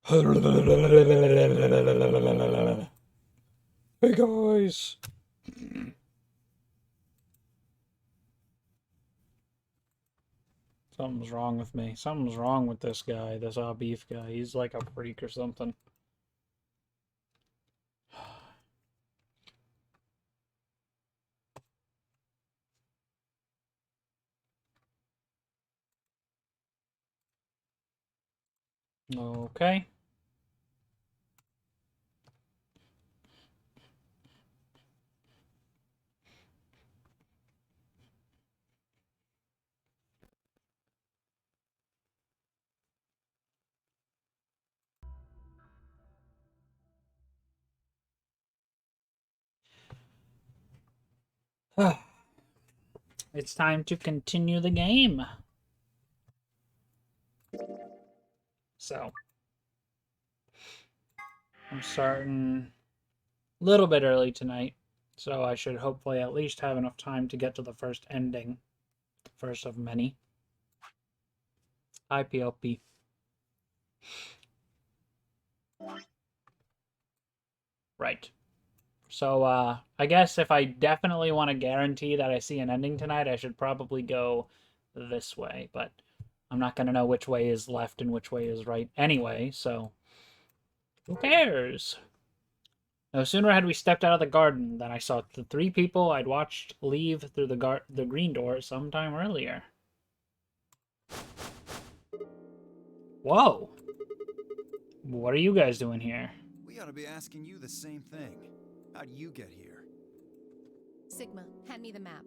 Hey guys. Something's wrong with me. Something's wrong with this guy, this beef guy. He's like a freak or something. Okay. It's time to continue the game. So, I'm starting a little bit early tonight, so I should hopefully at least have enough time to get to the first ending. First of many. IPLP. Right. So, I guess if I definitely want to guarantee that I see an ending tonight, I should probably go this way, but I'm not going to know which way is left and which way is right anyway, so who cares? No sooner had we stepped out of the garden than I saw the three people I'd watched leave through the green door sometime earlier. Whoa! What are you guys doing here? We ought to be asking you the same thing. How'd you get here? Sigma, hand me the map.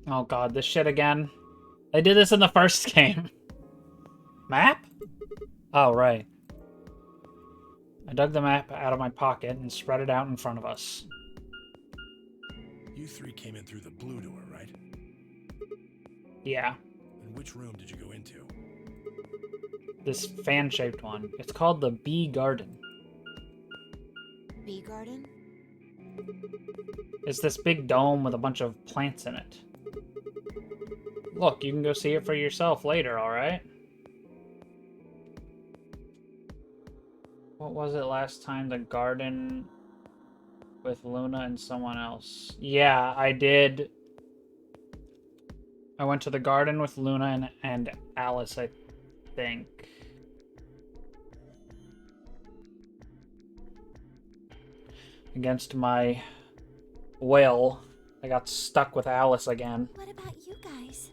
Oh god, this shit again. I did this in the first game. Map? Oh, right. I dug the map out of my pocket and spread it out in front of us. You three came in through the blue door, right? Yeah. And which room did you go into? This fan-shaped one. It's called the Bee Garden. Bee garden? It's this big dome with a bunch of plants in it. Look, you can go see it for yourself later, alright? What was it last time? The garden with Luna and someone else. Yeah, I did. I went to the garden with Luna and Alice, I think. Against my will, I got stuck with Alice again. What about you guys?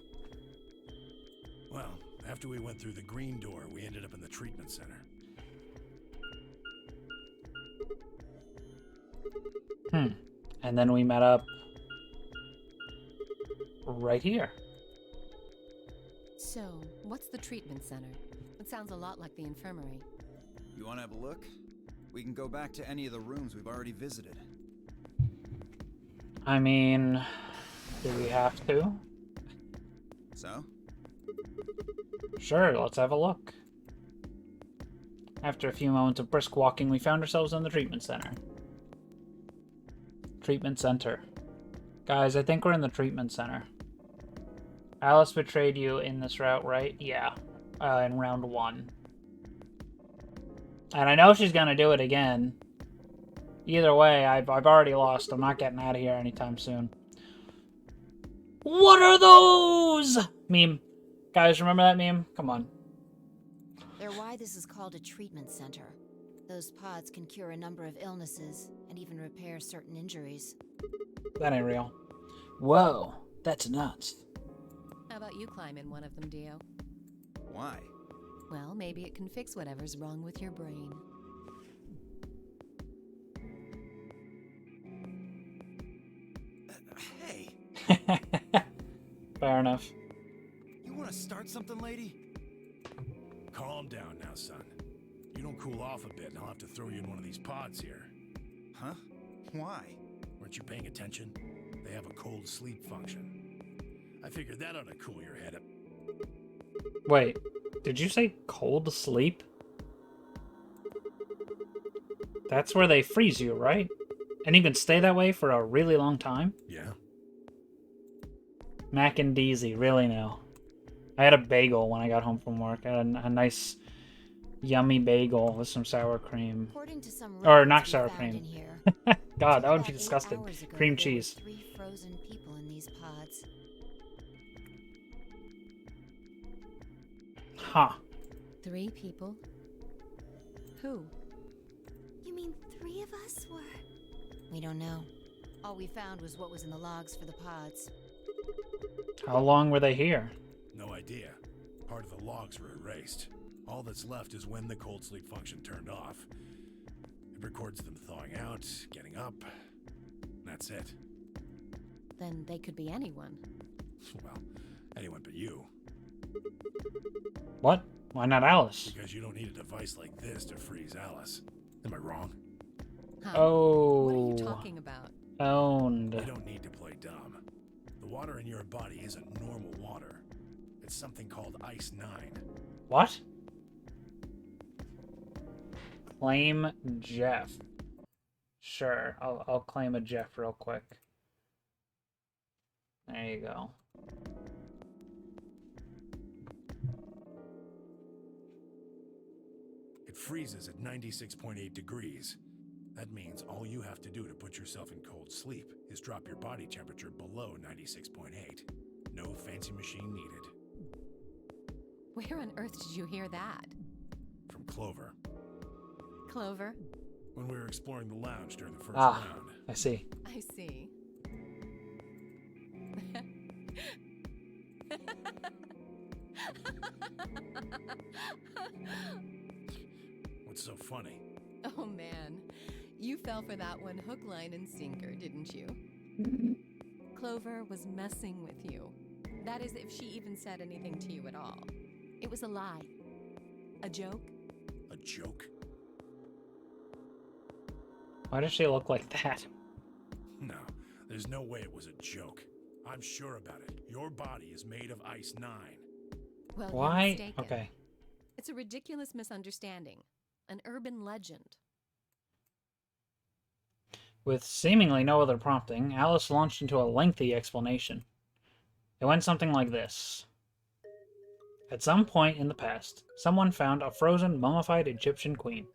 Well, after we went through the green door, we ended up in the treatment center. And then we met up right here. So, what's the treatment center? It sounds a lot like the infirmary. You want to have a look? We can go back to any of the rooms we've already visited. I mean, do we have to? So? Sure, let's have a look. After a few moments of brisk walking, we found ourselves in the treatment center. Treatment center. Guys, I think we're in the treatment center. Alice betrayed you in this route, right? Yeah. In round 1. And I know she's gonna do it again. Either way, I've already lost. I'm not getting out of here anytime soon. What are those? Meme. Guys, remember that meme? Come on. They're why this is called a treatment center. Those pods can cure a number of illnesses and even repair certain injuries. That ain't real. Whoa, that's nuts. How about you climb in one of them, Dio? Why? Well, maybe it can fix whatever's wrong with your brain. Hey, Fair enough. you want to start something, lady? Calm down now, son. You don't cool off a bit, and I'll have to throw you in one of these pods here. Huh? Why? Weren't you paying attention? They have a cold sleep function. I figured that ought to cool your head up. Wait, did you say cold sleep? That's where they freeze you, right? And you can stay that way for a really long time? Yeah? Mac and Deezy, really now. I had a bagel when I got home from work. I had a nice yummy bagel with some sour cream. According to some Or records not we sour found cream. in here, God, that till would about be 8 disgusting. hours ago, Cream there were cheese. 3 frozen people in these pods. Huh. 3 people? Who? You mean 3 of us were? We don't know. All we found was what was in the logs for the pods. How long were they here? No idea. Part of the logs were erased. All that's left is when the cold sleep function turned off. It records them thawing out, getting up. That's it. Then they could be anyone. Well, anyone but you. What? Why not Alice? Because you don't need a device like this to freeze Alice. Am I wrong? Huh? Oh. What are you talking about? Owned. You don't need to play dumb. The water in your body isn't normal water. It's something called Ice 9. What? Claim Jeff. Sure, I'll claim a Jeff real quick. There you go. It freezes at 96.8 degrees. That means all you have to do to put yourself in cold sleep is drop your body temperature below 96.8. No fancy machine needed. Where on earth did you hear that? From Clover. Clover? When we were exploring the lounge during the first Ah, round. I see. I see. What's so funny? Oh man, you fell for that one hook, line, and sinker, didn't you? Clover was messing with you. That is, if she even said anything to you at all. It was a lie. A joke. A joke? Why does she look like that? No, there's no way it was a joke. I'm sure about it. Your body is made of Ice 9. Well, you're Why? mistaken. Okay. It's a ridiculous misunderstanding. An urban legend. With seemingly no other prompting, Alice launched into a lengthy explanation. It went something like this. At some point in the past, someone found a frozen, mummified Egyptian queen.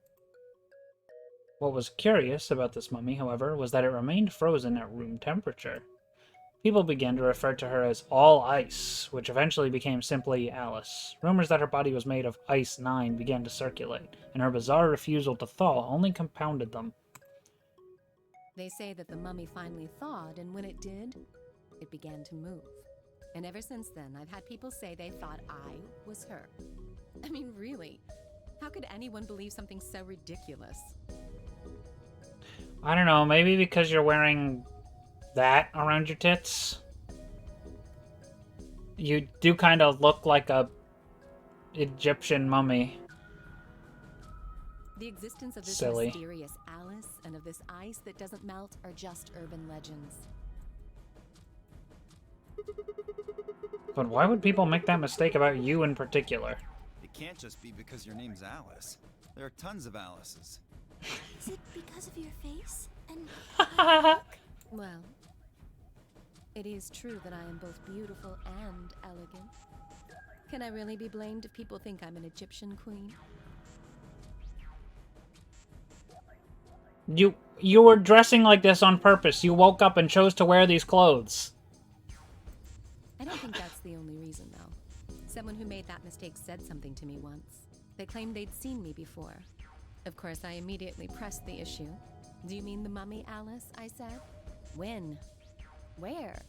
What was curious about this mummy, however, was that it remained frozen at room temperature. People began to refer to her as All Ice, which eventually became simply Alice. Rumors that her body was made of Ice 9 began to circulate, and her bizarre refusal to thaw only compounded them. They say that the mummy finally thawed, and when it did, it began to move. And ever since then, I've had people say they thought I was her. I mean, really, how could anyone believe something so ridiculous? I don't know, maybe because you're wearing that around your tits? You do kind of look like a Egyptian mummy. The existence of this Silly. mysterious Alice and of this ice that doesn't melt are just urban legends. But why would people make that mistake about you in particular? It can't just be because your name's Alice. There are tons of Alices. Is it because of your face? And Well, it is true that I am both beautiful and elegant. Can I really be blamed if people think I'm an Egyptian queen? You were dressing like this on purpose. You woke up and chose to wear these clothes. I don't think that's the only reason, though. Someone who made that mistake said something to me once. They claimed they'd seen me before. Of course, I immediately pressed the issue. Do you mean the mummy, Alice? I said. When? Where?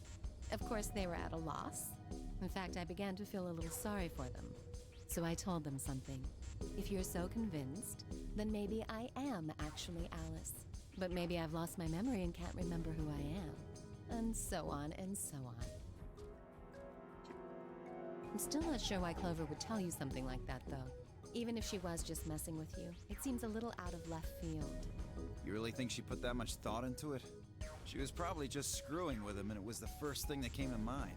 Of course, they were at a loss. In fact, I began to feel a little sorry for them. So I told them something. If you're so convinced, then maybe I am actually Alice. But maybe I've lost my memory and can't remember who I am. And so on and so on. I'm still not sure why Clover would tell you something like that, though. Even if she was just messing with you, it seems a little out of left field. You really think she put that much thought into it? She was probably just screwing with him and it was the first thing that came to mind.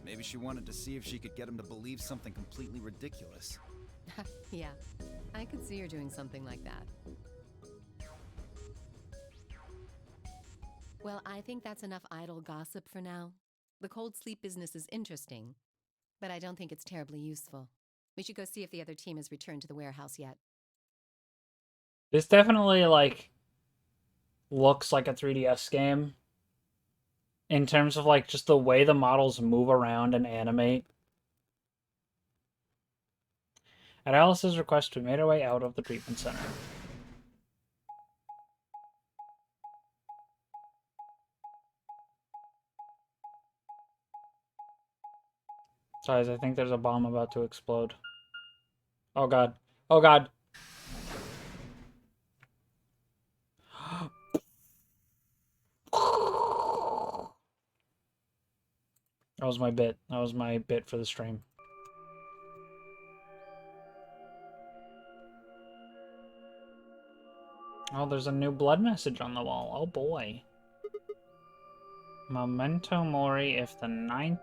Maybe she wanted to see if she could get him to believe something completely ridiculous. Yeah, I could see her doing something like that. Well, I think that's enough idle gossip for now. The cold sleep business is interesting, but I don't think it's terribly useful. We should go see if the other team has returned to the warehouse yet. This definitely, like, looks like a 3DS game. In terms of, like, just the way the models move around and animate. At Alice's request, we made our way out of the treatment center. Guys, I think there's a bomb about to explode. Oh god. Oh god. That was my bit. That was my bit for the stream. Oh, there's a new blood message on the wall. Oh boy. Memento mori if the ninth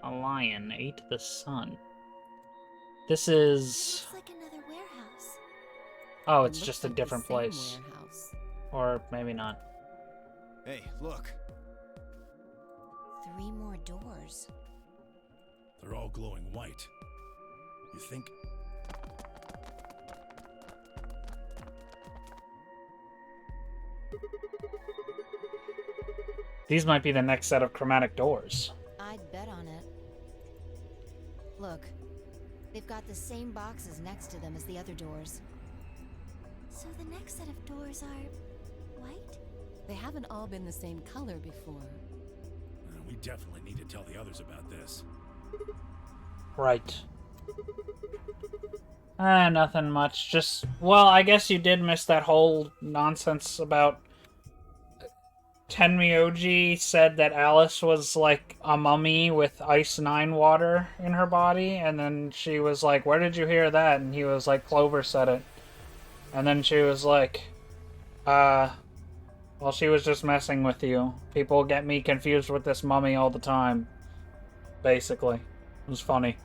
lion ate the sun. This is... Looks like another warehouse. Oh, It it's looks just a like the different same place. warehouse. Or maybe not. Hey, look. 3 more doors. They're all glowing white. You think? These might be the next set of chromatic doors. I'd bet on it. Look, they've got the same boxes next to them as the other doors. So the next set of doors are white? They haven't all been the same color before. We definitely need to tell the others about this. Right. Nothing much. Just, well, I guess you did miss that whole nonsense about Tenmyoji said that Alice was like a mummy with Ice 9 water in her body, and then she was like, where did you hear that? And he was like, Clover said it. And then she was like, well, she was just messing with you. People get me confused with this mummy all the time. Basically. It was funny.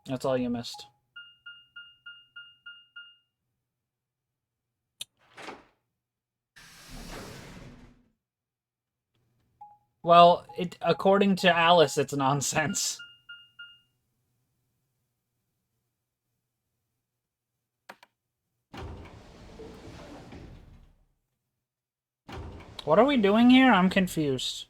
That's all you missed. Well, according to Alice, it's nonsense. What are we doing here? I'm confused.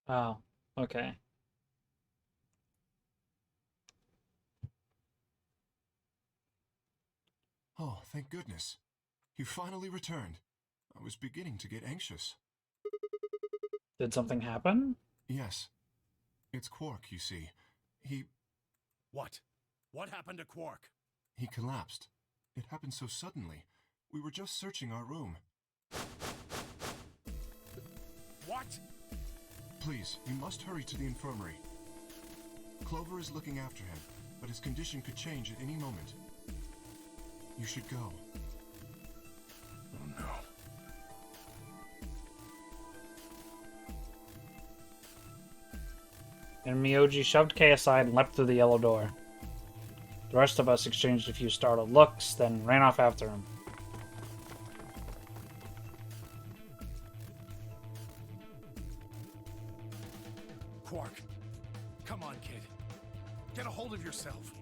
Oh, okay. Oh, thank goodness. You finally returned. I was beginning to get anxious. Did something happen? Yes. It's Quark, you see. What? What happened to Quark? He collapsed. It happened so suddenly. We were just searching our room. What? Please, you must hurry to the infirmary. Clover is looking after him, but his condition could change at any moment. You should go. Oh no. And Miyoji shoved Kei aside and leapt through the yellow door. The rest of us exchanged a few startled looks, then ran off after him. Quark. Come on, kid. Get a hold of yourself.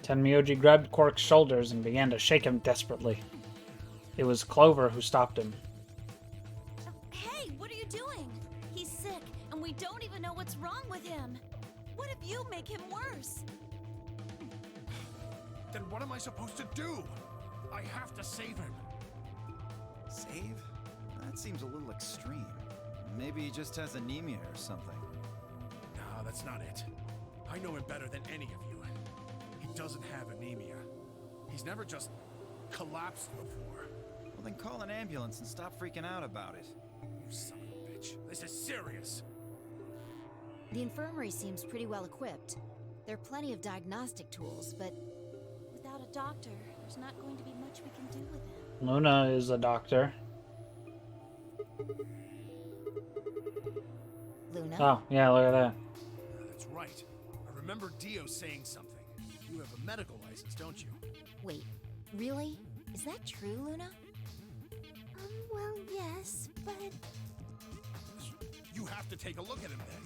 Tenmyoji grabbed Quark's shoulders and began to shake him desperately. It was Clover who stopped him. Hey, what are you doing? He's sick, and we don't even know what's wrong with him. What if you make him worse? Then what am I supposed to do? I have to save him. Save? That seems a little extreme. Maybe he just has anemia or something. No, that's not it. I know him better than any of you. He doesn't have anemia. He's never just collapsed before. Well, then call an ambulance and stop freaking out about it. You son of a bitch. This is serious. The infirmary seems pretty well equipped. There are plenty of diagnostic tools, but a doctor. There's not going to be much we can do with him. Luna is a doctor. Luna? Oh, yeah, look at that. That's right. I remember Dio saying something. You have a medical license, don't you? Wait, really? Is that true, Luna? Well, yes, but... You have to take a look at him then.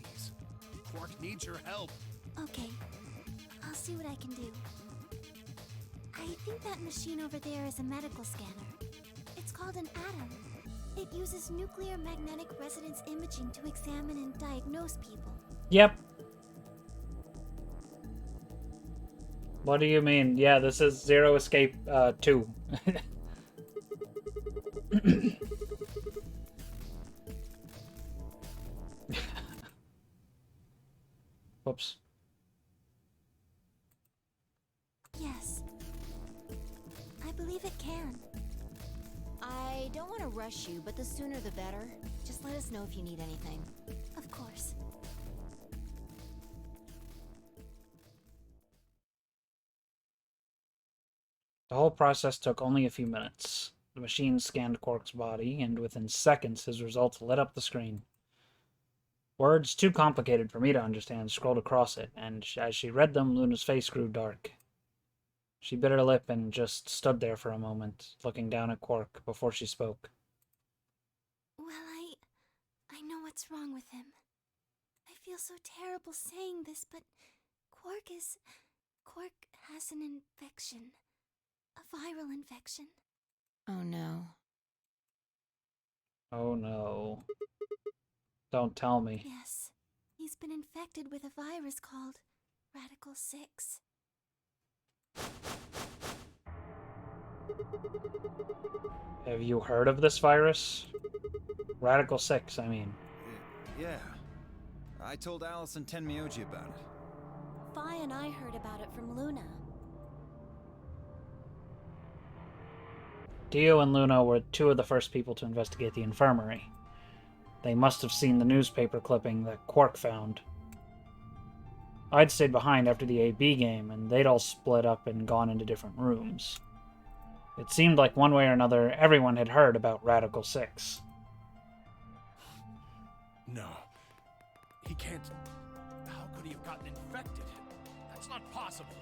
Please. Quark needs your help. Okay, I'll see what I can do. I think that machine over there is a medical scanner. It's called an atom. It uses nuclear magnetic resonance imaging to examine and diagnose people. Yep. What do you mean? Yeah, this is Zero Escape 2. Whoops. Yes. I believe it can. I don't want to rush you, but the sooner the better. Just let us know if you need anything. Of course. The whole process took only a few minutes. The machine scanned Quark's body, and within seconds his results lit up the screen. Words too complicated for me to understand scrolled across it, and as she read them, Luna's face grew dark. She bit her lip and just stood there for a moment, looking down at Quark before she spoke. Well, I know what's wrong with him. I feel so terrible saying this, but Quark has an infection. A viral infection. Oh no. Oh no. Don't tell me. Yes. He's been infected with a virus called Radical 6. Have you heard of this virus? Radical 6, I mean. Yeah. I told Alice and Tenmyoji about it. Fi and I heard about it from Luna. Dio and Luna were two of the first people to investigate the infirmary. They must have seen the newspaper clipping that Quark found. I'd stayed behind after the AB game, and they'd all split up and gone into different rooms. It seemed like one way or another, everyone had heard about Radical 6. No. He can't... How could he have gotten infected? That's not possible.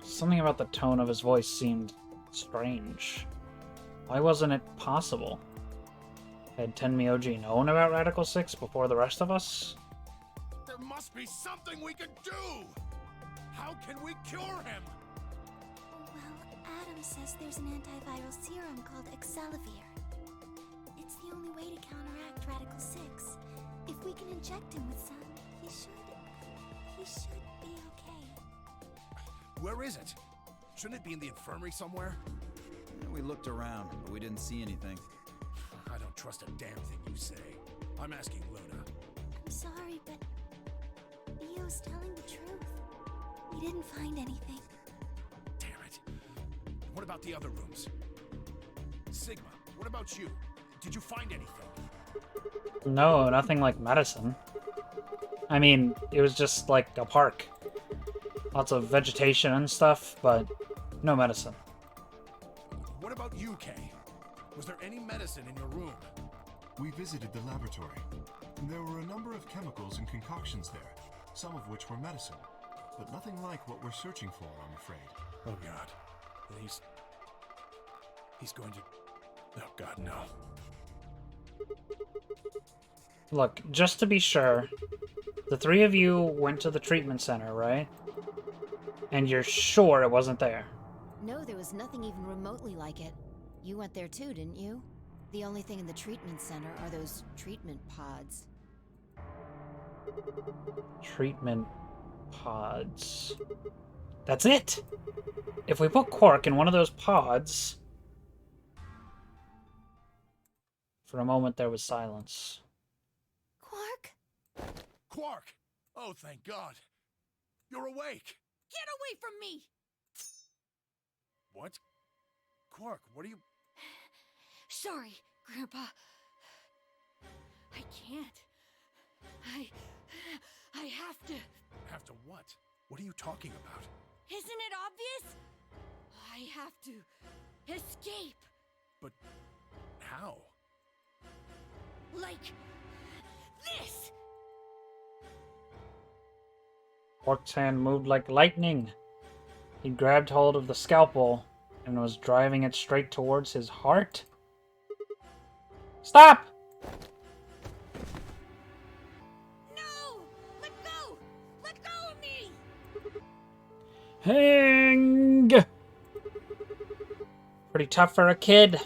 Something about the tone of his voice seemed strange. Why wasn't it possible? Had Tenmyoji known about Radical 6 before the rest of us? There must be something we can do! How can we cure him? Well, Adam says there's an antiviral serum called Excelavir. It's the only way to counteract Radical 6. If we can inject him with some, he should be okay. Where is it? Shouldn't it be in the infirmary somewhere? Yeah, we looked around, but we didn't see anything. I don't trust a damn thing you say. I'm asking Luna. I'm sorry, but Dio's telling the truth. We didn't find anything. Damn it. What about the other rooms? Sigma, what about you? Did you find anything? No, nothing like medicine. I mean, it was just like a park. Lots of vegetation and stuff, but no medicine. What about you, Kay? Was there any medicine in your room? We visited the laboratory. There were a number of chemicals and concoctions there, some of which were medicine, but nothing like what we're searching for, I'm afraid. Oh God. And he's going to... Oh God, no. Look, just to be sure, the three of you went to the treatment center, right? And you're sure it wasn't there? No, there was nothing even remotely like it. You went there too, didn't you? The only thing in the treatment center are those treatment pods. Treatment pods. That's it! If we put Quark in one of those pods... For a moment there was silence. Quark? Quark! Oh, thank God. You're awake. Get away from me! What? Quark, what are you... Sorry, Grandpa. I can't. I have to. Have to what? What are you talking about? Isn't it obvious? I have to escape. But how? Like this. Quark's hand moved like lightning. He grabbed hold of the scalpel and was driving it straight towards his heart. Stop! No! Let go! Let go of me! Hang! Pretty tough for a kid.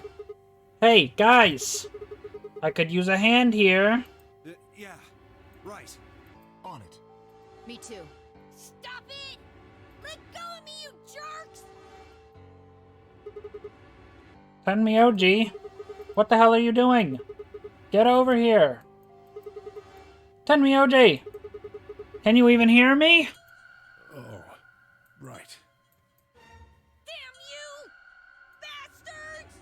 Hey, guys! I could use a hand here. Yeah, right. On it. Me too. Stop it! Let go of me, you jerks! Tenmyoji, what the hell are you doing? Get over here. Tenmyoji! Can you even hear me? Oh, right. Damn you! Bastards!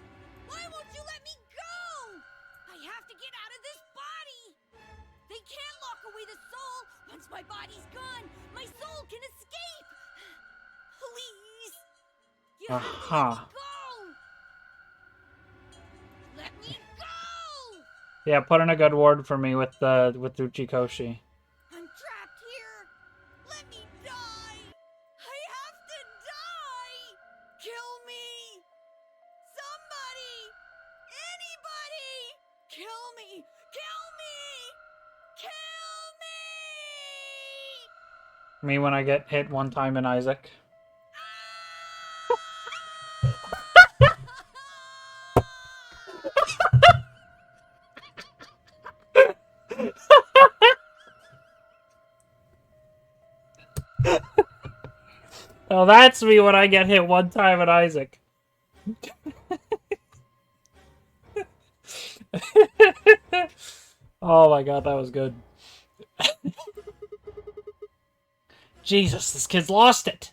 Why won't you let me go? I have to get out of this body! They can't lock away the soul! Once my body's gone, my soul can escape! Please! You have to let me go! Let me go! Yeah, put in a good word for me with Uchikoshi. I'm trapped here! Let me die! I have to die! Kill me! Somebody! Anybody! Kill me! Kill me! Kill me! Me when I get hit one time in Isaac. Oh, that's me when I get hit one time at Isaac. Oh my god, that was good. Jesus, this kid's lost it.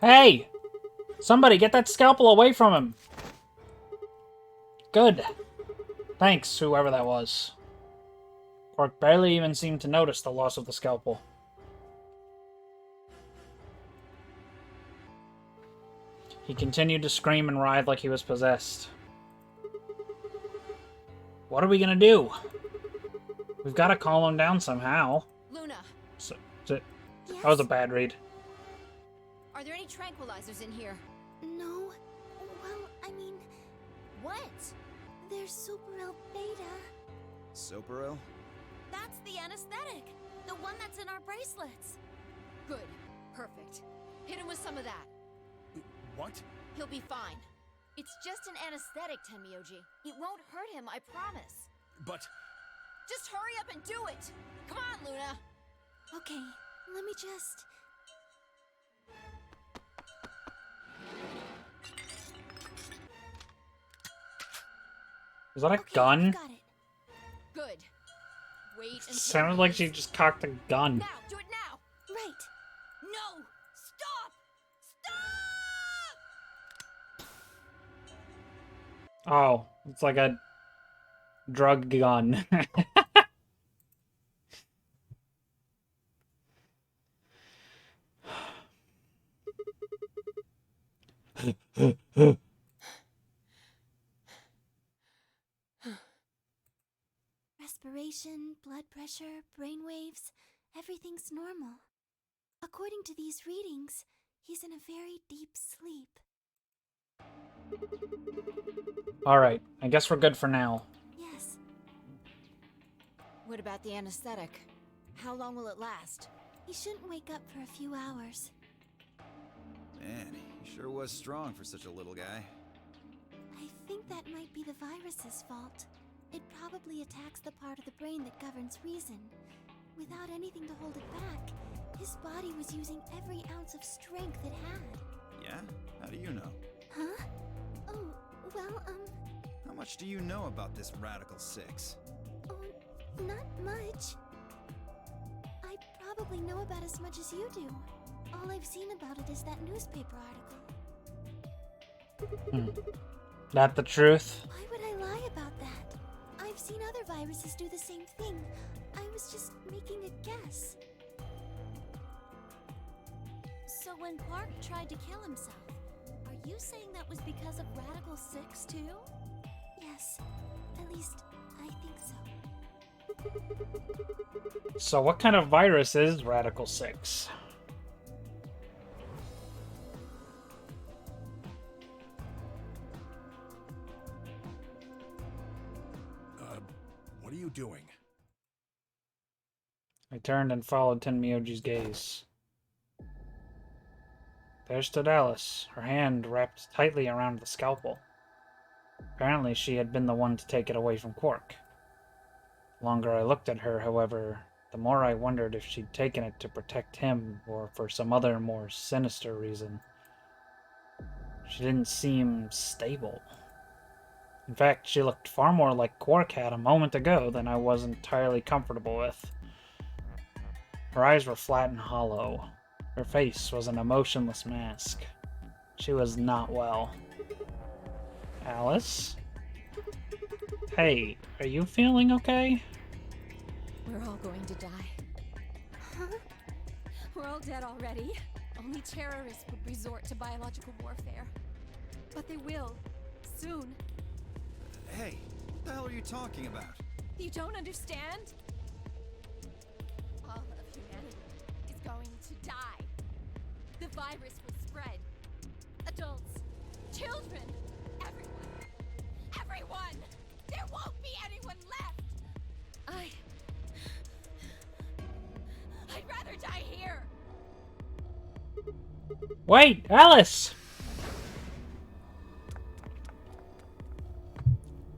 Hey! Somebody get that scalpel away from him. Good. Thanks, whoever that was. Quark barely even seemed to notice the loss of the scalpel. He continued to scream and writhe like he was possessed. What are we gonna do? We've got to calm him down somehow. Luna, That was a bad read. are there any tranquilizers in here? No. Well, I mean, What? there's Superel Beta. Soperil? That's the anesthetic! The one that's in our bracelets! Good. Perfect. Hit him with some of that. What? He'll be fine. It's just an anesthetic, Tenmyoji. It won't hurt him, I promise. But Just hurry up and do it! Come on, Luna! Okay, let me just... Is that a Okay, gun? I've got it. Good. Wait until... Sounded like she just cocked a gun. Now! Do it now! Right. No! Stop! Stop! Oh, it's like a drug gun. Respiration, blood pressure, brain waves, everything's normal. According to these readings, he's in a very deep sleep. Alright, I guess we're good for now. Yes, What about the anesthetic? How long will it last? he shouldn't wake up for a few hours. Man, he sure was strong for such a little guy. I think that might be the virus's fault. It probably attacks the part of the brain that governs reason. Without anything to hold it back, his body was using every ounce of strength it had. Yeah? How do you know? Huh? Oh, well, How much do you know about this Radical Six? oh, not much. I probably know about as much as you do. All I've seen about it is that newspaper article. That the truth? Why would I lie about that? I've seen other viruses do the same thing. I was just making a guess. So when Quark tried to kill himself, are you saying that was because of Radical 6 too? Yes, at least I think so. So what kind of virus is Radical 6? What are you doing? I turned and followed Tenmyoji's gaze. There stood Alice, her hand wrapped tightly around the scalpel. Apparently she had been the one to take it away from Quark. The longer I looked at her, however, the more I wondered if she'd taken it to protect him or for some other more sinister reason. She didn't seem stable. In fact, she looked far more like Quark had a moment ago than I was entirely comfortable with. Her eyes were flat and hollow. Her face was an emotionless mask. She was not well. Alice? Hey, are you feeling okay? We're all going to die. Huh? We're all dead already. Only terrorists would resort to biological warfare. But they will. Soon. Hey, what the hell are you talking about? You don't understand? All of humanity is going to die. The virus will spread. Adults, children, everyone. Everyone! There won't be anyone left! I'd rather die here! Wait, Alice!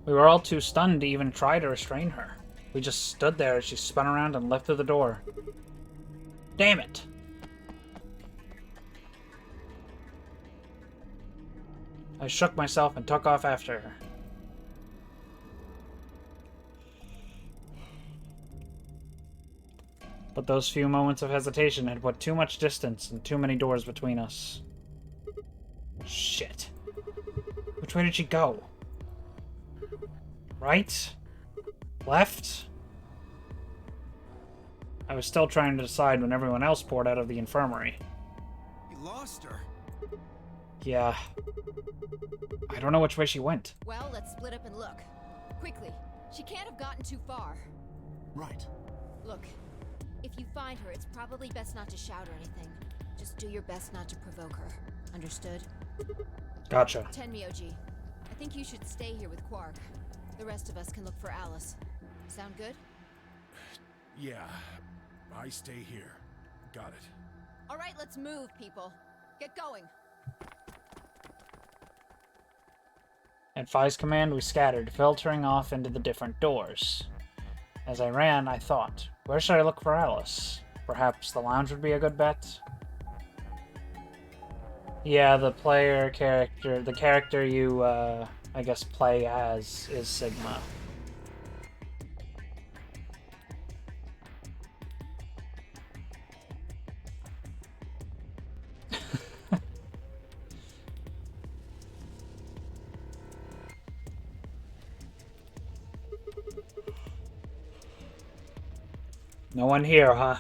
We were all too stunned to even try to restrain her. We just stood there as she spun around and left through the door. Damn it! I shook myself and took off after her. But those few moments of hesitation had put too much distance and too many doors between us. Shit. Which way did she go? Right? Left? I was still trying to decide when everyone else poured out of the infirmary. You lost her. Yeah. I don't know which way she went. Well, let's split up and look. Quickly. She can't have gotten too far. Right. Look, if you find her, it's probably best not to shout or anything. Just do your best not to provoke her. Understood? Gotcha. Tenmyoji, I think you should stay here with Quark. The rest of us can look for Alice. Sound good? Yeah, I stay here. Got it. All right, let's move, people. Get going. At Phi's command, we scattered, filtering off into the different doors. As I ran, I thought, where should I look for Alice? Perhaps the lounge would be a good bet? Yeah, the character you, I guess, play as is Sigma. No one here, huh?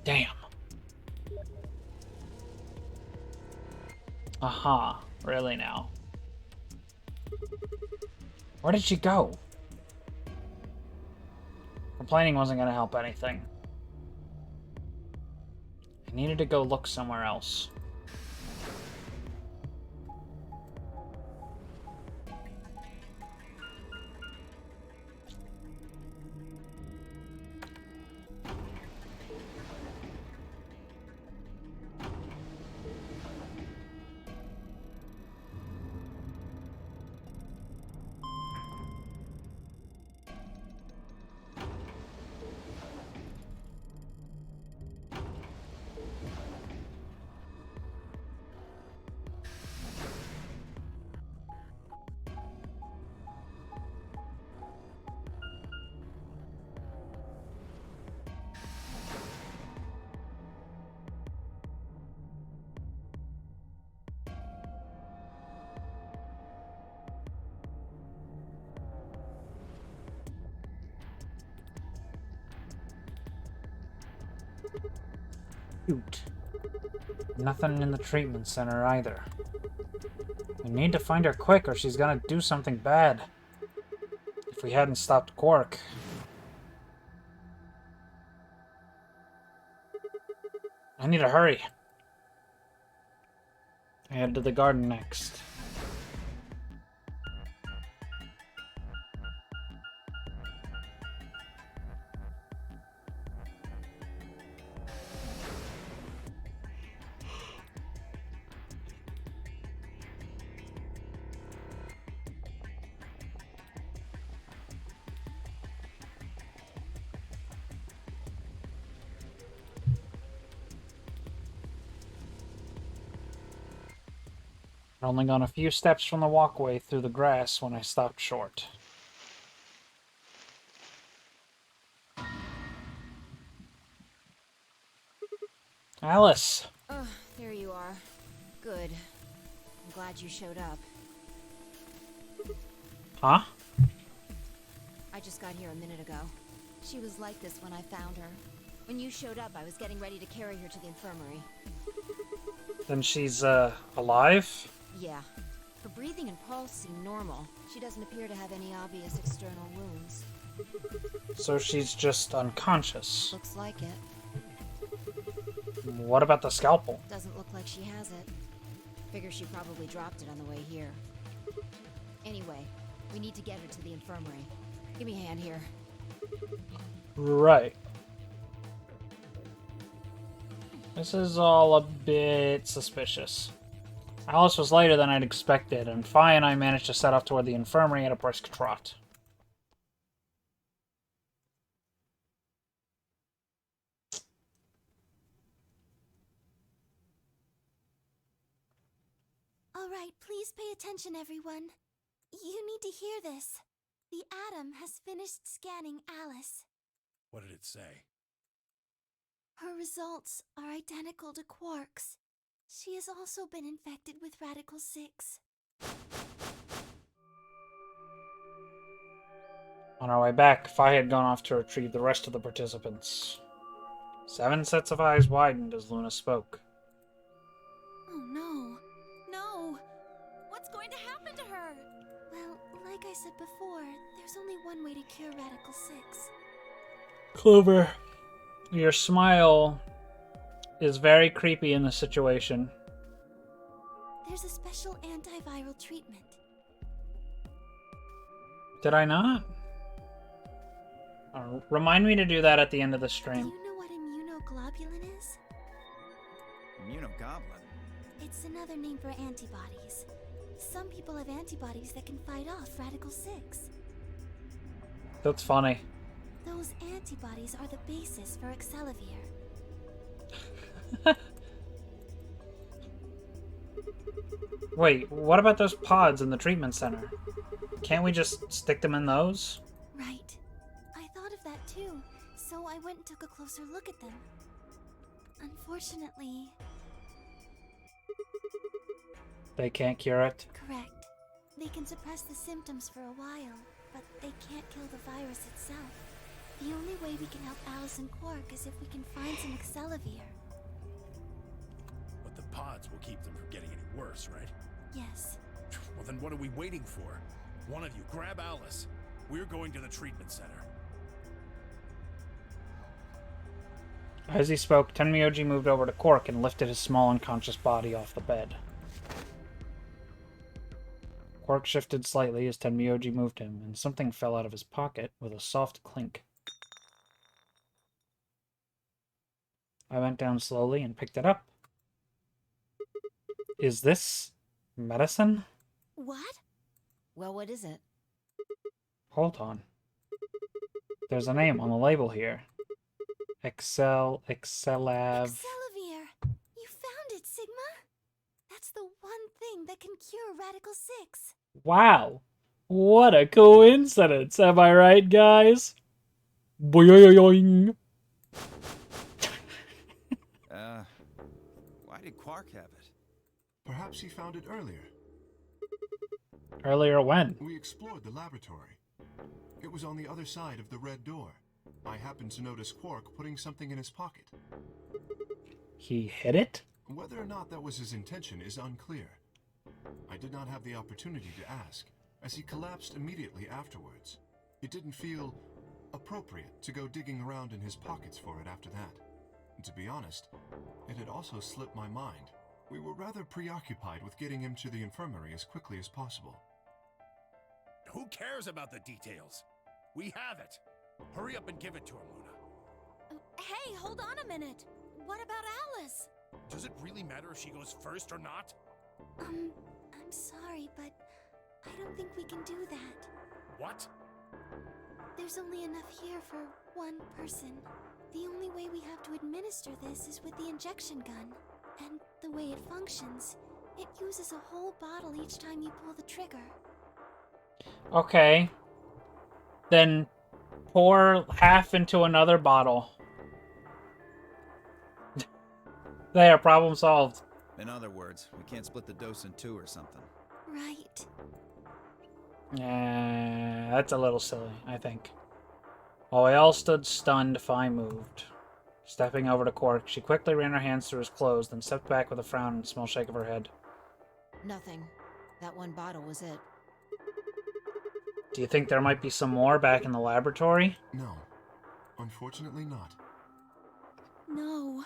Damn. Aha, really now. Where did she go? Complaining wasn't gonna help anything. I needed to go look somewhere else. Shoot. Nothing in the treatment center either. We need to find her quick or she's gonna do something bad. If we hadn't stopped Quark. I need to hurry. Head to the garden next. I'd only gone a few steps from the walkway through the grass when I stopped short. Alice! Oh, there you are. Good. I'm glad you showed up. Huh? I just got here a minute ago. She was like this when I found her. When you showed up, I was getting ready to carry her to the infirmary. Then she's, alive? Yeah. Her breathing and pulse seem normal. She doesn't appear to have any obvious external wounds. So she's just unconscious. Looks like it. What about the scalpel? Doesn't look like she has it. Figure she probably dropped it on the way here. Anyway, we need to get her to the infirmary. Give me a hand here. Right. This is all a bit suspicious. Alice was later than I'd expected, and Fi and I managed to set off toward the infirmary at a brisk trot. Alright, please pay attention, everyone. You need to hear this. The Atom has finished scanning Alice. What did it say? Her results are identical to Quark's. She has also been infected with Radical 6. On our way back, Fi had gone off to retrieve the rest of the participants. 7 sets of eyes widened as Luna spoke. Oh no. No! What's going to happen to her? Well, like I said before, there's only one way to cure Radical 6. Clover, your smile is very creepy in this situation. There's a special antiviral treatment. Did I not? Remind me to do that at the end of the Do stream. you know what immunoglobulin is? Immunogoblin? It's another name for antibodies. Some people have antibodies that can fight off Radical 6. That's funny. Those antibodies are the basis for Excelivir. Wait, what about those pods in the treatment center? Can't we just stick them in those? Right. I thought of that too, so I went and took a closer look at them. Unfortunately, They can't cure it. correct. They can suppress the symptoms for a while, but they can't kill the virus itself. The only way we can help Alice and Quark is if we can find some Excelivir. But the pods will keep them from getting any worse, right? Yes. Well, then what are we waiting for? One of you, grab Alice. We're going to the treatment center. As he spoke, Tenmyoji moved over to Quark and lifted his small unconscious body off the bed. Quark shifted slightly as Tenmyoji moved him, and something fell out of his pocket with a soft clink. I went down slowly and picked it up. Is this medicine? What? Well, what is it? Hold on. There's a name on the label here. Excelav. Excelivir! You found it, Sigma! That's the one thing that can cure Radical 6. Wow. What a coincidence, am I right, guys? Boing. Why did Quark have it? Perhaps he found it earlier. Earlier when? We explored the laboratory. It was on the other side of the red door. I happened to notice Quark putting something in his pocket. He hit it? Whether or not that was his intention is unclear. I did not have the opportunity to ask, as he collapsed immediately afterwards. It didn't feel appropriate to go digging around in his pockets for it after that. And to be honest, it had also slipped my mind. We were rather preoccupied with getting him to the infirmary as quickly as possible. Who cares about the details? We have it. Hurry up and give it to him, Luna. Hey, hold on a minute. What about Alice? Does it really matter if she goes first or not? I'm sorry, but I don't think we can do that. What? There's only enough here for one person. The only way we have to administer this is with the injection gun. And the way it functions, it uses a whole bottle each time you pull the trigger. Okay. Then pour half into another bottle. There, problem solved. In other words, we can't split the dose in two or something. Right. That's a little silly, I think. While we all stood stunned, Fi moved. Stepping over to Quark, she quickly ran her hands through his clothes, then stepped back with a frown and a small shake of her head. Nothing. That one bottle was it. Do you think there might be some more back in the laboratory? No. Unfortunately not. No.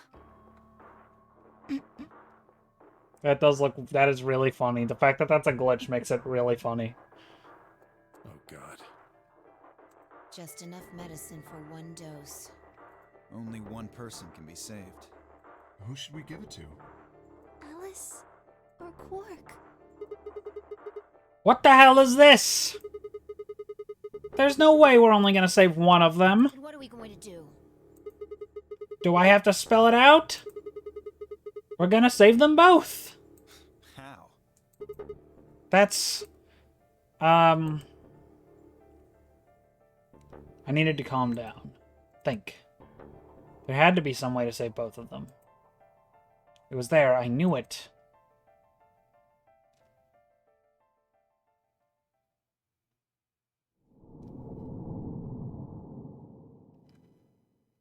That is really funny. The fact that that's a glitch makes it really funny. Oh, God. Just enough medicine for one dose. Only one person can be saved. Who should we give it to? Alice or Quark? What the hell is this? There's no way we're only gonna save one of them. And what are we going to do? Do I have to spell it out? We're gonna save them both. How? That's... I needed to calm down. Think. There had to be some way to save both of them. It was there. I knew it.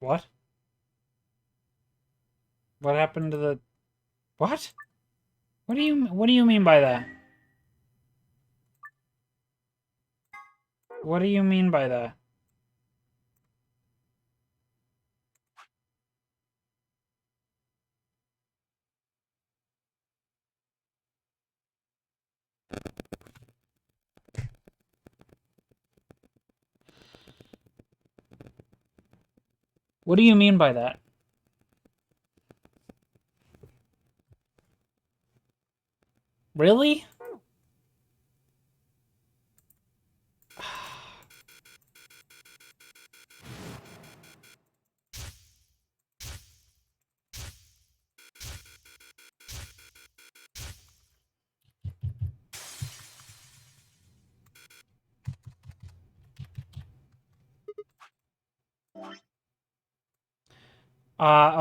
What? What happened to the... What? What do you mean by that? What do you mean by that? What do you mean by that? Really?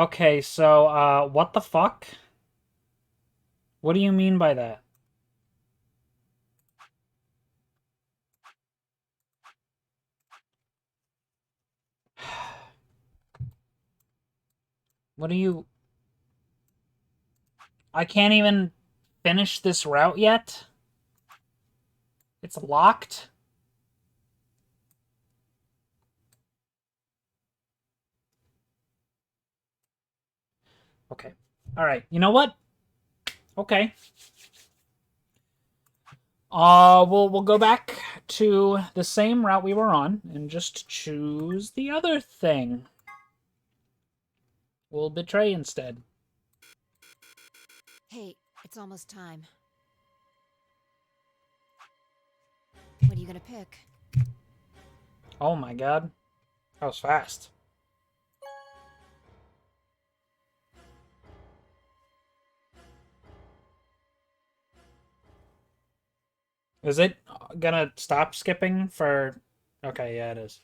Okay, so, what the fuck? What do you mean by that? What do you... I can't even finish this route yet? It's locked? Okay. Alright, you know what? Okay. We'll go back to the same route we were on and just choose the other thing. We'll betray instead. Hey, it's almost time. What are you gonna pick? Oh my god. That was fast. Is it gonna stop skipping for... Okay, yeah, it is.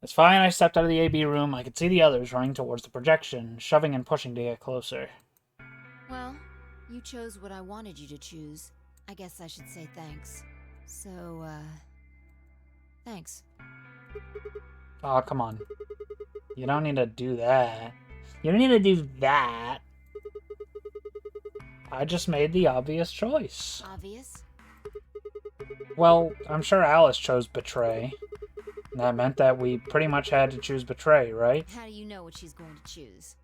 It's fine. I stepped out of the AB room. I could see the others running towards the projection, shoving and pushing to get closer. Well, you chose what I wanted you to choose. I guess I should say thanks. So, thanks. Oh, come on. You don't need to do that. You don't need to do that. I just made the obvious choice. Obvious? Well, I'm sure Alice chose betray. And that meant that we pretty much had to choose betray, right? How do you know what she's going to choose?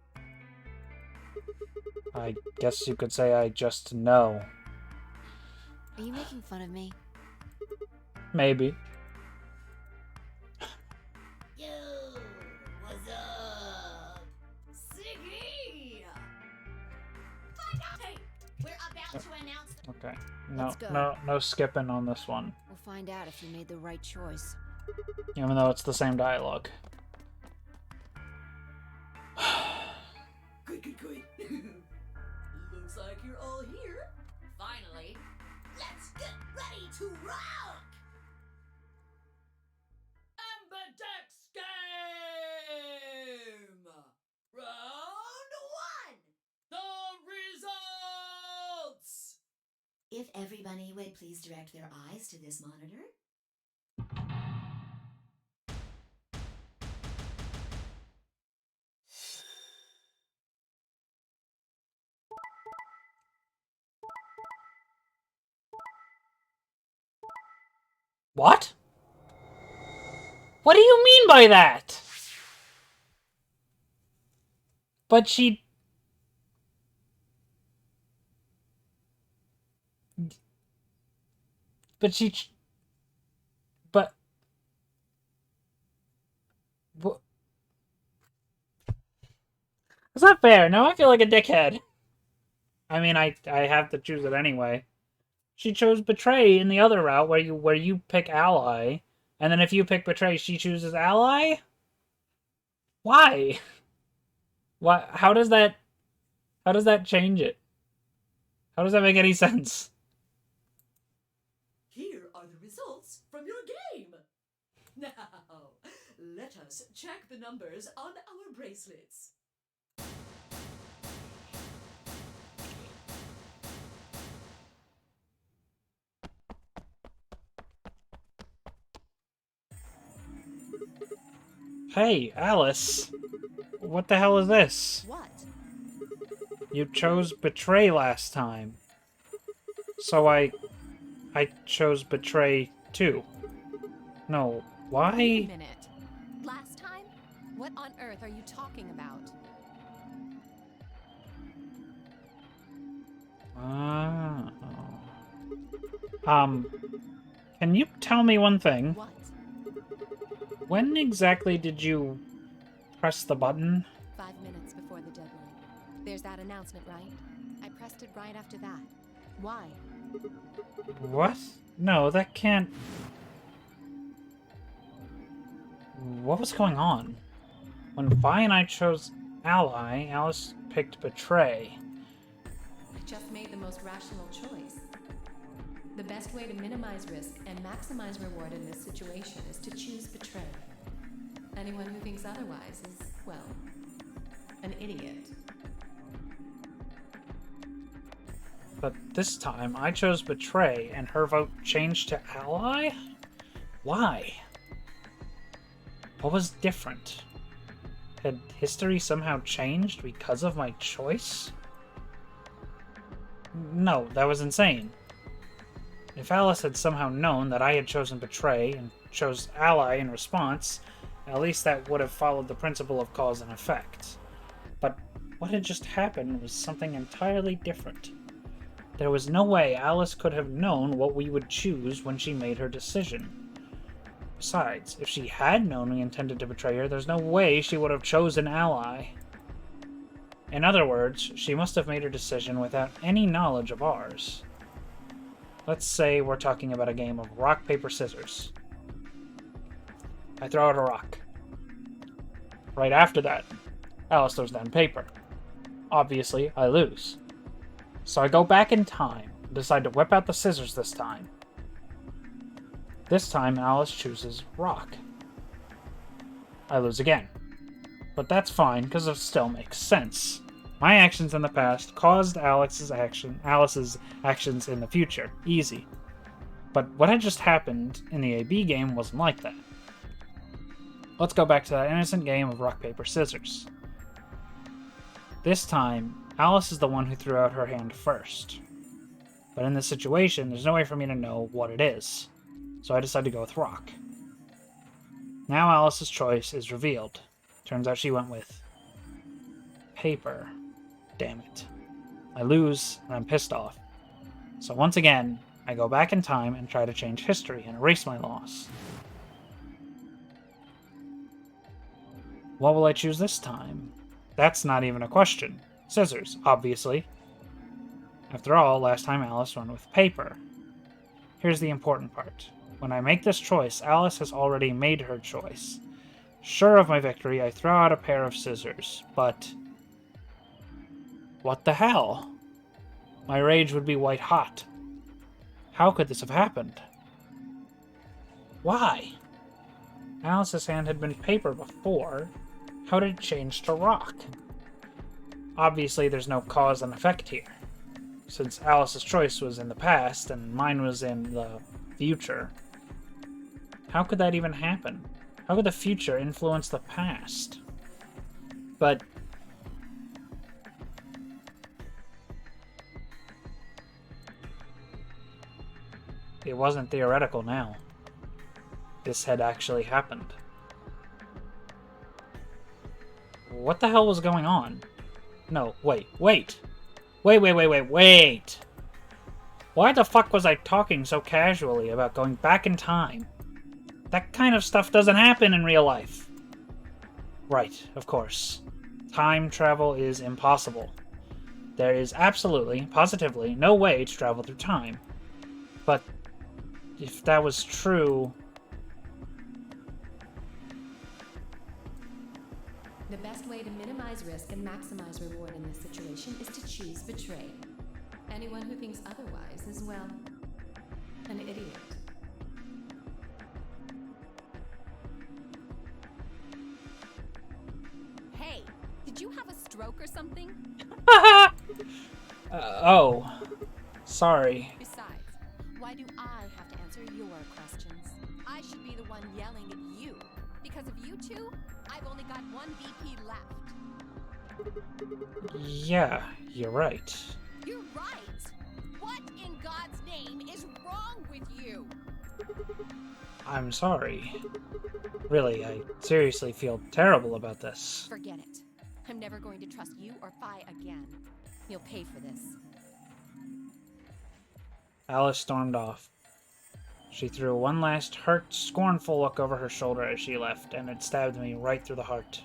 I guess you could say I just know. Are you making fun of me? Maybe. Yo, what's up? Siggy! Find out! Hey, we're about to announce the Okay. No, Let's go. no skipping on this one. We'll find out if you made the right choice. Even though it's the same dialogue. Good. Looks like you're all here. Finally. Let's get ready to rock! Ambidex game! Round 1! The results! If everybody would please direct their eyes to this monitor. What? What do you mean by that? But she... But she... But... What? It's not fair. Now I feel like a dickhead. I mean, I have to choose it anyway. She chose betray in the other route where you pick ally, and then if you pick betray, she chooses ally? Why? Why how does that change it? How does that make any sense? Here are the results from your game. Now, let us check the numbers on our bracelets. Hey, Alice. What the hell is this? What? You chose betray last time. So I chose betray too. No, why? Wait a minute. Last time? What on earth are you talking about? Can you tell me one thing? What? When exactly did you press the button? 5 minutes before the deadline. There's that announcement, right? I pressed it right after that. Why? What? No, that can't... What was going on? When Vi and I chose ally, Alice picked betray. I just made the most rational choice. The best way to minimize risk and maximize reward in this situation is to choose betray. Anyone who thinks otherwise is, well, an idiot. But this time, I chose betray, and her vote changed to ally? Why? What was different? Had history somehow changed because of my choice? No, that was insane. If Alice had somehow known that I had chosen betray and chose ally in response, at least that would have followed the principle of cause and effect. But what had just happened was something entirely different. There was no way Alice could have known what we would choose when she made her decision. Besides, if she had known we intended to betray her, there's no way she would have chosen ally. In other words, she must have made her decision without any knowledge of ours. Let's say we're talking about a game of rock, paper, scissors. I throw out a rock. Right after that, Alice throws down paper. Obviously, I lose. So I go back in time and decide to whip out the scissors this time. This time, Alice chooses rock. I lose again. But that's fine, because it still makes sense. My actions in the past caused Alice's actions in the future. Easy. But what had just happened in the AB game wasn't like that. Let's go back to that innocent game of rock, paper, scissors. This time, Alice is the one who threw out her hand first. But in this situation, there's no way for me to know what it is. So I decide to go with rock. Now Alice's choice is revealed. Turns out she went with paper. Damn it. I lose, and I'm pissed off. So once again, I go back in time and try to change history and erase my loss. What will I choose this time? That's not even a question. Scissors, obviously. After all, last time Alice went with paper. Here's the important part. When I make this choice, Alice has already made her choice. Sure of my victory, I throw out a pair of scissors, but... what the hell? My rage would be white hot. How could this have happened? Why? Alice's hand had been paper before. How did it change to rock? Obviously, there's no cause and effect here. Since Alice's choice was in the past and mine was in the future. How could that even happen? How could the future influence the past? But... it wasn't theoretical now. This had actually happened. What the hell was going on? No, wait. Wait! Why the fuck was I talking so casually about going back in time? That kind of stuff doesn't happen in real life. Right, of course. Time travel is impossible. There is absolutely, positively, no way to travel through time. But if that was true... The best way to minimize risk and maximize reward in this situation is to choose betray. Anyone who thinks otherwise is, well, an idiot. Hey, did you have a stroke or something? Oh. Sorry. Besides, why do I have to answer your questions? I should be the one yelling at you. Because of you two, I've only got one VP left. Yeah, you're right. You're right! What in God's name is wrong with you? I'm sorry. Really, I seriously feel terrible about this. Forget it. I'm never going to trust you or Phi again. You'll pay for this. Alice stormed off. She threw one last hurt, scornful look over her shoulder as she left, and it stabbed me right through the heart.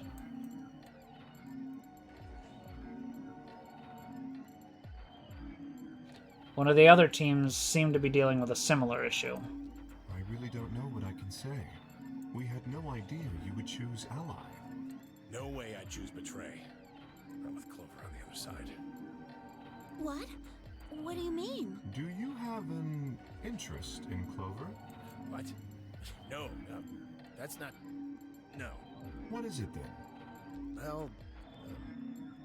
One of the other teams seemed to be dealing with a similar issue. I really don't know what I can say. We had no idea you would choose ally. No way I'd choose betray. Not with Clover on the other side. What? What do you mean? Do you have an interest in Clover? What? No, that's not... No. What is it then? Well,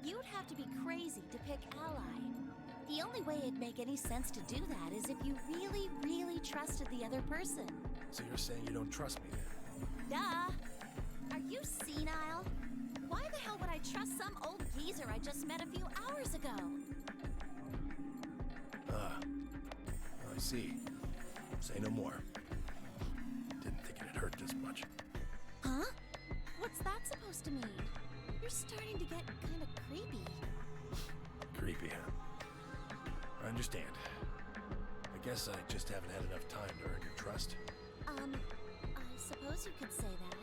You'd have to be crazy to pick ally. The only way it'd make any sense to do that is if you really, really trusted the other person. so you're saying you don't trust me then? Duh! Are you senile? Why the hell would I trust some old geezer I just met a few hours ago? I see. Say no more. Didn't think it'd hurt this much. Huh? What's that supposed to mean? You're starting to get kind of creepy. Creepy, huh? I understand. I guess I just haven't had enough time to earn your trust. I suppose you could say that.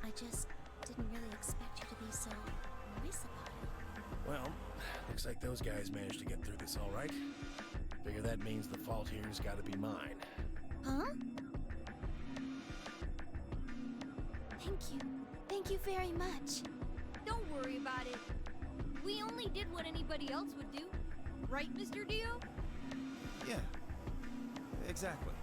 I just didn't really expect you to be so nice about it. Well, looks like those guys managed to get through this all right. Figure that means the fault here's gotta be mine. Huh? Thank you. Thank you very much. Don't worry about it. We only did what anybody else would do. Right, Mr. Dio? Yeah, exactly.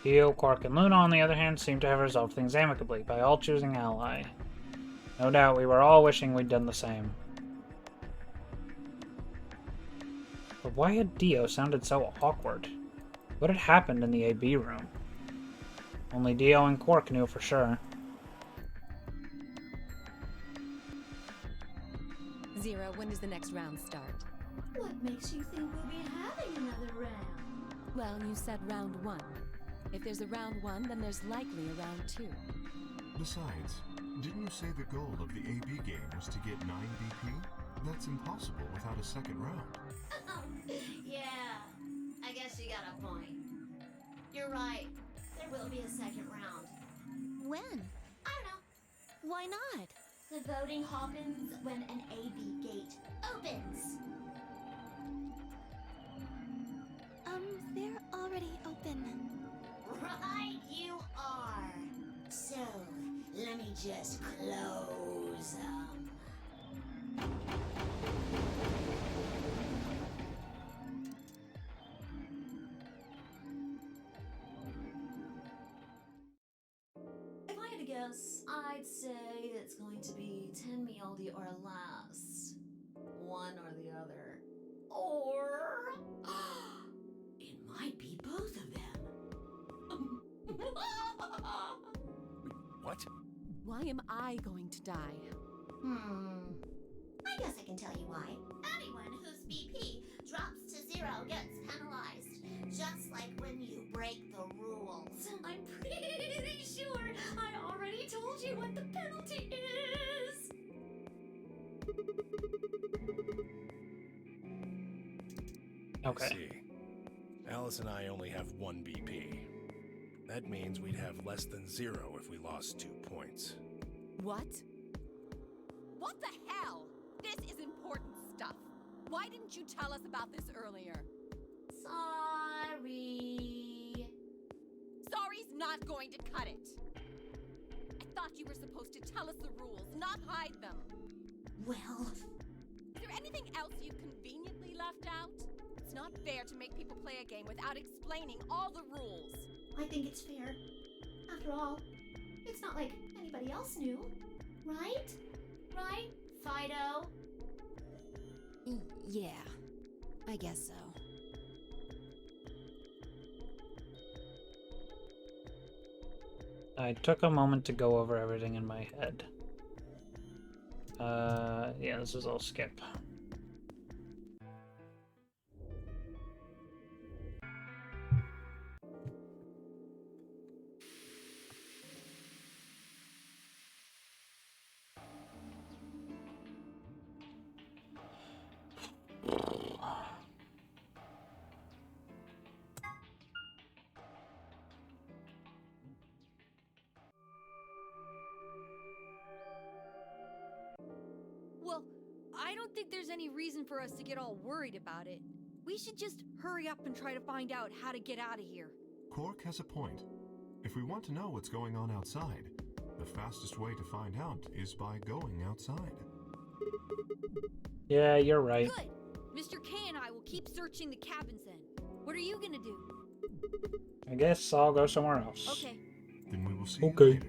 Dio, Quark, and Luna, on the other hand, seemed to have resolved things amicably by all choosing ally. No doubt we were all wishing we'd done the same. But why had Dio sounded so awkward? What had happened in the AB room? Only Dio and Quark knew for sure. Zero, when does the next round start? What makes you think we'll be having another round? Well, you said round 1. If there's a round 1, then there's likely a round 2. Besides, didn't you say the goal of the AB game was to get 9 BP? That's impossible without a second round. Yeah, I guess you got a point. You're right. There will be a second round. When? I don't know. Why not? The voting happens when an AB gate opens. They're already open. Right, you are. So, let me just close them. If I had to guess, I'd say it's going to be 10 Mialdi or less. One or the other. Or it might be both of them. What? Why am I going to die? I guess I can tell you why. Anyone whose BP drops to 0 gets penalized. Just like when you break the rules. I'm pretty sure I already told you what the penalty is. Okay. I see. Alice and I only have 1 BP. That means we'd have less than 0 if we lost 2 points. What? What the hell? This is important stuff. Why didn't you tell us about this earlier? Sorry. Sorry's not going to cut it. I thought you were supposed to tell us the rules, not hide them. Well, Is there anything else you've conveniently left out? It's not fair to make people play a game without explaining all the rules. I think it's fair. After all, it's not like anybody else knew. Right? Right, Fido? Yeah, I guess so. I took a moment to go over everything in my head. Yeah, this is all skip. Well, I don't think there's any reason for us to get all worried about it. We should just hurry up and try to find out how to get out of here. Cork has a point. If we want to know what's going on outside, the fastest way to find out is by going outside. Yeah, you're right. Good! Mr. K and I will keep searching the cabins then. What are you gonna do? I guess I'll go somewhere else. Okay. Then we will see Okay. you later.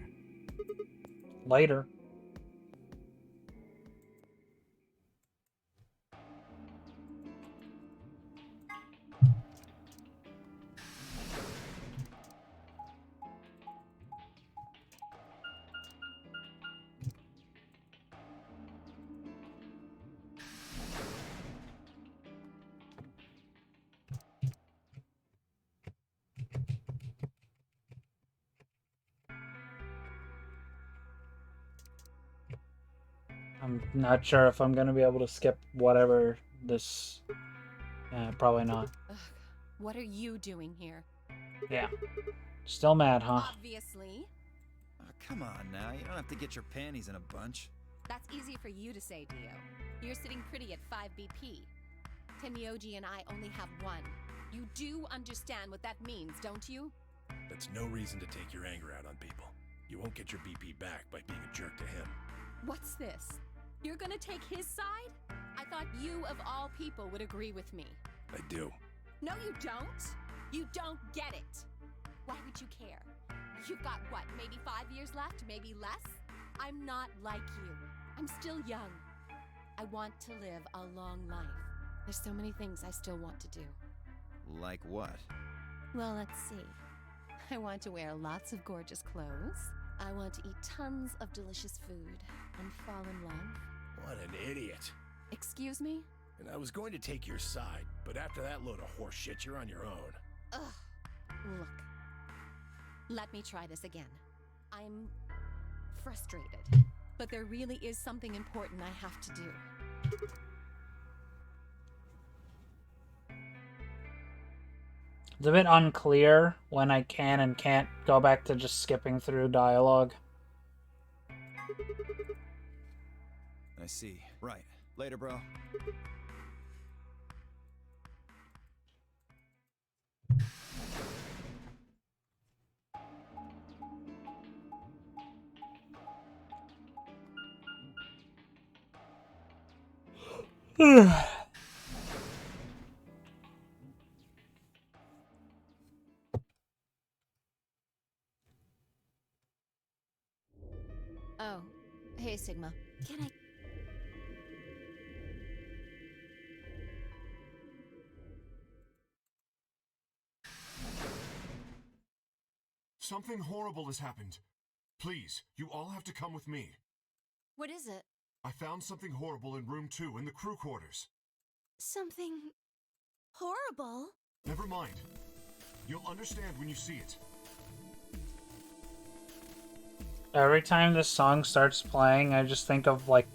Later. I'm not sure if I'm gonna be able to skip whatever this. Probably not. Ugh, what are you doing here? Yeah. Still mad, huh? Obviously. Oh, come on now. You don't have to get your panties in a bunch. That's easy for you to say, Dio. You're sitting pretty at 5 BP. Tenmyoji and I only have 1. You do understand what that means, don't you? That's no reason to take your anger out on people. You won't get your BP back by being a jerk to him. What's this? You're gonna take his side? I thought you, of all people, would agree with me. I do. No, you don't. You don't get it. Why would you care? You've got what, maybe 5 years left, maybe less? I'm not like you. I'm still young. I want to live a long life. There's so many things I still want to do. Like what? Well, let's see. I want to wear lots of gorgeous clothes. I want to eat tons of delicious food and fall in love. What an idiot. Excuse me? And I was going to take your side, but after that load of horse shit, you're on your own. Ugh. Look. Let me try this again. I'm frustrated, but there really is something important I have to do. It's a bit unclear when I can and can't go back to just skipping through dialogue. I see. Right. Later, bro. Oh, hey, Sigma. Can I... Something horrible has happened. Please, you all have to come with me. What is it? I found something horrible in room 2 in the crew quarters. Something... horrible? Never mind. You'll understand when you see it. Every time this song starts playing, I just think of like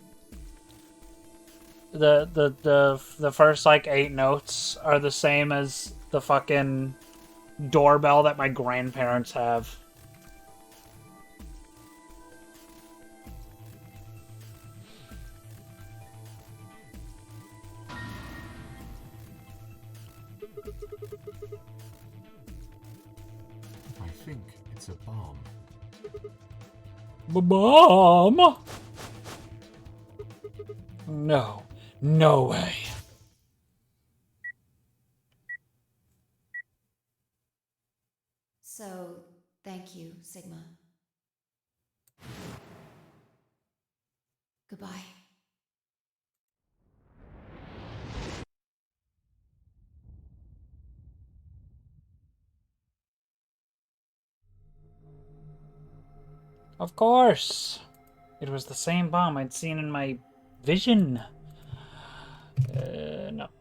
the first like 8 notes are the same as the fucking doorbell that my grandparents have. I think it's a bomb. Bomb? No. No way. So, thank you, Sigma. Goodbye. Of course. It was the same bomb I'd seen in my vision.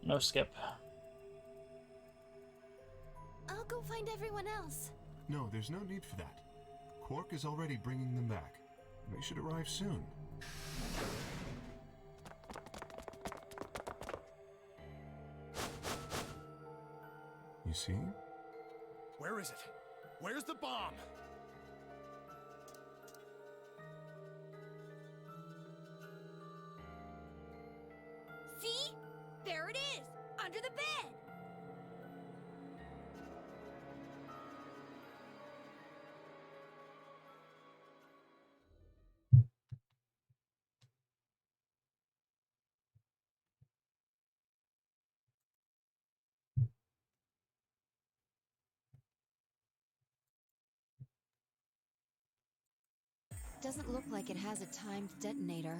No skip. I'll go find everyone else. No, there's no need for that. Quark is already bringing them back. They should arrive soon. You see? Where is it? Where's the bomb? See? There it is! Under the bed! Doesn't look like it has a timed detonator.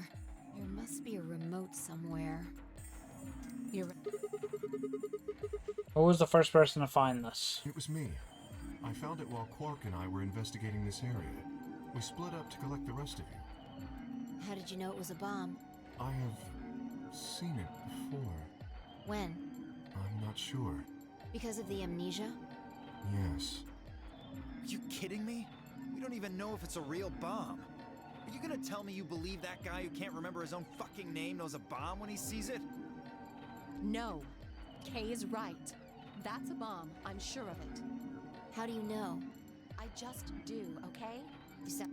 There must be a remote somewhere. Who was the first person to find this? It was me. I found it while Quark and I were investigating this area. We split up to collect the rest of you. How did you know it was a bomb? I have seen it before. When? I'm not sure. Because of the amnesia? Yes. Are you kidding me? We don't even know if it's a real bomb. Are you gonna tell me you believe that guy who can't remember his own fucking name knows a bomb when he sees it? No. Kay is right. That's a bomb. I'm sure of it. How do you know? I just do, okay? You said...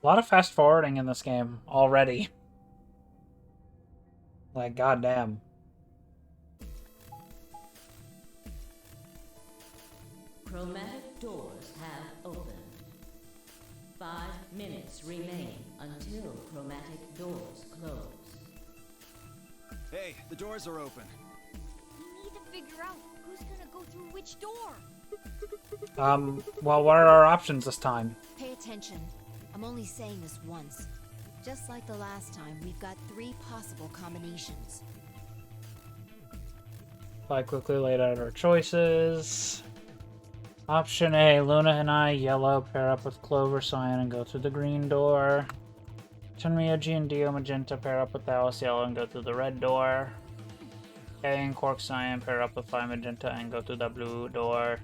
A lot of fast forwarding in this game already. Like, goddamn. Chromatic doors have opened. 5 minutes remain until chromatic doors close. Hey, the doors are open. We need to figure out who's gonna go through which door. Well, what are our options this time? Pay attention. I'm only saying this once. Just like the last time, we've got 3 possible combinations. I quickly laid out our choices. Option A, Luna and I, yellow, pair up with Clover, Cyan, and go through the green door. Tenryoji and Dio, magenta, pair up with Alice, yellow, and go through the red door. A and Quark, Cyan, pair up with Phi, magenta, and go through the blue door.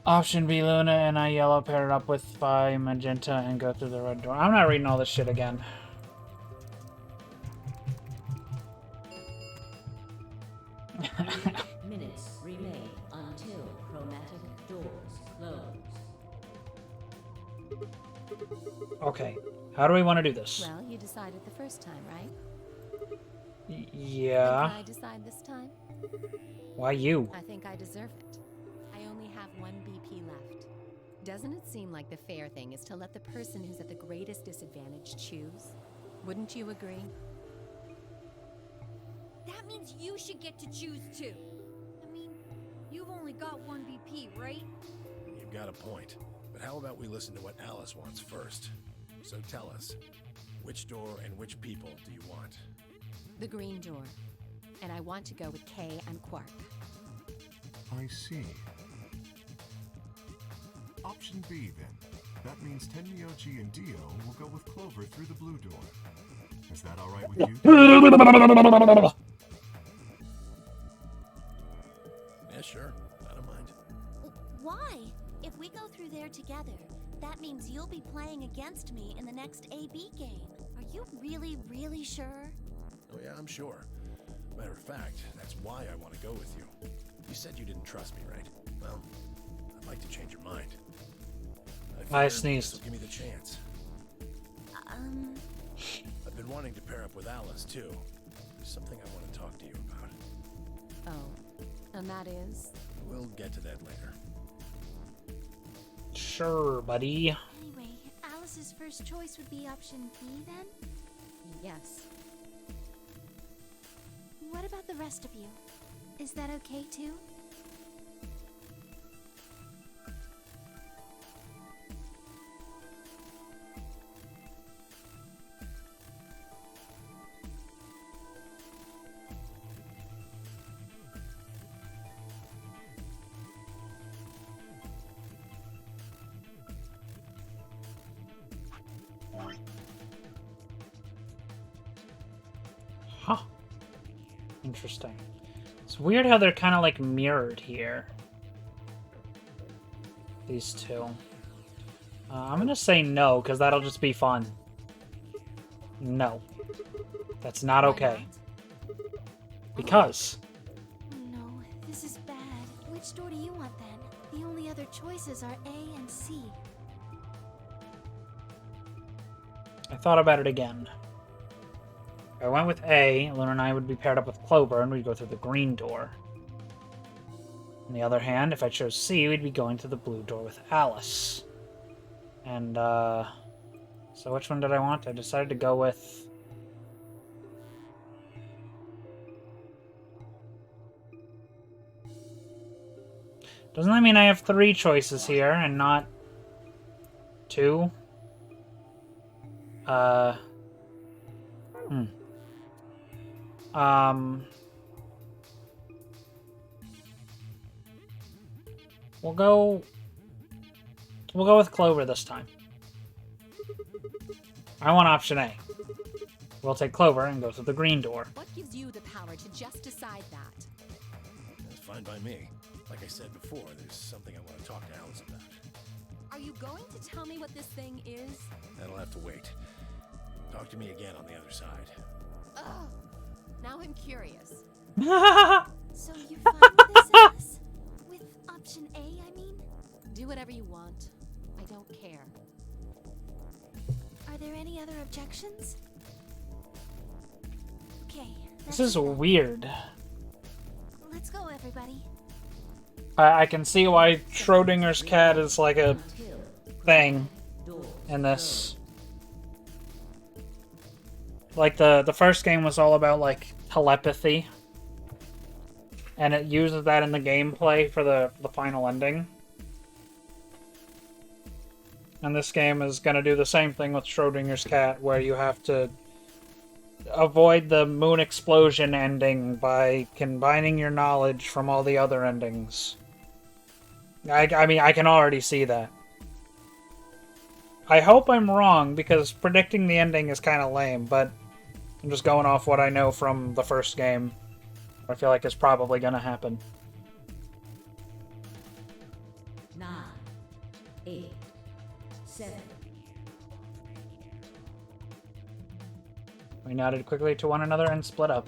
Option B, Luna and I, yellow, pair up with Phi, magenta, and go through the red door. I'm not reading all this shit again. Minutes remain until chromatic doors close. Okay, how do we want to do this? Well, you decided the first time, right? Yeah. Can I decide this time? Why you? I think I deserve it. I only have 1 BP left. Doesn't it seem like the fair thing is to let the person who's at the greatest disadvantage choose? Wouldn't you agree? That means you should get to choose too. I mean, you've only got 1 BP, right? You've got a point. But how about we listen to what Alice wants first? So tell us, which door and which people do you want? The green door. And I want to go with Kay and Quark. I see. Option B, then. That means Tenryoji and Dio will go with Clover through the blue door. Is that all right with you? Yeah, sure. I don't mind. Why? If we go through there together, that means you'll be playing against me in the next AB game. Are you really, really sure? Oh yeah, I'm sure. Matter of fact, that's why I want to go with you. You said you didn't trust me, right? Well, I'd like to change your mind. I figure sneezed. this'll give me the chance. I've been wanting to pair up with Alice, too. There's something I want to talk to you about. Oh, and that is? We'll get to that later. Sure, buddy. Anyway, Alice's first choice would be option B, then? Yes. What about the rest of you? Is that okay, too? Huh. Interesting. It's weird how they're kind of like mirrored here. These two. I'm gonna say no, because that'll just be fun. No. That's not okay. Because. No, this is bad. Which door do you want, then? The only other choices are A and C. I thought about it again. If I went with A, Luna and I would be paired up with Clover, and we'd go through the green door. On the other hand, if I chose C, we'd be going through the blue door with Alice. And, so which one did I want? I decided to go with... Doesn't that mean I have 3 choices here, and not 2? We'll go with Clover this time. I want option A. We'll take Clover and go through the green door. What gives you the power to just decide that? That's fine by me. Like I said before, there's something I want to talk to Alice about. Are you going to tell me what this thing is? That'll have to wait. Talk to me again on the other side. Ugh. Now I'm curious. So you're fine with this, Alice? With option A, I mean? Do whatever you want. I don't care. Are there any other objections? Okay. This is weird. Let's go, everybody. I can see why Schrodinger's cat is like a thing in this. Like the first game was all about like telepathy, and it uses that in the gameplay for the final ending. And this game is going to do the same thing with Schrodinger's cat, where you have to avoid the moon explosion ending by combining your knowledge from all the other endings. I mean, I can already see that. I hope I'm wrong, because predicting the ending is kind of lame, but I'm just going off what I know from the first game. I feel like it's probably going to happen. 9, 8, 7. We nodded quickly to one another and split up.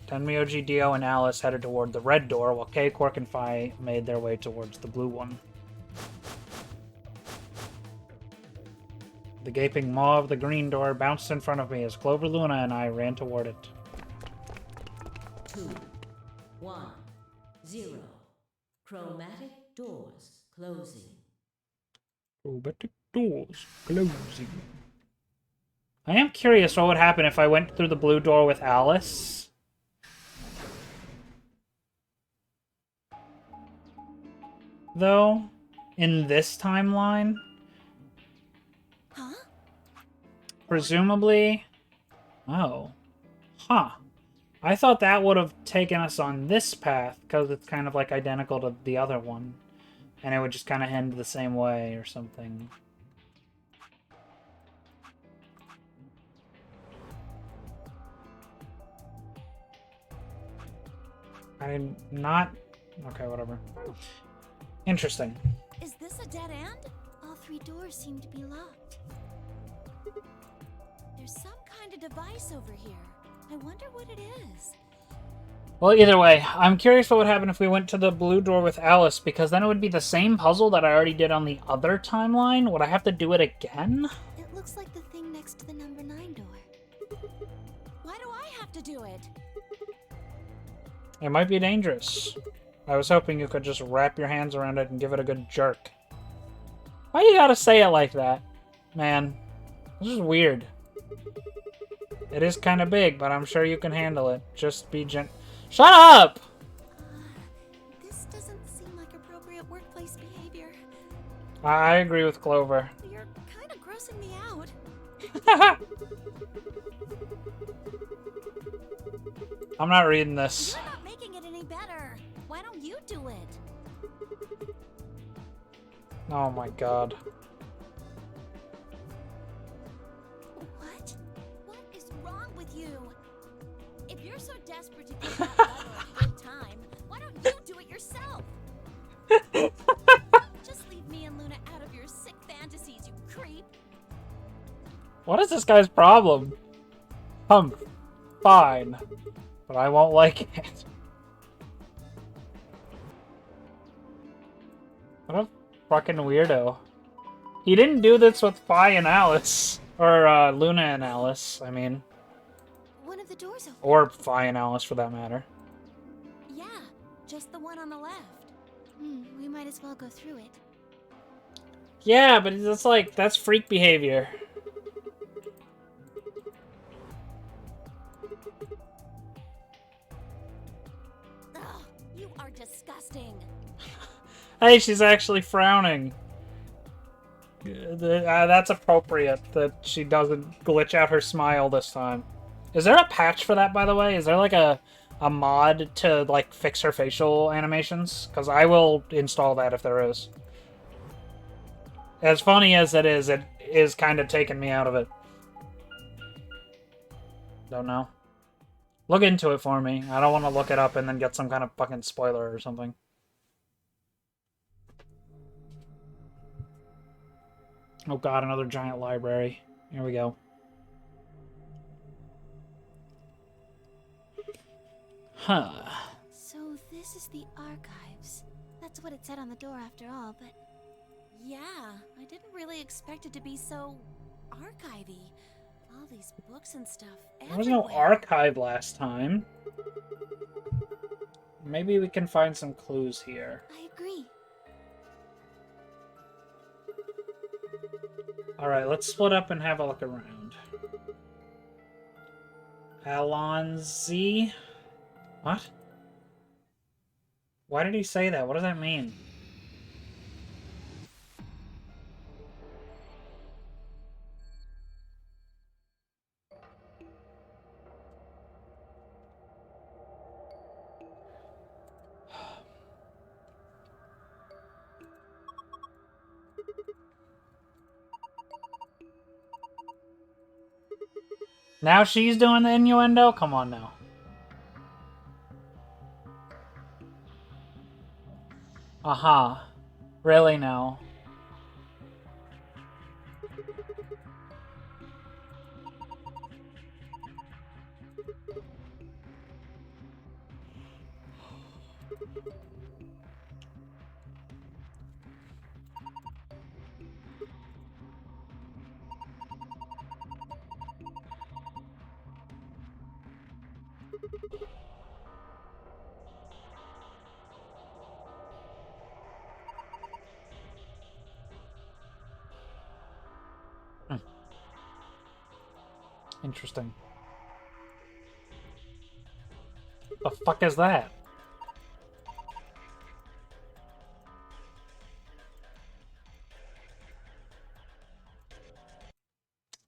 Tenmyoji, Dio, and Alice headed toward the red door, while Kay, Quark, and Phi made their way towards the blue one. The gaping maw of the green door bounced in front of me as Clover, Luna, and I ran toward it. 2, 1, 0. Chromatic doors closing. Chromatic doors closing. I am curious what would happen if I went through the blue door with Alice. Though, in this timeline, Huh? presumably... Oh. Huh. I thought that would have taken us on this path, because it's kind of like identical to the other one. And it would just kind of end the same way or something. I'm not... Okay, whatever. Interesting. Is this a dead end? All 3 doors seem to be locked. There's some kind of device over here. I wonder what it is. Well, either way, I'm curious what would happen if we went to the blue door with Alice, because then it would be the same puzzle that I already did on the other timeline. Would I have to do it again? It looks like the thing next to the number 9 door. Why do I have to do it? It might be dangerous. I was hoping you could just wrap your hands around it and give it a good jerk. Why you gotta say it like that? Man, this is weird. It is kind of big, but I'm sure you can handle it. Just be Shut up! This doesn't seem like appropriate workplace behavior. I agree with Clover. You're kind of grossing me out. I'm not reading this. You're not making it any better. Why don't you do it? Oh my god. What? What is wrong with you? If you're so desperate to give that level a good time, why don't you do it yourself? Just leave me and Luna out of your sick fantasies, you creep. What is this guy's problem? Fine. But I won't like it. What a fucking weirdo. He didn't do this with Phi and Alice. Or, Luna and Alice, I mean. One of the doors open. Or Phi and Alice, for that matter. Yeah, just the one on the left. We might as well go through it. Yeah, but it's like, that's freak behavior. Ugh, you are disgusting. Hey, she's actually frowning. That's appropriate that she doesn't glitch out her smile this time. Is there a patch for that, by the way? Is there like a mod to like fix her facial animations? Because I will install that if there is. As funny as it is kind of taking me out of it. Don't know. Look into it for me. I don't want to look it up and then get some kind of fucking spoiler or something. Oh god, another giant library. Here we go. Huh. So this is the archives. That's what it said on the door after all, but... Yeah, I didn't really expect it to be so... archivy. All these books and stuff There was no archive last time. Maybe we can find some clues here. I agree. Alright, let's split up and have a look around. Alonzi? What? Why did he say that? What does that mean? Now she's doing the innuendo? Come on now. Aha. Really now? Interesting. The fuck is that?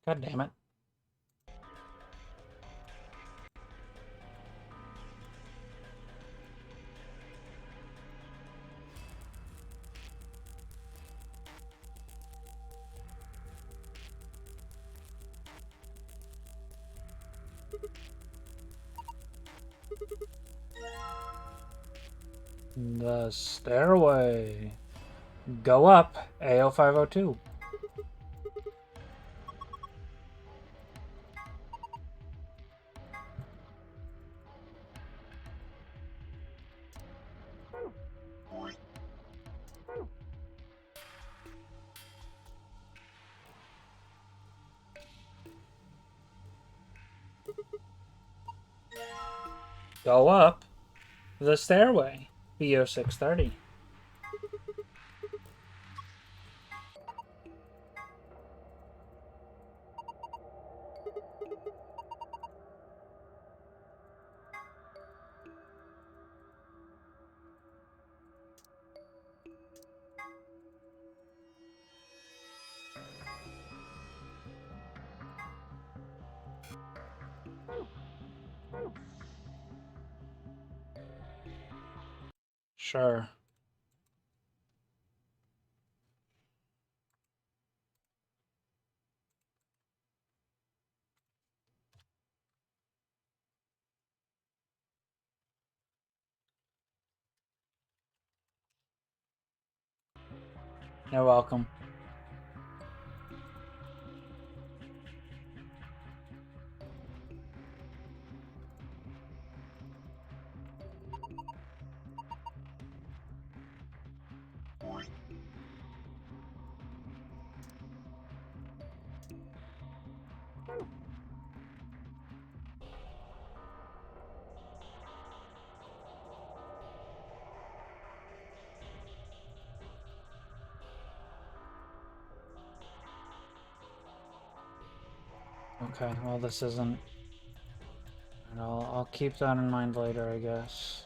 God damn it. The stairway. Go up, AO502. Go up the stairway, BO630. Sure. You're welcome. Okay, well this isn't... And I'll keep that in mind later, I guess.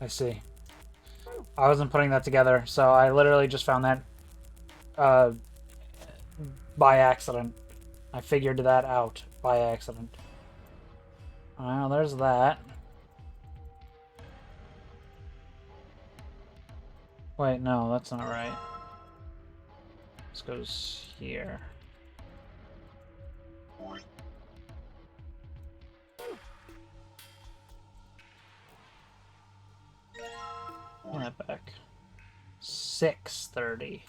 I see. I wasn't putting that together, so I literally just found that by accident. I figured that out by accident. Well, there's that. Wait, no, that's not right. This goes here. Run that back. 630.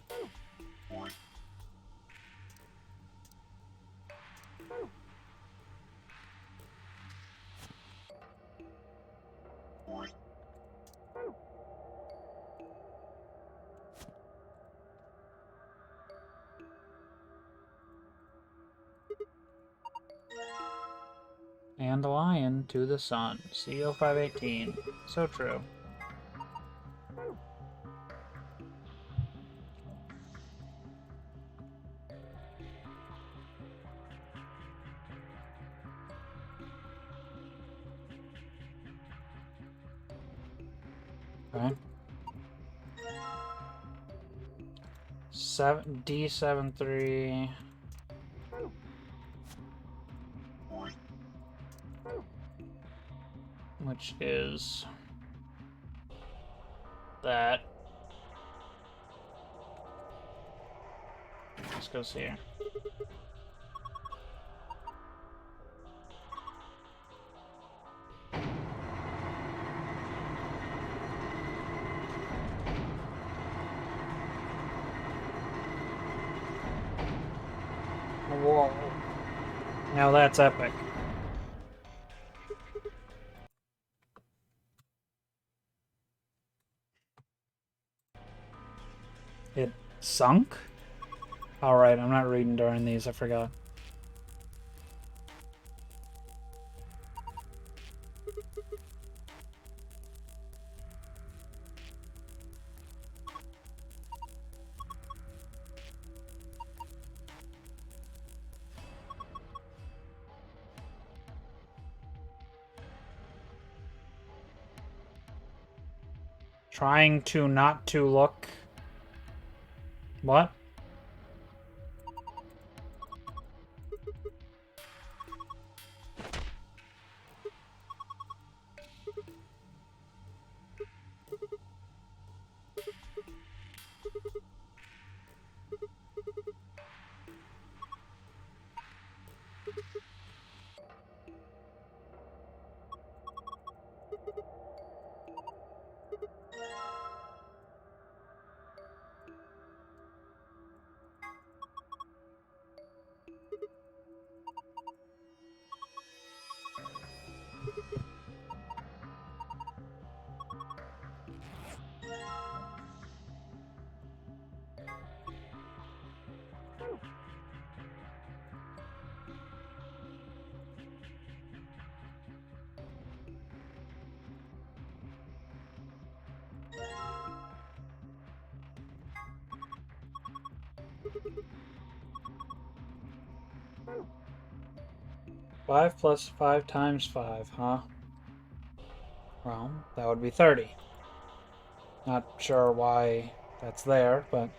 And the lion to the sun. CO518. So true. Okay. D73. Which is that. Let's go see here. Whoa. Now that's epic. It sunk? Alright, I'm not reading during these, I forgot. Trying to not to look. What? Five plus 5 times 5, huh? Well, that would be 30. Not sure why that's there, but...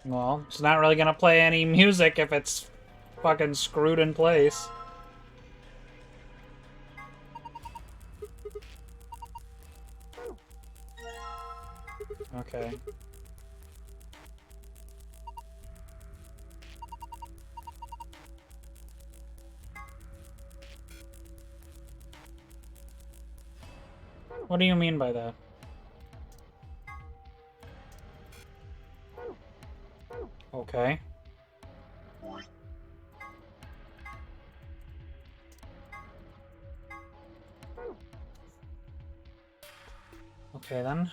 Well, it's not really gonna play any music if it's fucking screwed in place. Okay. What do you mean by that? Okay. Okay then.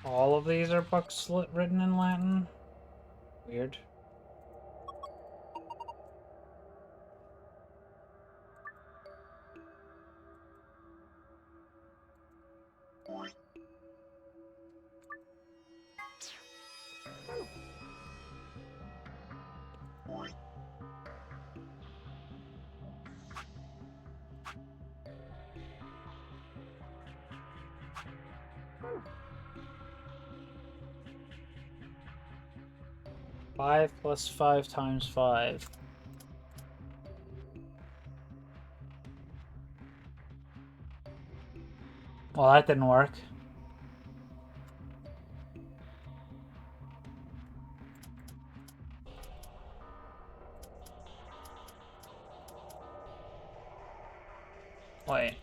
All of these are books written in Latin? Weird. Five plus 5 times 5. Well, that didn't work. Wait.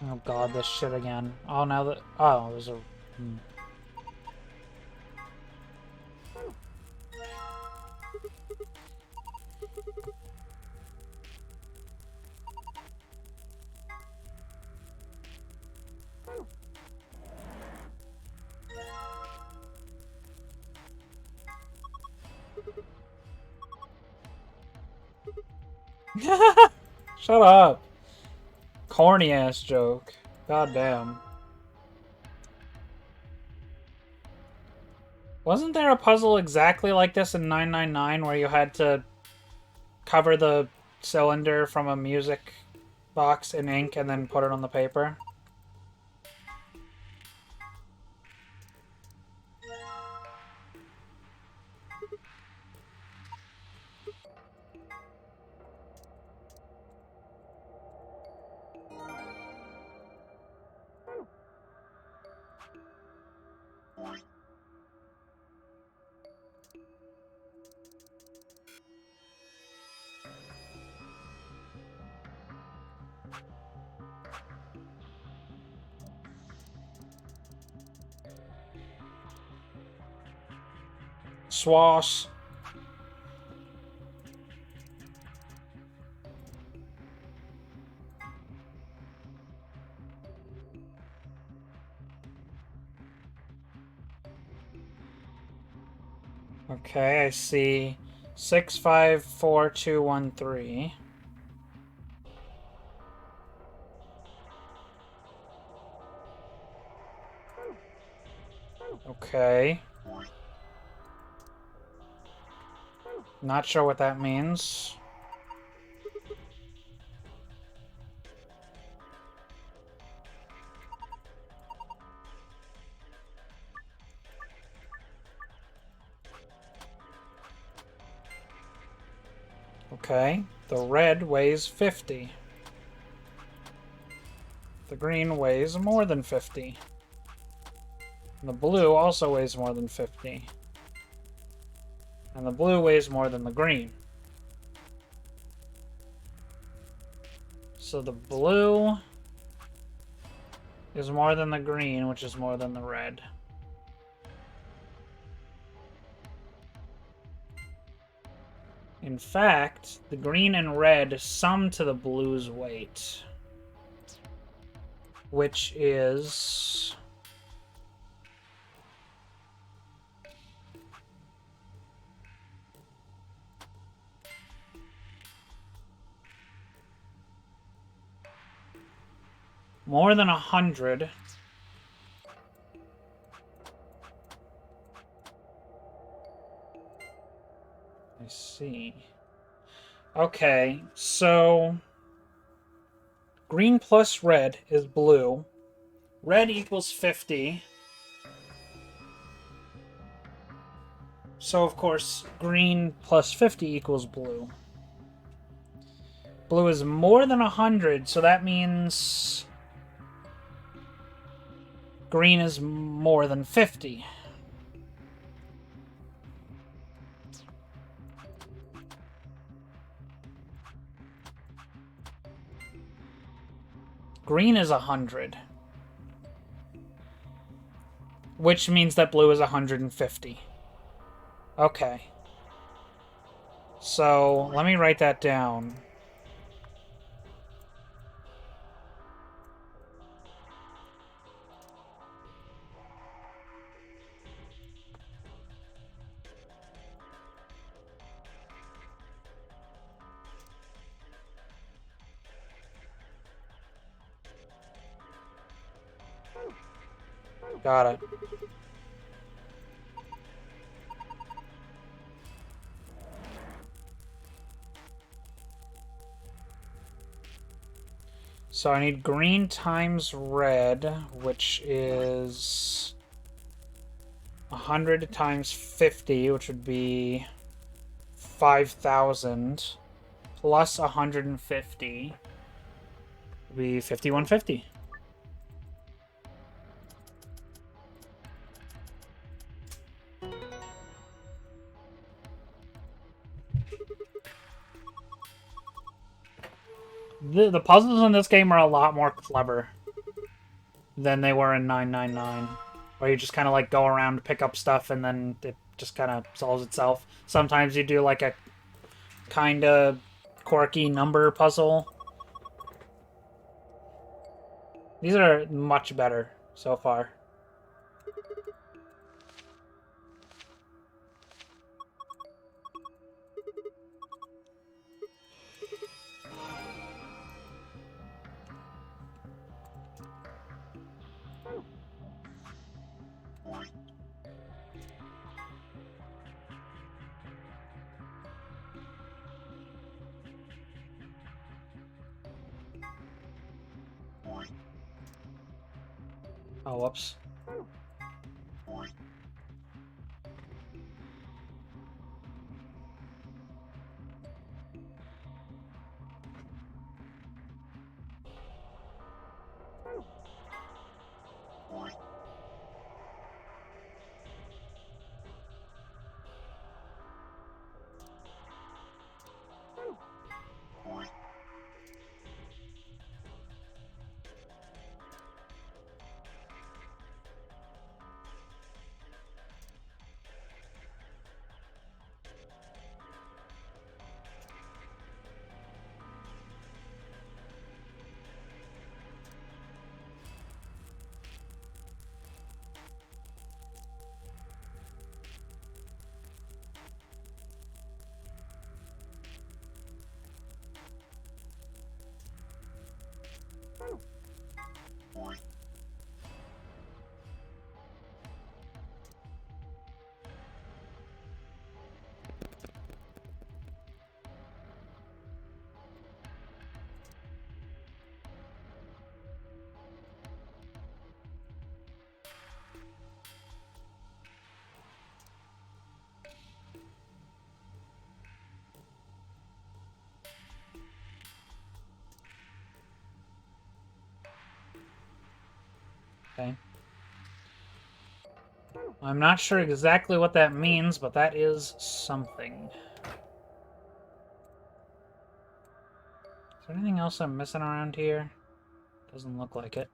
Oh god, this shit again. Oh, now that... Oh, there's a Shut up. Corny ass joke. God damn. Wasn't there a puzzle exactly like this in 999 where you had to cover the cylinder from a music box in ink and then put it on the paper? Swash. Okay, I see 654213. Okay. Not sure what that means. Okay, the red weighs 50. The green weighs more than 50. And the blue also weighs more than 50. And the blue weighs more than the green. So the blue is more than the green, which is more than the red. In fact, the green and red sum to the blue's weight, which is more than 100. I see. Okay, so green plus red is blue. Red equals 50. So, of course, green plus 50 equals blue. Blue is more than 100, so that means green is more than 50. Green is 100. Which means that blue is 150. Okay. So, let me write that down. Got it. So I need green times red, which is 100 times 50, which would be 5,000, plus 150 would be 5150. The puzzles in this game are a lot more clever than they were in 999. where you just kind of like go around, pick up stuff, and then it just kind of solves itself. Sometimes you do like a kind of quirky number puzzle. These are much better so far. Oh, whoops. Okay. I'm not sure exactly what that means, but that is something. Is there anything else I'm missing around here? Doesn't look like it.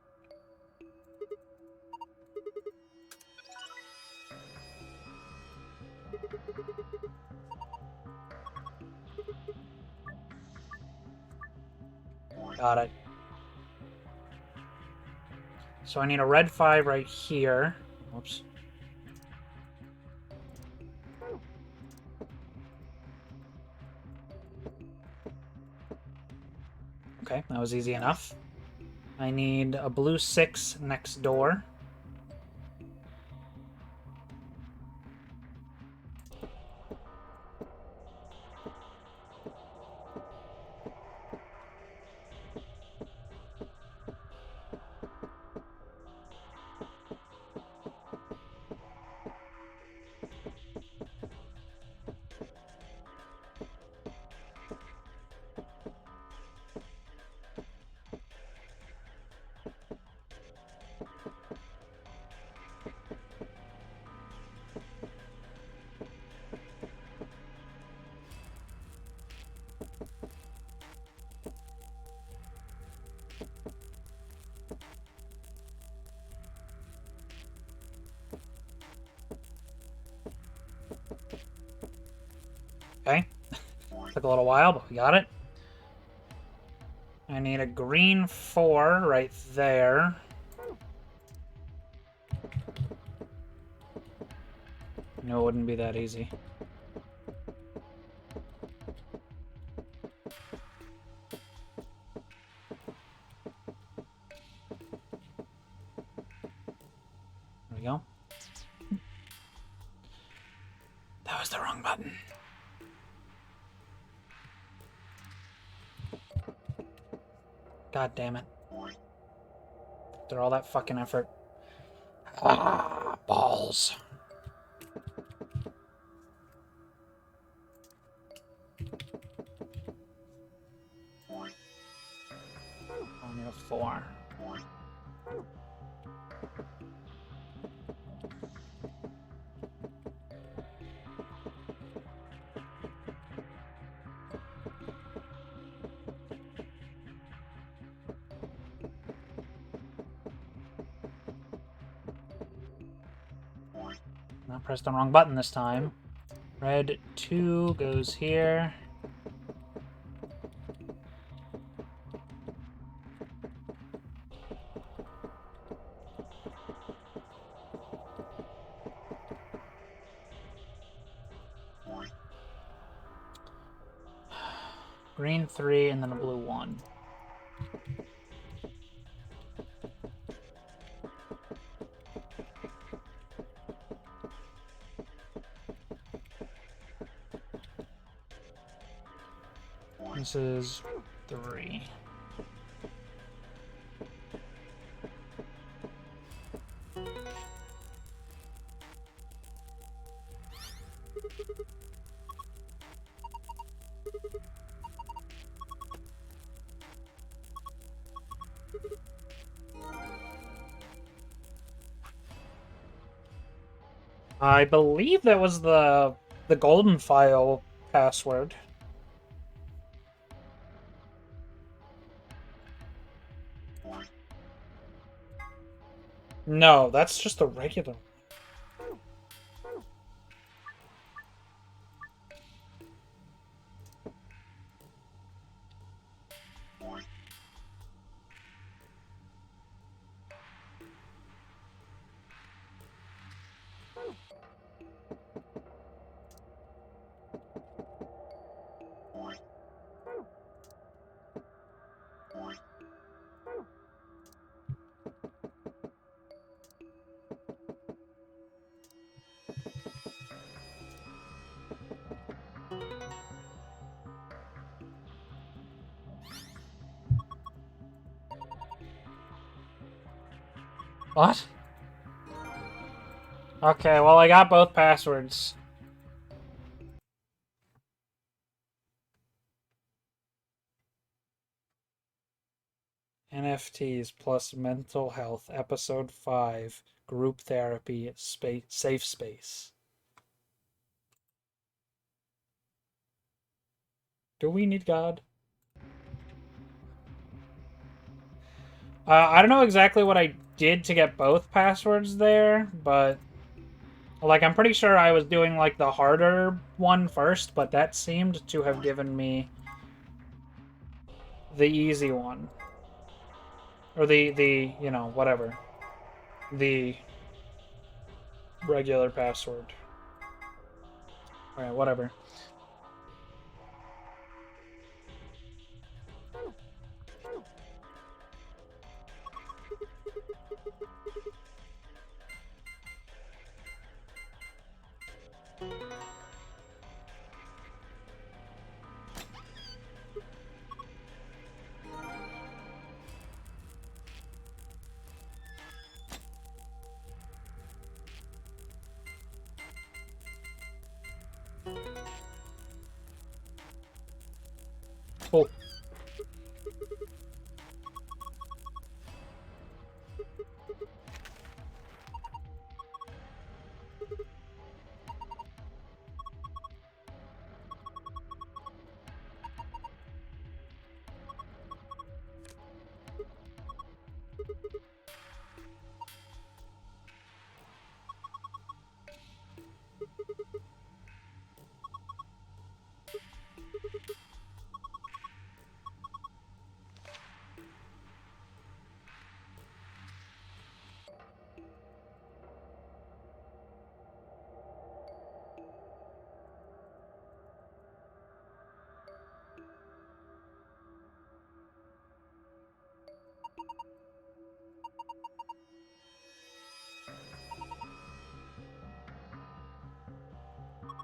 Got it. So I need a red 5 right here. Whoops. Okay, that was easy enough. I need a blue 6 next door. Okay. Took a little while, but we got it. I need a green 4 right there. No, it wouldn't be that easy. There we go. That was the wrong button. God damn it. After all that fucking effort. Ah, balls. I need a 4. I pressed the wrong button this time. Red 2 goes here. Green 3 and then a blue 1. This is 3. I believe that was the golden file password. No, that's just a regular. What? Okay, well, I got both passwords. NFTs plus mental health, episode 5, group therapy, safe space. Do we need God? I don't know exactly what I did to get both passwords there, but like I'm pretty sure I was doing like the harder one first, but that seemed to have given me the easy one. Or the you know, whatever. The regular password. Alright, whatever. Cool.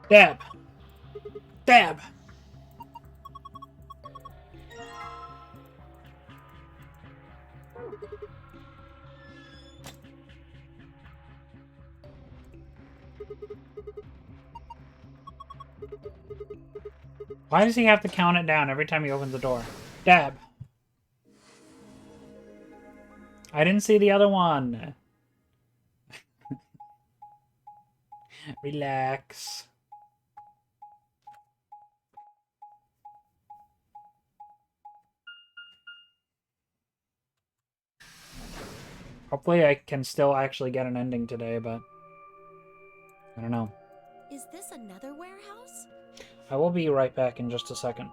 Dab. Dab. Why does he have to count it down every time he opens the door? Dab. I didn't see the other one. Relax. Hopefully I can still actually get an ending today, but I don't know. Is this another warehouse? I will be right back in just a second.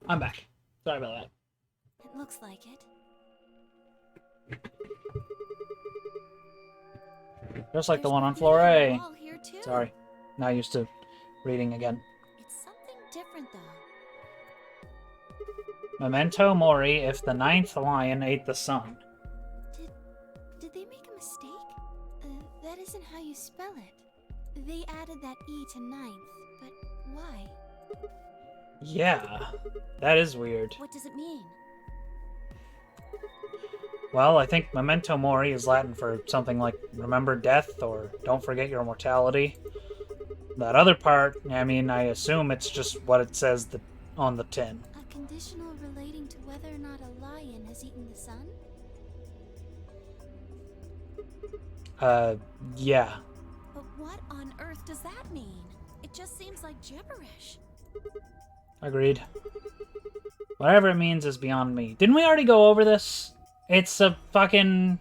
I'm back. Sorry about that. It looks like it. Just like the There's one on graffiti floor the A. wall here, too. Sorry. Not used to reading again. It's something different, though. Memento mori if the ninth lion ate the sun. Did they make a mistake? That isn't how you spell it. They added that E to ninth, but why? Yeah, that is weird. What does it mean? Well, I think memento mori is Latin for something like remember death or don't forget your mortality. That other part, I mean, I assume it's just what it says on the tin. A conditional relating to whether or not a lion has eaten the sun? Yeah. But what on earth does that mean? It just seems like gibberish. Agreed. Whatever it means is beyond me. Didn't we already go over this? It's a fucking...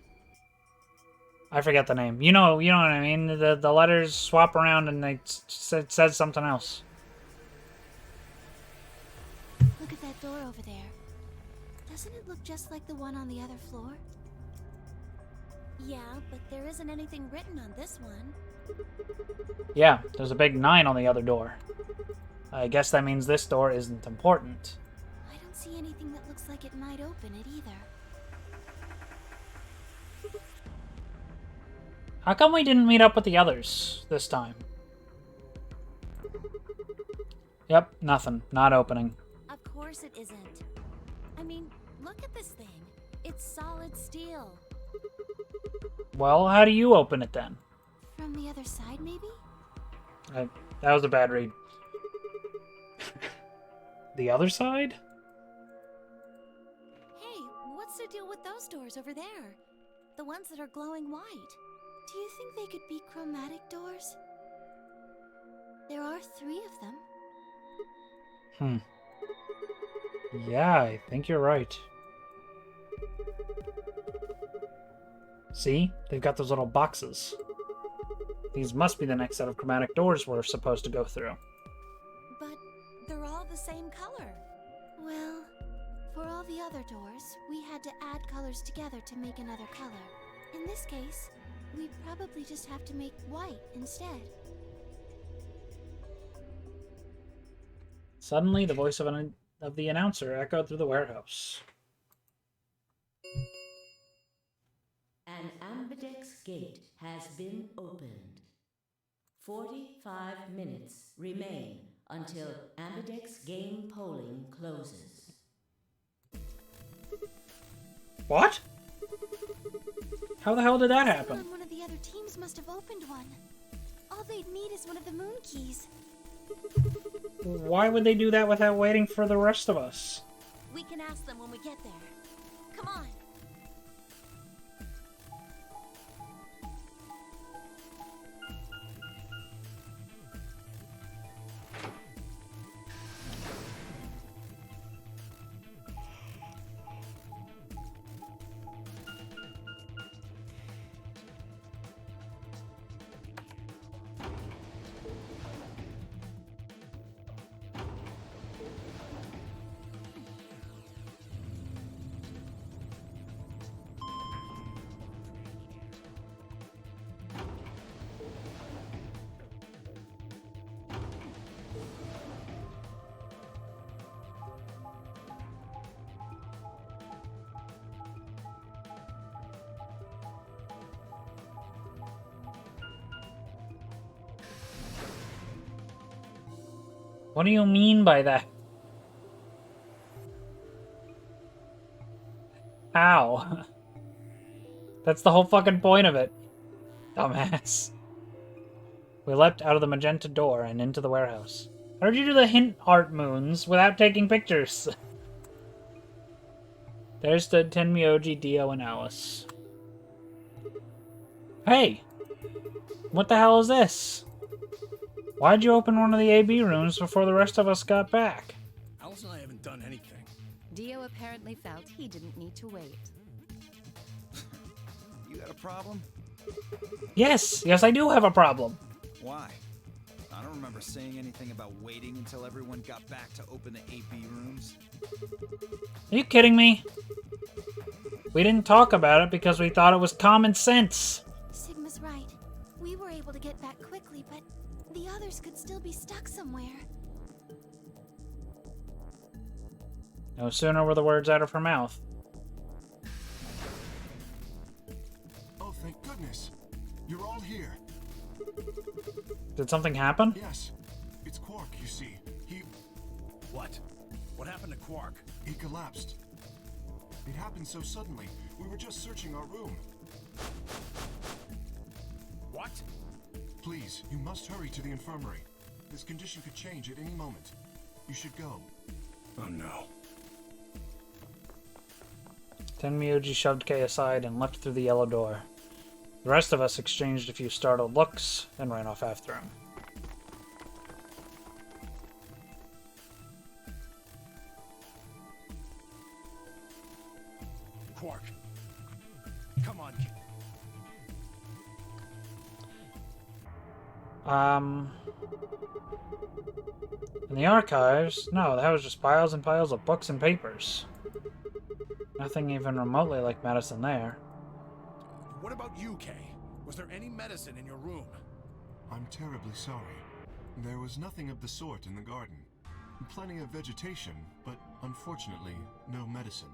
I forget the name. You know what I mean? The letters swap around and it says something else. Look at that door over there. Doesn't it look just like the one on the other floor? Yeah, but there isn't anything written on this one. Yeah, there's a big 9 on the other door. I guess that means this door isn't important. I don't see anything that looks like it might open it either. How come we didn't meet up with the others this time? Yep, nothing. Not opening. Of course it isn't. I mean, look at this thing. It's solid steel. Well, how do you open it then? From the other side, maybe? That was a bad read. The other side? Hey, what's the deal with those doors over there? The ones that are glowing white. Do you think they could be chromatic doors? There are 3 of them. Yeah, I think you're right. See? They've got those little boxes. These must be the next set of chromatic doors we're supposed to go through. But they're all the same color. Well, for all the other doors, we had to add colors together to make another color. In this case, we probably just have to make white instead. Suddenly, the voice of the announcer echoed through the warehouse. An ambidex gate has been opened. 45 minutes remain until ambidex game polling closes. What? How the hell did that happen? Someone on one of the other teams must have opened one. All they'd need is one of the moon keys. Why would they do that without waiting for the rest of us? We can ask them when we get there. Come on. What do you mean by that? How? That's the whole fucking point of it. Dumbass. We leapt out of the magenta door and into the warehouse. How did you do the hint art moons without taking pictures? There stood Tenmyoji, Dio, and Alice. Hey! What the hell is this? Why'd you open one of the AB rooms before the rest of us got back? Alice and I haven't done anything. Dio apparently felt he didn't need to wait. You got a problem? Yes, I do have a problem. Why? I don't remember saying anything about waiting until everyone got back to open the AB rooms. Are you kidding me? We didn't talk about it because we thought it was common sense. Sigma's right. We were able to get back quickly, but the others could still be stuck somewhere. No sooner were the words out of her mouth. Oh, thank goodness. You're all here. Did something happen? Yes. It's Quark, you see. What? What happened to Quark? He collapsed. It happened so suddenly. We were just searching our room. What? Please, you must hurry to the infirmary. His condition could change at any moment. You should go. Oh no. Tenmyoji shoved Kei aside and leapt through the yellow door. The rest of us exchanged a few startled looks and ran off after him. Quark. Come on, kid. In the archives? No, that was just piles and piles of books and papers. Nothing even remotely like medicine there. What about you, Kay? Was there any medicine in your room? I'm terribly sorry. There was nothing of the sort in the garden. Plenty of vegetation, but unfortunately, no medicine.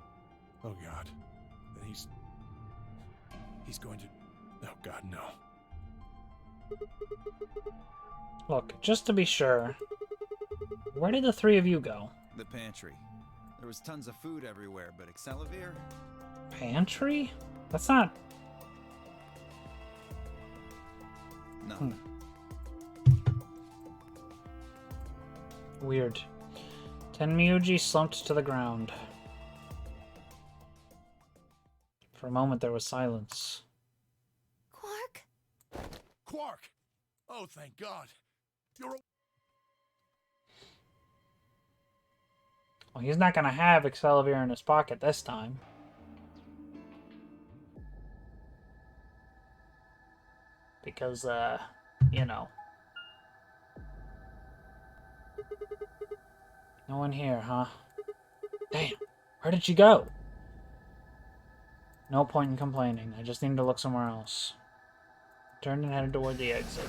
Oh God. Then he's going to... Oh God, no. Look, just to be sure, where did the three of you go? The pantry. There was tons of food everywhere, but Excelivir? Pantry? That's not... No. Weird. Tenmyoji slumped to the ground. For a moment there was silence. Quark? Quark! Oh, thank God. You're... Well, he's not gonna have Excelivir in his pocket this time. Because, you know. No one here, huh? Damn, where did she go? No point in complaining. I just need to look somewhere else. Turned and headed toward the exit.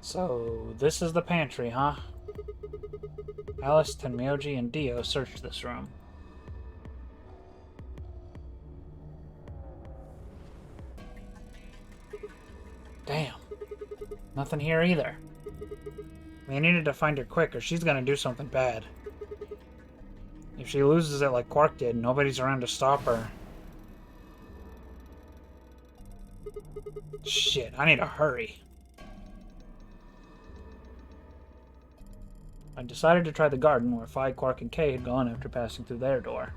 So, this is the pantry, huh? Alice, Tenmyoji, and Dio searched this room. Damn. Nothing here either. We needed to find her quick or she's gonna do something bad. If she loses it like Quark did, nobody's around to stop her. Shit, I need to hurry. I decided to try the garden where Phi, Quark, and Kay had gone after passing through their door.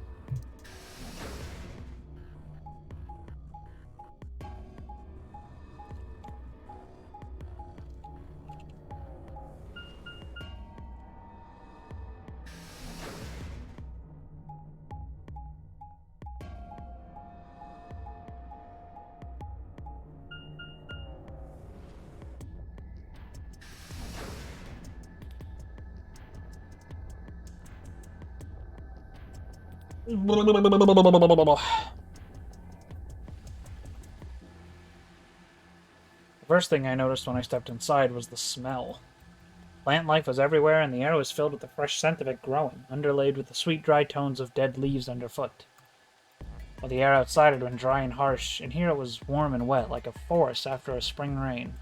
The first thing I noticed when I stepped inside was the smell. Plant life was everywhere, and the air was filled with the fresh scent of it growing, underlaid with the sweet dry tones of dead leaves underfoot. While the air outside had been dry and harsh, in here it was warm and wet, like a forest after a spring rain.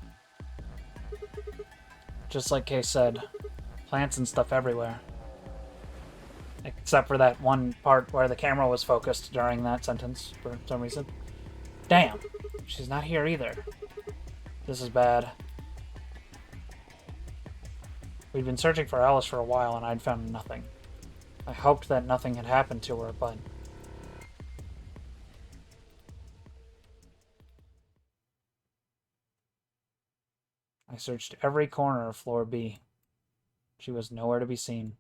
Just like Kay said, plants and stuff everywhere. Except for that one part where the camera was focused during that sentence, for some reason. Damn! She's not here either. This is bad. We'd been searching for Alice for a while and I'd found nothing. I hoped that nothing had happened to her, but... I searched every corner of floor B. She was nowhere to be seen.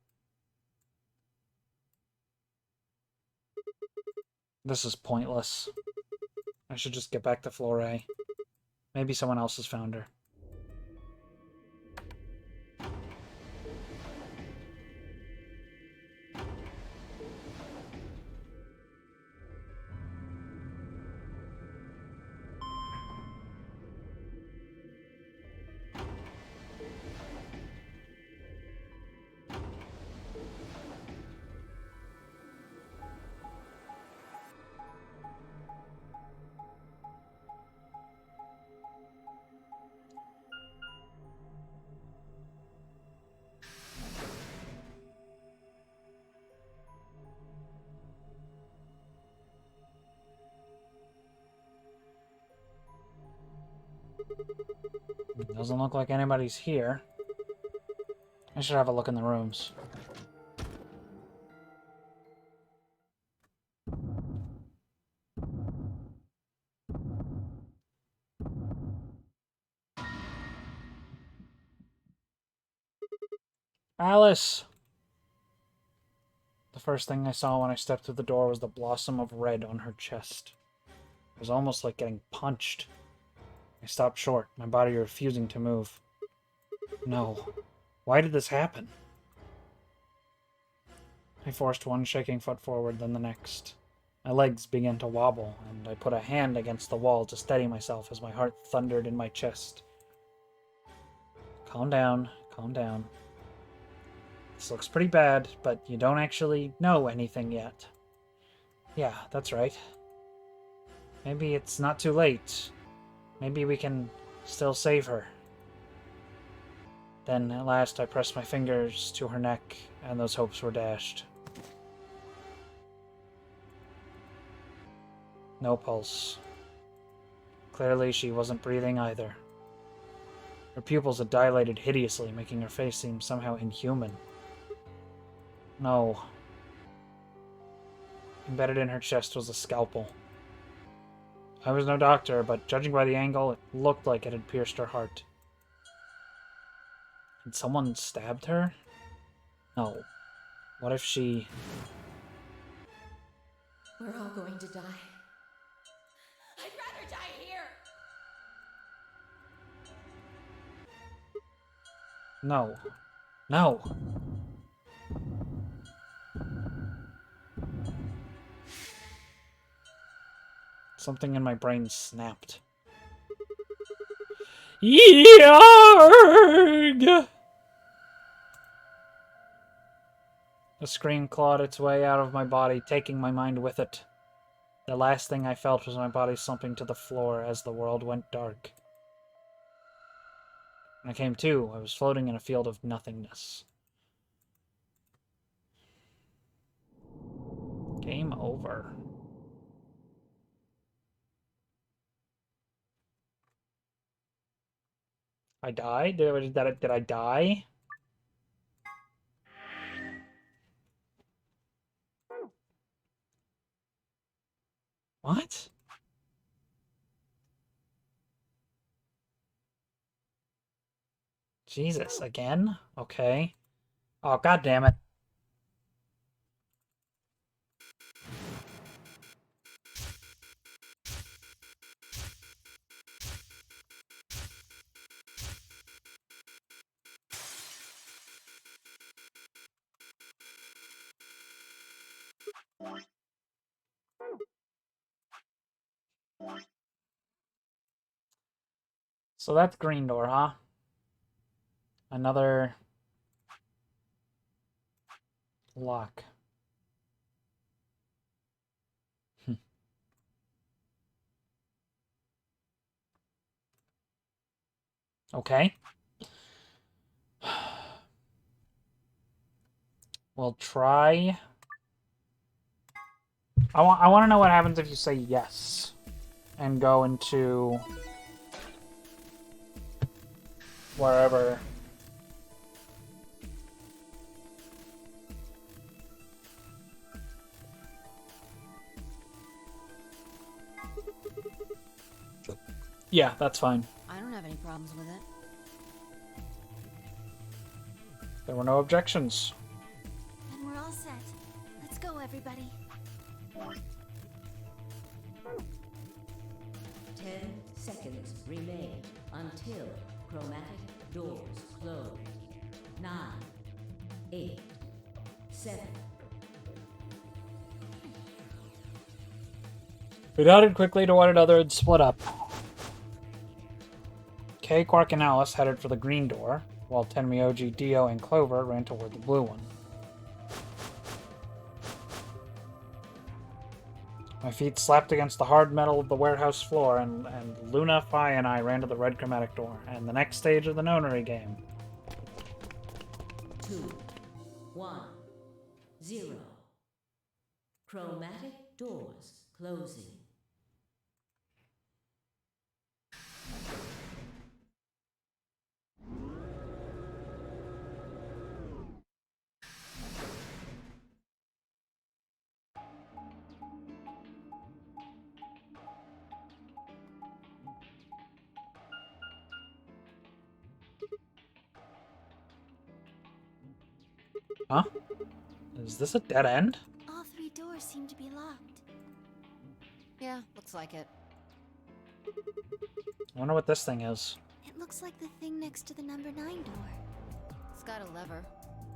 This is pointless. I should just get back to floor A. Maybe someone else has found her. Doesn't look like anybody's here. I should have a look in the rooms. Alice! The first thing I saw when I stepped through the door was the blossom of red on her chest. It was almost like getting punched. I stopped short, my body refusing to move. No. Why did this happen? I forced one shaking foot forward, then the next. My legs began to wobble, and I put a hand against the wall to steady myself as my heart thundered in my chest. Calm down, calm down. This looks pretty bad, but you don't actually know anything yet. Yeah, that's right. Maybe it's not too late. Maybe we can still save her. Then, at last, I pressed my fingers to her neck, and those hopes were dashed. No pulse. Clearly, she wasn't breathing either. Her pupils had dilated hideously, making her face seem somehow inhuman. No. Embedded in her chest was a scalpel. I was no doctor, but judging by the angle, it looked like it had pierced her heart. Had someone stabbed her? No. What if she... We're all going to die. I'd rather die here! No. No! Something in my brain snapped. Yarg! The scream clawed its way out of my body, taking my mind with it. The last thing I felt was my body slumping to the floor as the world went dark. When I came to, I was floating in a field of nothingness. Game over. I died? Did I die? What? Jesus, again? Okay. Oh, god damn it. So that's green door, huh? Another lock. Okay. We'll try. I want to know what happens if you say yes and go into wherever. Yeah, that's fine. I don't have any problems with it. There were no objections. Then we're all set. Let's go, everybody. 10 seconds remain until chromatic doors close. 9, 8, 7. We nodded quickly to one another and split up. Kay, Quark, and Alice headed for the green door, while Tenmyoji, Dio, and Clover ran toward the blue one. My feet slapped against the hard metal of the warehouse floor, and Luna, Phi, and I ran to the red chromatic door, and the next stage of the nonary game. 2, 1, 0. Chromatic doors closing. Huh? Is this a dead end? All 3 doors seem to be locked. Yeah, looks like it. I wonder what this thing is. It looks like the thing next to the number 9 door. It's got a lever.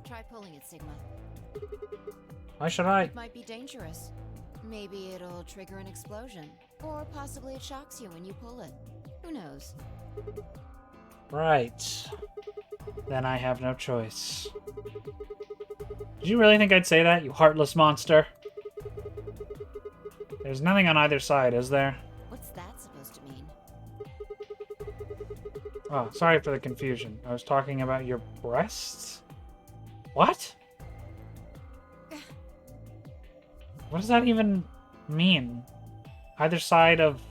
Try pulling it, Sigma. Why should I? It might be dangerous. Maybe it'll trigger an explosion. Or possibly it shocks you when you pull it. Who knows? Right. Then I have no choice. Did you really think I'd say that, you heartless monster? There's nothing on either side, is there? What's that supposed to mean? Oh, sorry for the confusion. I was talking about your breasts? What? What does that even mean? Either side of...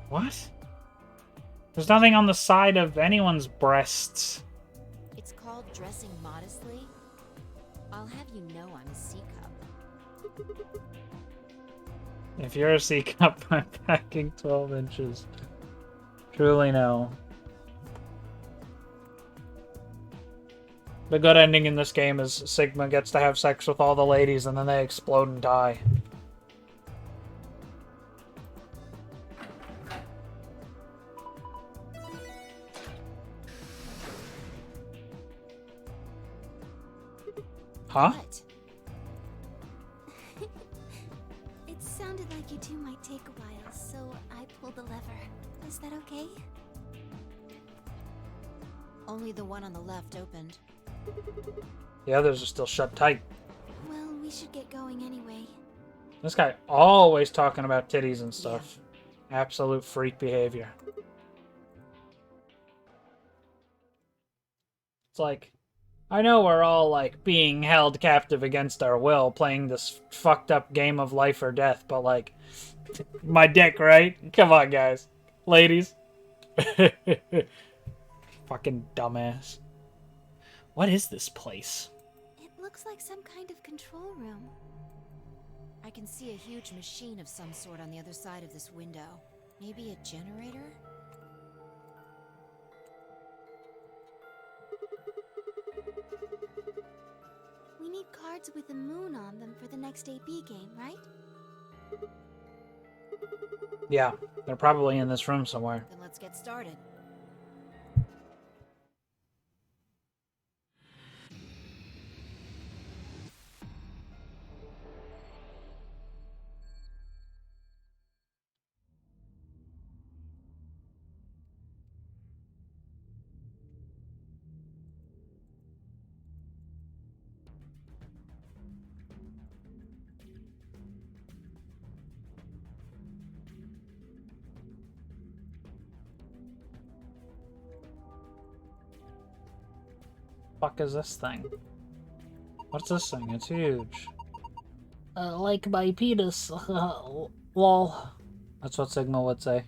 What? There's nothing on the side of anyone's breasts. It's called dressing modestly. I'll have you know I'm a C-cup. If you're a C-cup, I'm packing 12 inches. Truly no. The good ending in this game is Sigma gets to have sex with all the ladies and then they explode and die. Huh? What? It sounded like you two might take a while, so I pulled the lever. Is that okay? Only the one on the left opened. The others are still shut tight. Well, we should get going anyway. This guy always talking about titties and stuff. Absolute freak behavior. It's like, I know we're all like being held captive against our will playing this fucked up game of life or death, but like, my dick, right? Come on, guys. Ladies. Fucking dumbass. What is this place? It looks like some kind of control room. I can see a huge machine of some sort on the other side of this window. Maybe a generator? We need cards with a moon on them for the next AB game, right? Yeah, they're probably in this room somewhere. Then let's get started. Fuck is this thing? What's this thing? It's huge. Like my penis. Lol. That's what Signal would say.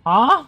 Huh?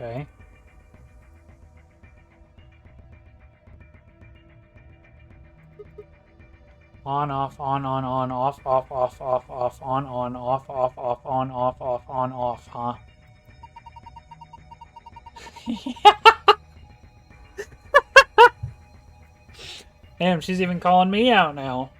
Okay. On, off, on, off, off, off, off, on, off, off, on, off, on, off, huh? Damn, she's even calling me out now.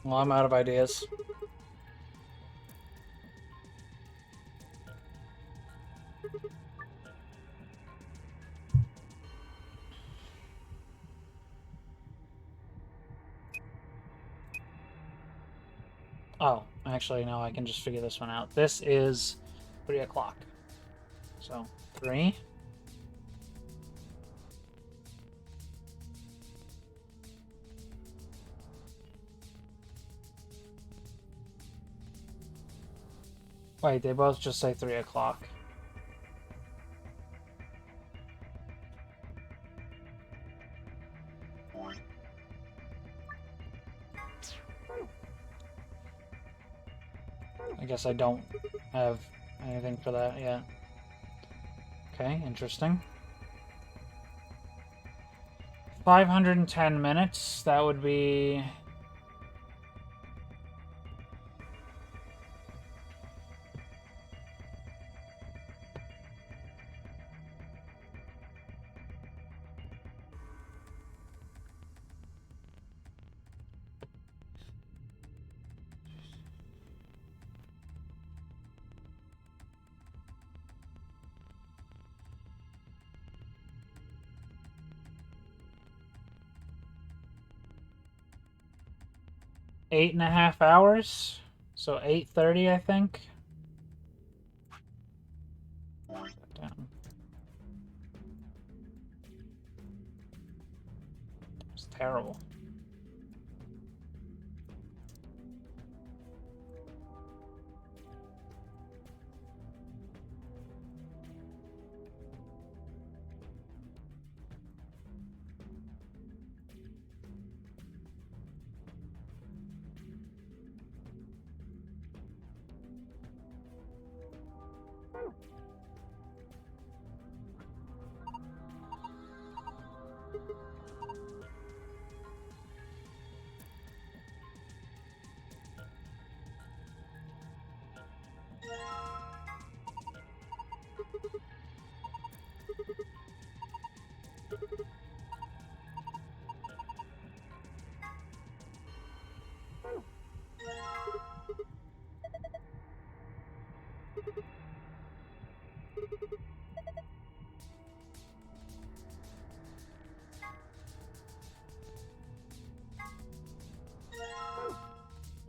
Well, I'm out of ideas. Oh, actually, no, I can just figure this one out. This is 3 o'clock. So, 3. Wait, they both just say 3 o'clock. I guess I don't have anything for that yet. Okay, interesting. 510 minutes, that would be... Eight and a half hours, so 8:30, I think. Down. It's terrible.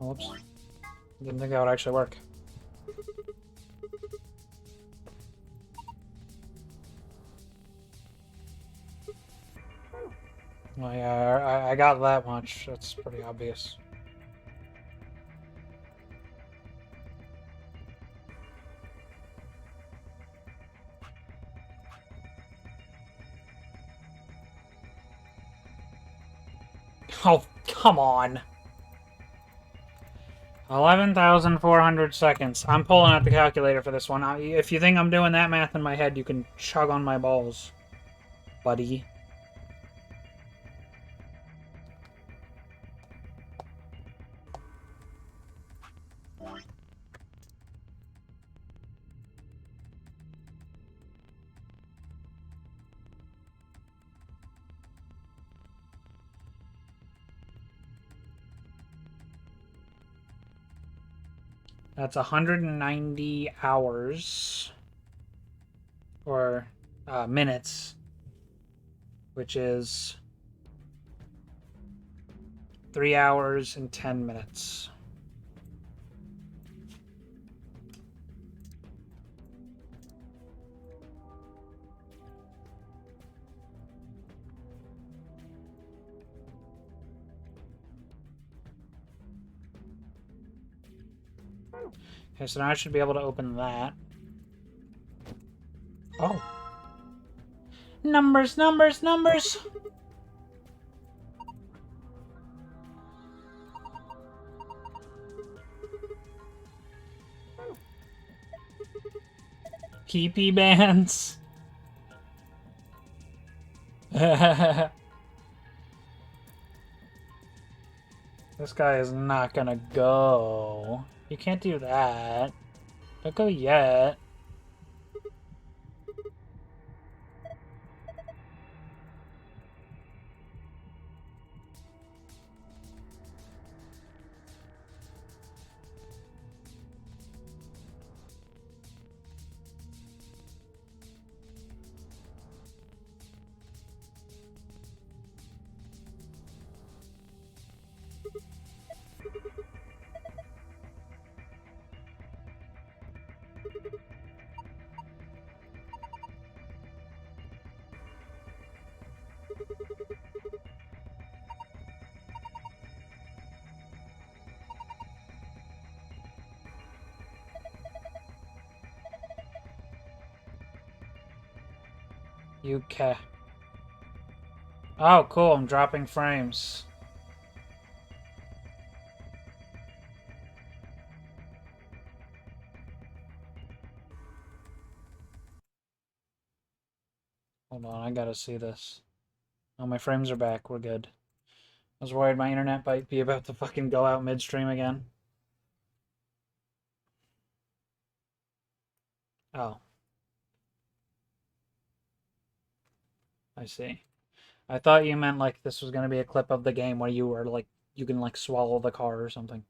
Whoops. Didn't think that would actually work. Well, yeah, I got that much. That's pretty obvious. Oh, come on. 11,400 seconds. I'm pulling out the calculator for this one. If you think I'm doing that math in my head, you can chug on my balls, buddy. That's 190 hours, or minutes, which is 3 hours and 10 minutes. Okay, so now I should be able to open that. Oh. Numbers, numbers, numbers! PP bands. This guy is not gonna go. You can't do that. Don't go yet. UK. Oh, cool. I'm dropping frames. Hold on, I gotta see this. Oh, my frames are back. We're good. I was worried my internet might be about to fucking go out midstream again. Oh. I see. I thought you meant like this was gonna be a clip of the game where you were like, you can like swallow the car or something.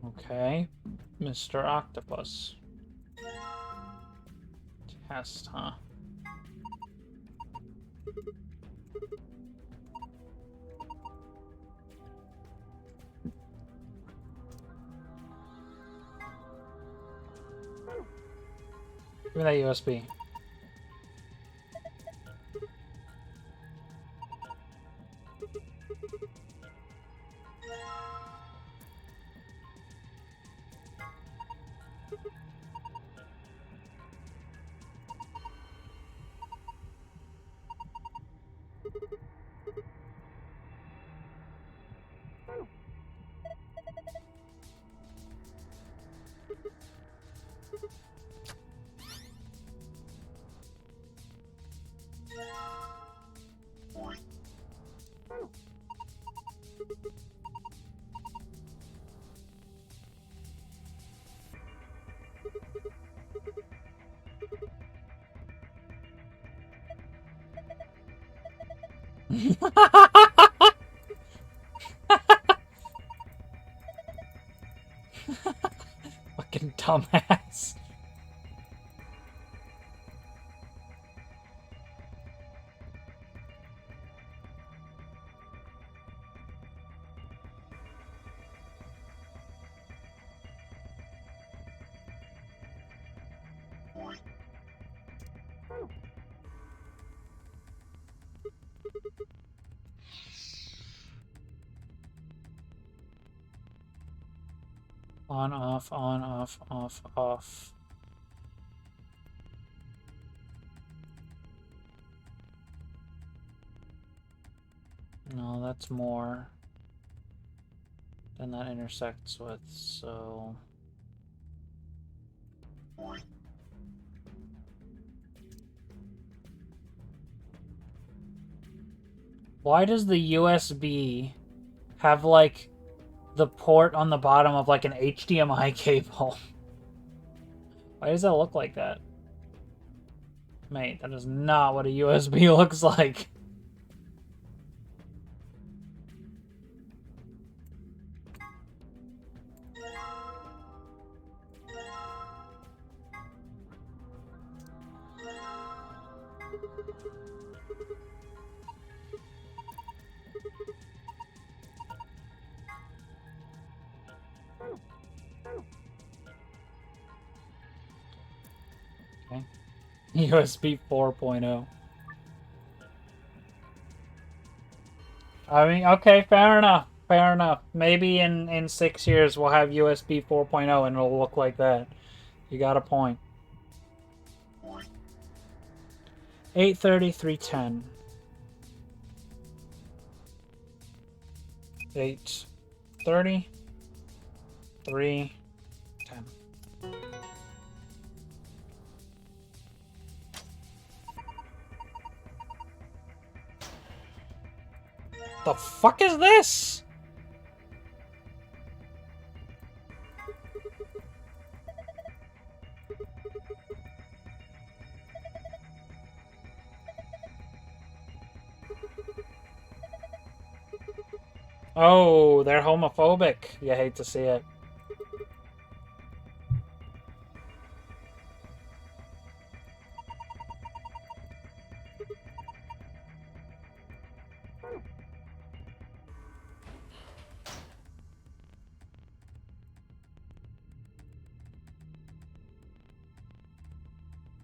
Okay, Mr. Octopus. Test, huh? Give me that USB. Fucking dumbass. On, off, on, off, off, off. No, that's more than that intersects with, so... Why does the USB have, like, the port on the bottom of, like, an HDMI cable? Why does that look like that? Mate, that is not what a USB looks like. Okay. USB 4.0. I mean, okay, fair enough. Fair enough. Maybe in 6 years we'll have USB 4.0 and it'll look like that. You got a point. 830, 310. 830, 310. The fuck is this? Oh, they're homophobic. You hate to see it.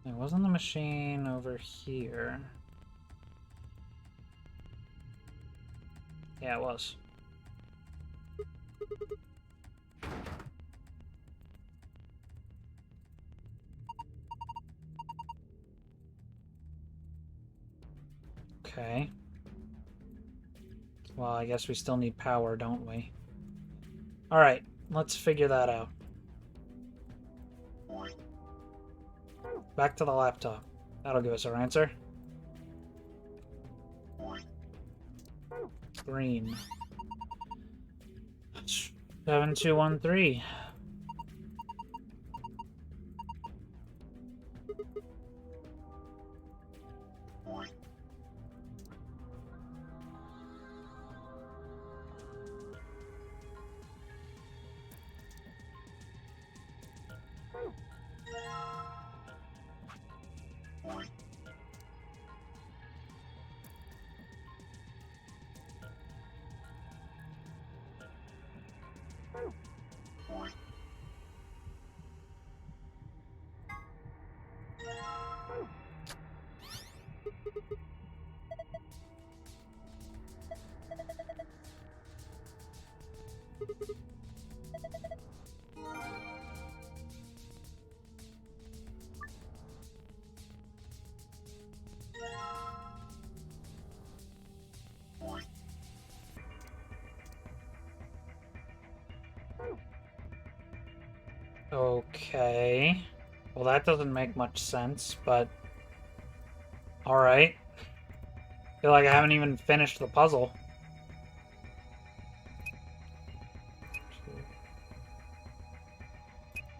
It wasn't the machine over here. Yeah, it was. Okay. Well, I guess we still need power, don't we? Alright, let's figure that out. Back to the laptop. That'll give us our answer. Green. 7213. Okay. Well, that doesn't make much sense, but... Alright. Feel like I haven't even finished the puzzle. 2,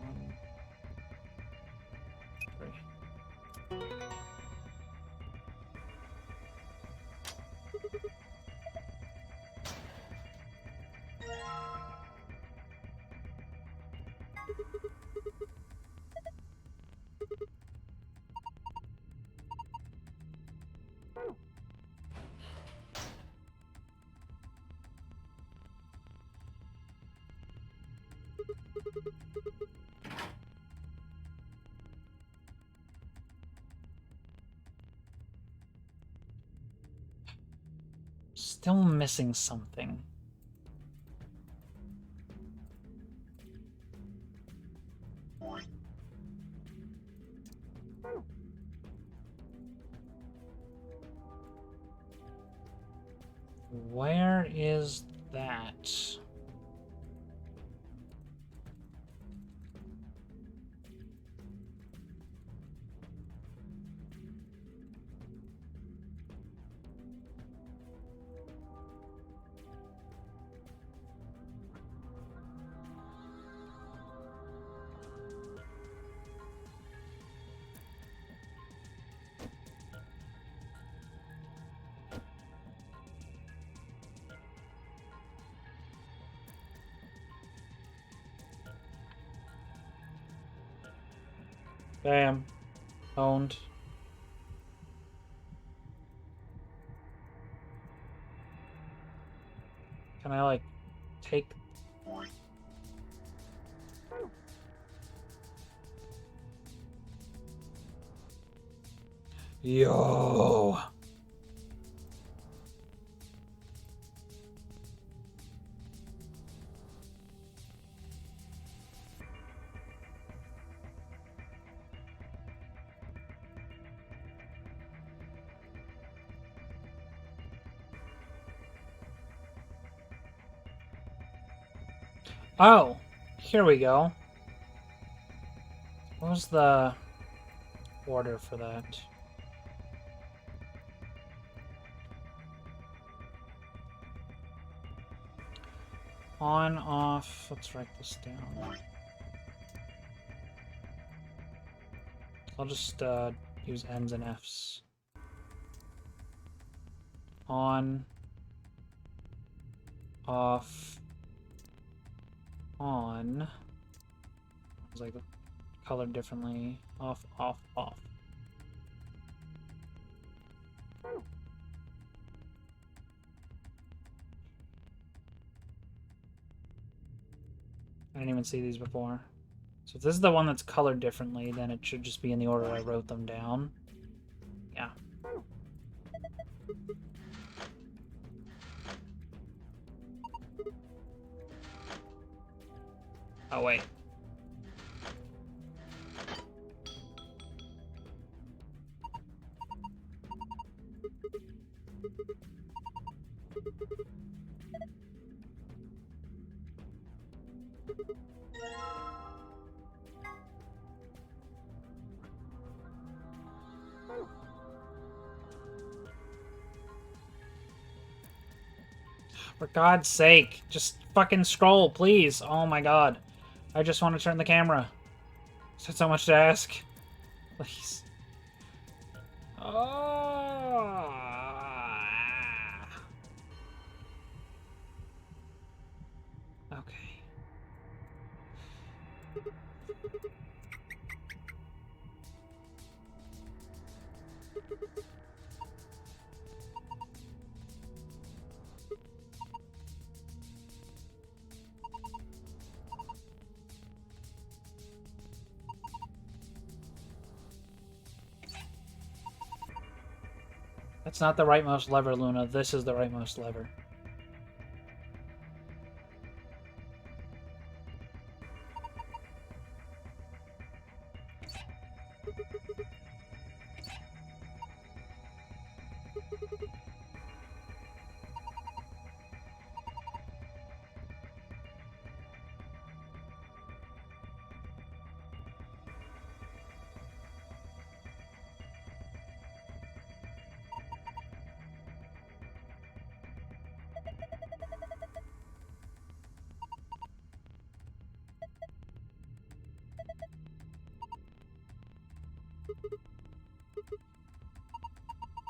1, 3. Still missing something. Where is that? Bam. Owned. Can I, like, take... Yo! Oh, here we go. What was the order for that? On, off, let's write this down. I'll just use N's and F's. On, off, on. It's like colored differently. Off, off, off. I didn't even see these before. So if this is the one that's colored differently, then it should just be in the order I wrote them down. Yeah. Oh, wait. For God's sake, just fucking scroll, please. Oh my god. I just want to turn the camera. Is that so much to ask? Please. Oh. Okay. That's not the rightmost lever, Luna. This is the rightmost lever.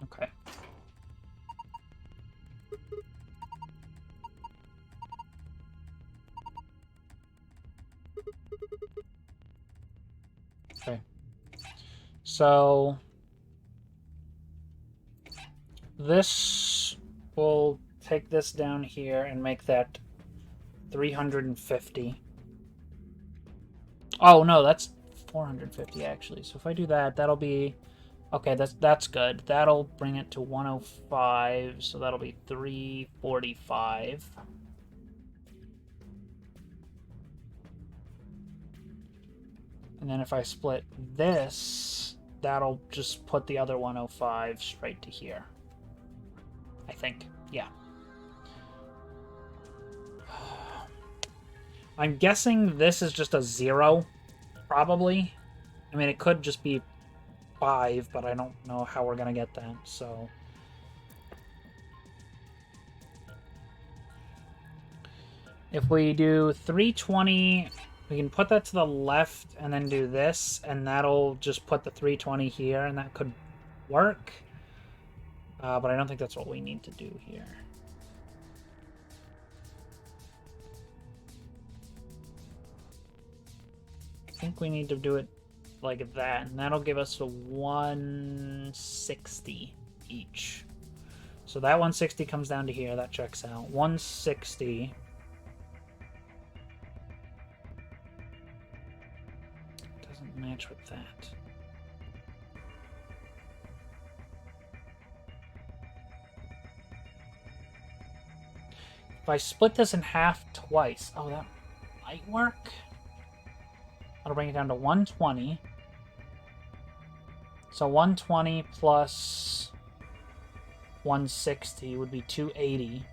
Okay. So this will take this down here and make that 350. Oh no, that's 450 actually. So if I do that, that'll be okay. That's good. That'll bring it to 105. So that'll be 345. And then if I split this, that'll just put the other 105 straight to here. I think. Yeah. I'm guessing this is just a 0, probably. I mean, it could just be 5, but I don't know how we're going to get that, so... If we do 320, we can put that to the left and then do this, and that'll just put the 320 here, and that could work. But I don't think that's what we need to do here. I think we need to do it like that, and that'll give us a 160 each. So that 160 comes down to here, that checks out. 160. Doesn't match with that. If I split this in half twice, oh, that might work. That'll bring it down to 120. So 120 plus 160 would be 280.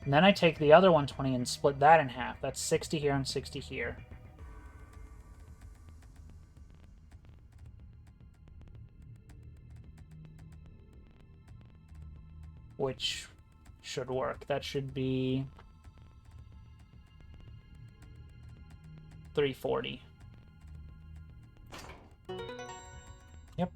And then I take the other 120 and split that in half. That's 60 here and 60 here. Which should work. That should be 340. Yep.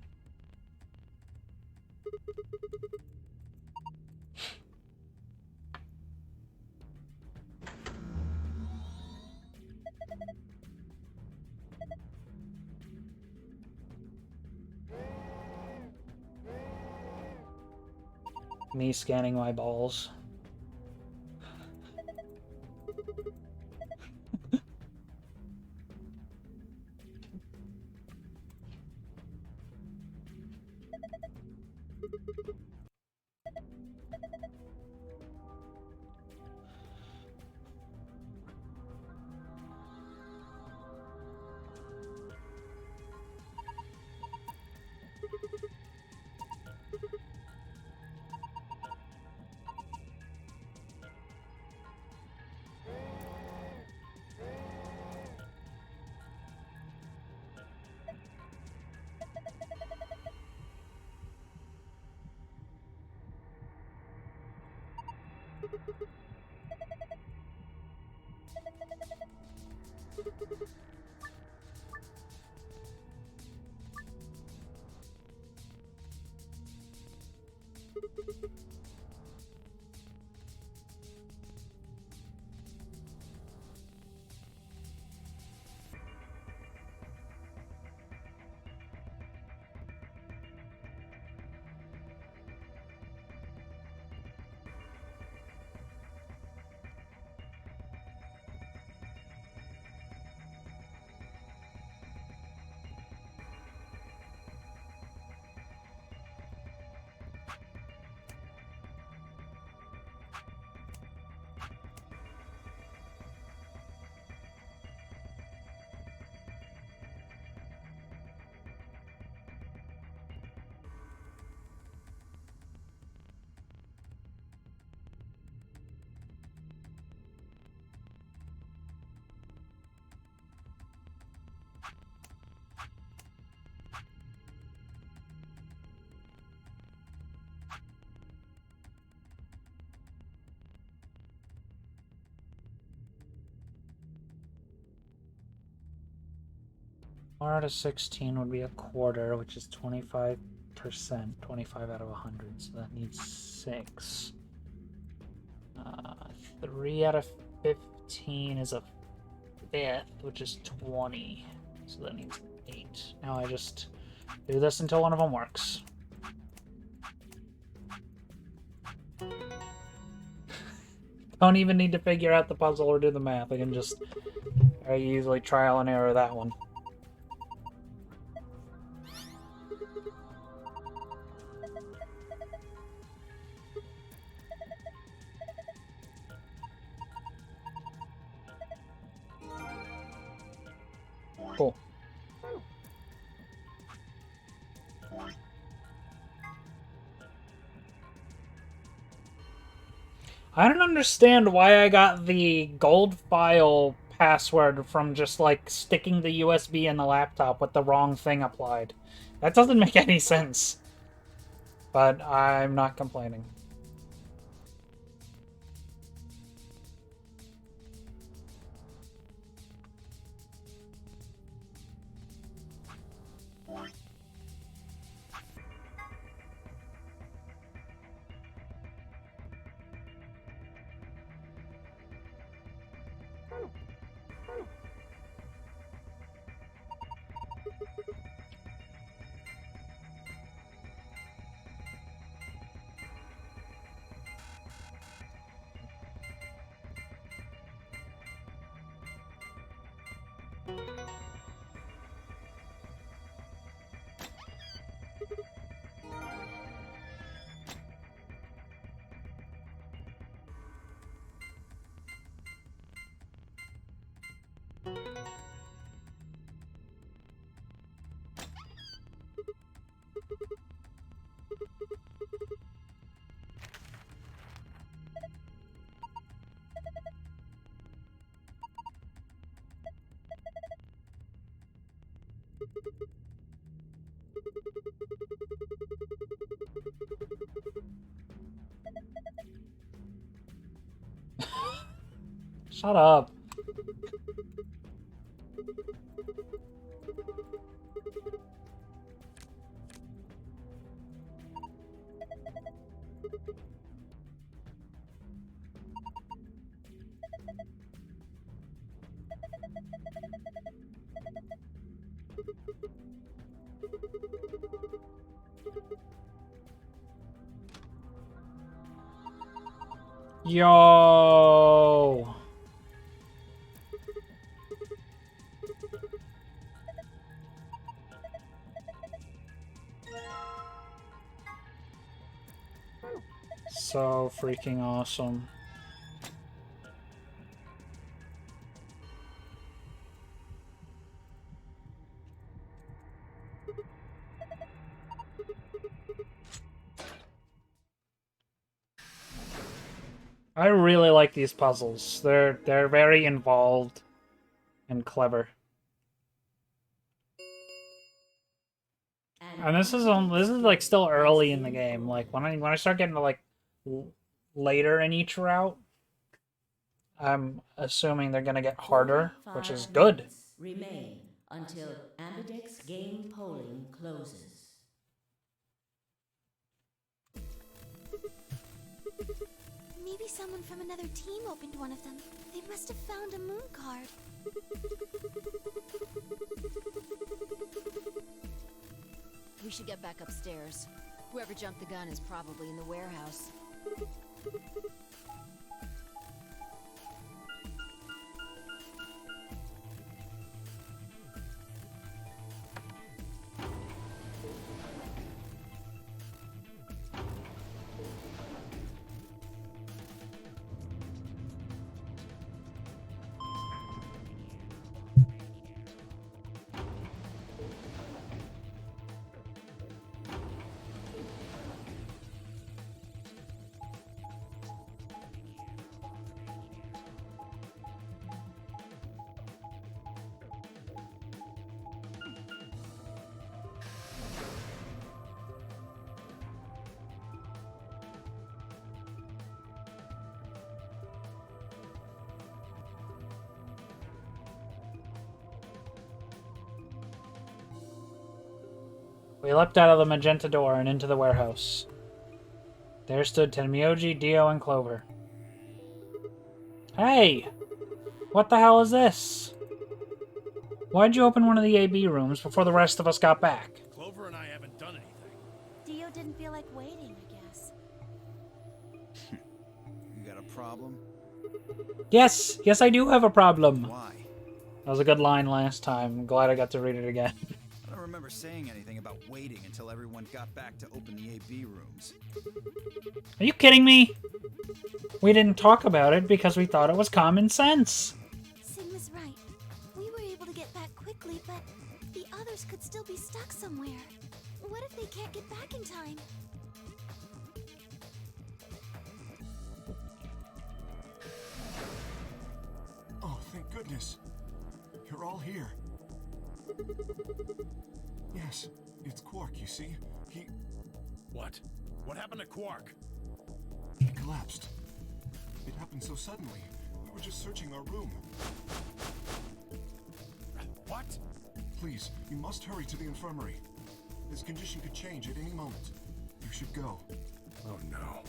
Me scanning my balls. Four out of 16 would be a quarter, which is 25%. 25 out of 100, so that needs 6. 3 out of 15 is a fifth, which is 20. So that needs 8. Now I just Do this until one of them works. Don't even need to figure out the puzzle or do the math. I can just very easily trial and error that one. Cool. I don't understand why I got the gold file password from just like sticking the USB in the laptop with the wrong thing applied. That doesn't make any sense. But I'm not complaining. Shut up. Yo. So freaking awesome. I really like these puzzles. They're very involved and clever. And this is like still early in the game. Like when I start getting to like later in each route, I'm assuming they're gonna get harder, which is good. Remain until Ambidex game polling closes. Maybe someone from another team opened one of them. They must have found a moon card. We should get back upstairs. Whoever jumped the gun is probably in the warehouse. We leapt out of the magenta door and into the warehouse. There stood Tenmyoji, Dio, and Clover. Hey! What the hell is this? Why'd you open one of the AB rooms before the rest of us got back? Clover like waiting, I guess. You got a problem? Yes, yes, I do have a problem. Why? That was a good line last time. I'm glad I got to read it again. I don't remember saying anything about waiting until everyone got back to open the AB rooms. Are you kidding me? We didn't talk about it because we thought it was common sense. Sigma's right. We were able to get back quickly, but the others could still be stuck somewhere. What if they can't get back in time? Oh, thank goodness. You're all here. Yes, it's Quark, you see. He What? What happened to Quark? collapsed. It happened so suddenly. We were just searching our room. What? Please, you must hurry to the infirmary. His condition could change at any moment. You should go. Oh no.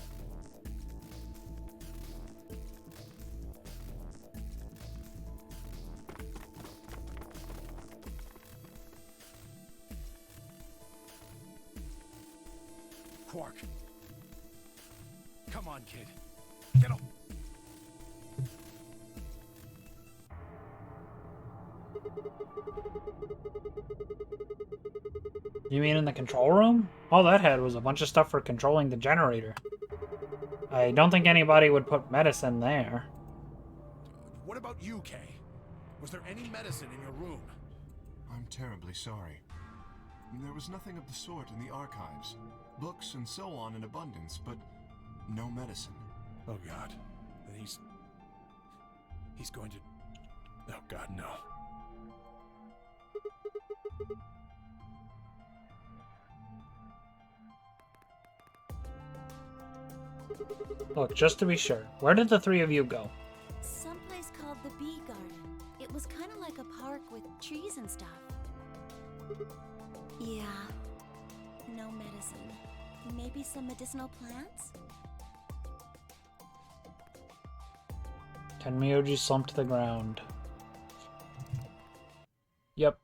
Quark. Come on, kid. Get up. You mean in the control room? All that had was a bunch of stuff for controlling the generator. I don't think anybody would put medicine there. What about you, Kay? Was there any medicine in your room? I'm terribly sorry. There was nothing of the sort in the archives. Books and so on in abundance, but no medicine. Oh God. Then he's going to... Oh God, no. Look, just to be sure, where did the three of you go? Someplace called the Bee Garden. It was kind of like a park with trees and stuff. Yeah. No medicine. Maybe some medicinal plants? Tenmyoji slumped to the ground. Yep.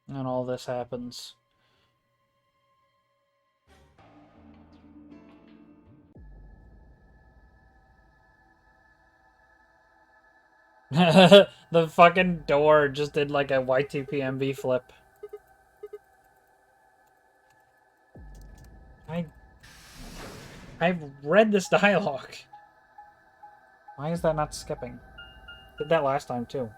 And all this happens. The fucking door just did like a YTPMB flip. I've read this dialogue. Why is that not skipping? Did that last time too.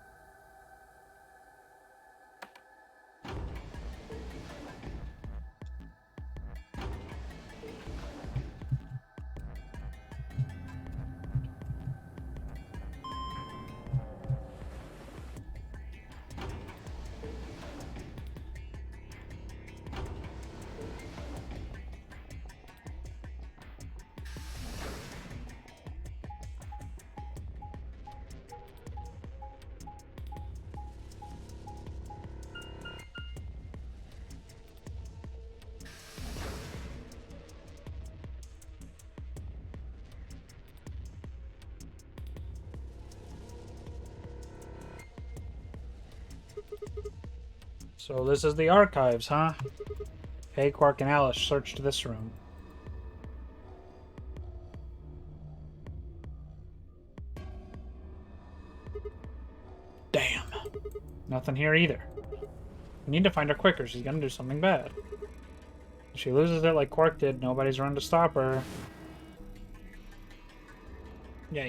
So this is the archives, huh? Hey, Quark and Alice searched this room. Damn. Nothing here either. We need to find her quicker. She's gonna do something bad. If she loses it like Quark did, nobody's around to stop her. Yeah.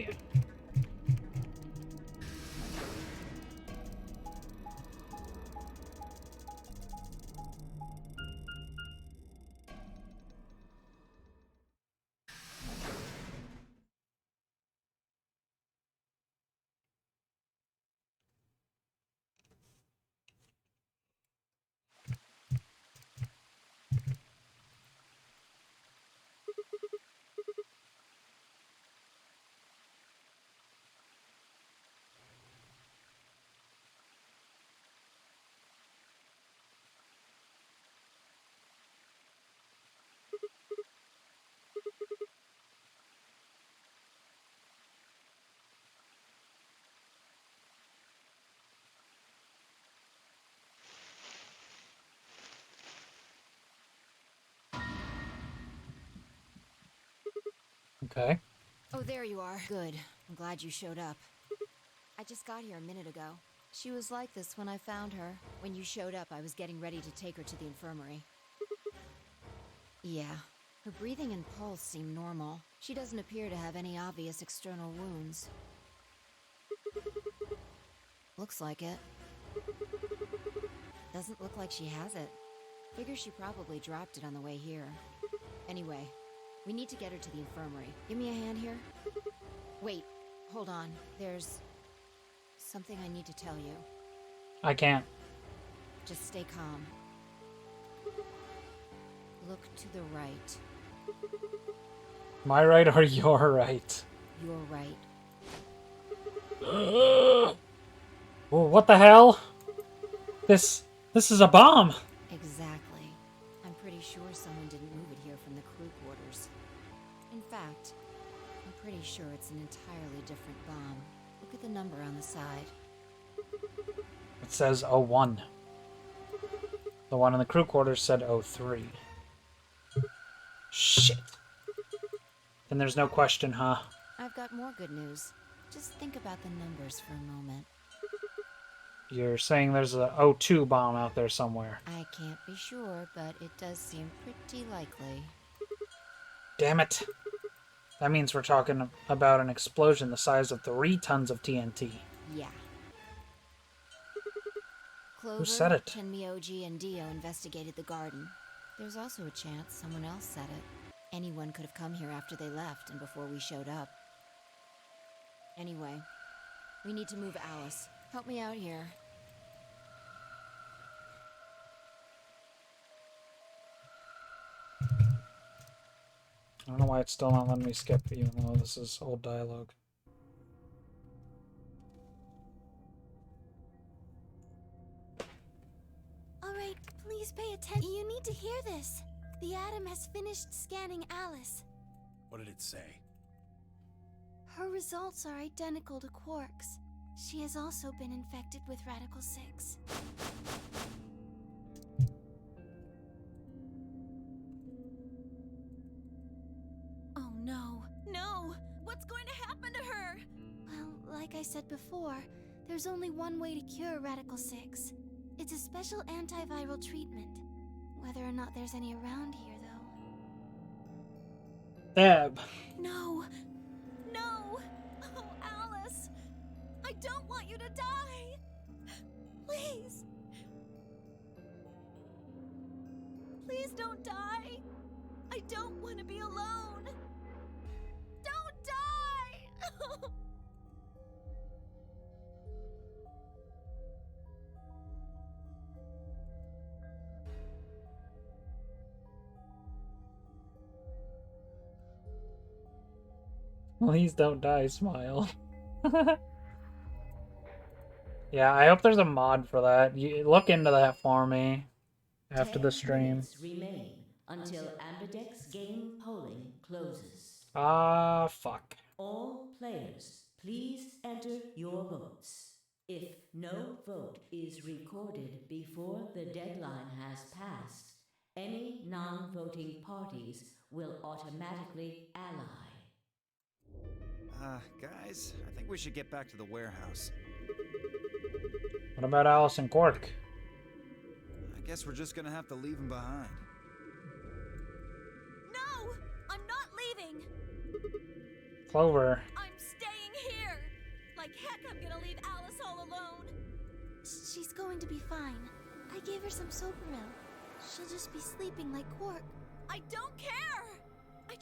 Okay. Oh, there you are. Good. I'm glad you showed up. I just got here a minute ago. She was like this when I found her. When you showed up, I was getting ready to take her to the infirmary. Yeah. Her breathing and pulse seem normal. She doesn't appear to have any obvious external wounds. Looks like it. Doesn't look like she has it. Figure she probably dropped it on the way here. Anyway, we need to get her to the infirmary. Give me a hand here. Wait, hold on. There's something I need to tell you. I can't. Just stay calm. Look to the right. My right or your right? You're right. Oh, what the hell? This is a bomb. Exactly. I'm pretty sure someone didn't move it here from the crew quarters. In fact, I'm pretty sure it's an entirely different bomb. Look at the number on the side. It says 01. The one in the crew quarters said 03. Shit. Then there's no question, huh? I've got more good news. Just think about the numbers for a moment. You're saying there's a 02 bomb out there somewhere. I can't be sure, but it does seem pretty likely. Damn it. That means we're talking about an explosion the size of 3 tons of TNT. Yeah. Clover, said it? Tenmyoji, and Dio investigated the garden. There's also a chance someone else said it. Anyone could have come here after they left and before we showed up. Anyway, we need to move Alice. Help me out here. I don't know why it's still not letting me skip, even though this is old dialogue. Alright, please pay attention. You need to hear this. The Atom has finished scanning Alice. What did it say? Her results are identical to Quark's. She has also been infected with Radical 6. Oh no. No! What's going to happen to her? Well, like I said before, there's only one way to cure Radical 6. It's a special antiviral treatment. Whether or not there's any around here, though. Deb. No! No! Oh, Alice! I don't want you to die! Please! Please don't die! I don't want to be alone! Don't die! Please don't die, smile. Yeah, I hope there's a mod for that. You look into that for me after the 10 stream. minutes remain until Ambidex game polling closes. Ah, fuck. All players, please enter your votes. If no vote is recorded before the deadline has passed, any non-voting parties will automatically ally. Guys, I think we should get back to the warehouse. What about Alice and Quark? I guess we're just gonna have to leave him behind. No! I'm not leaving! Clover. I'm staying here! Like heck, I'm gonna leave Alice all alone! She's going to be fine. I gave her some Soparil. She'll just be sleeping like Quark. I don't care! I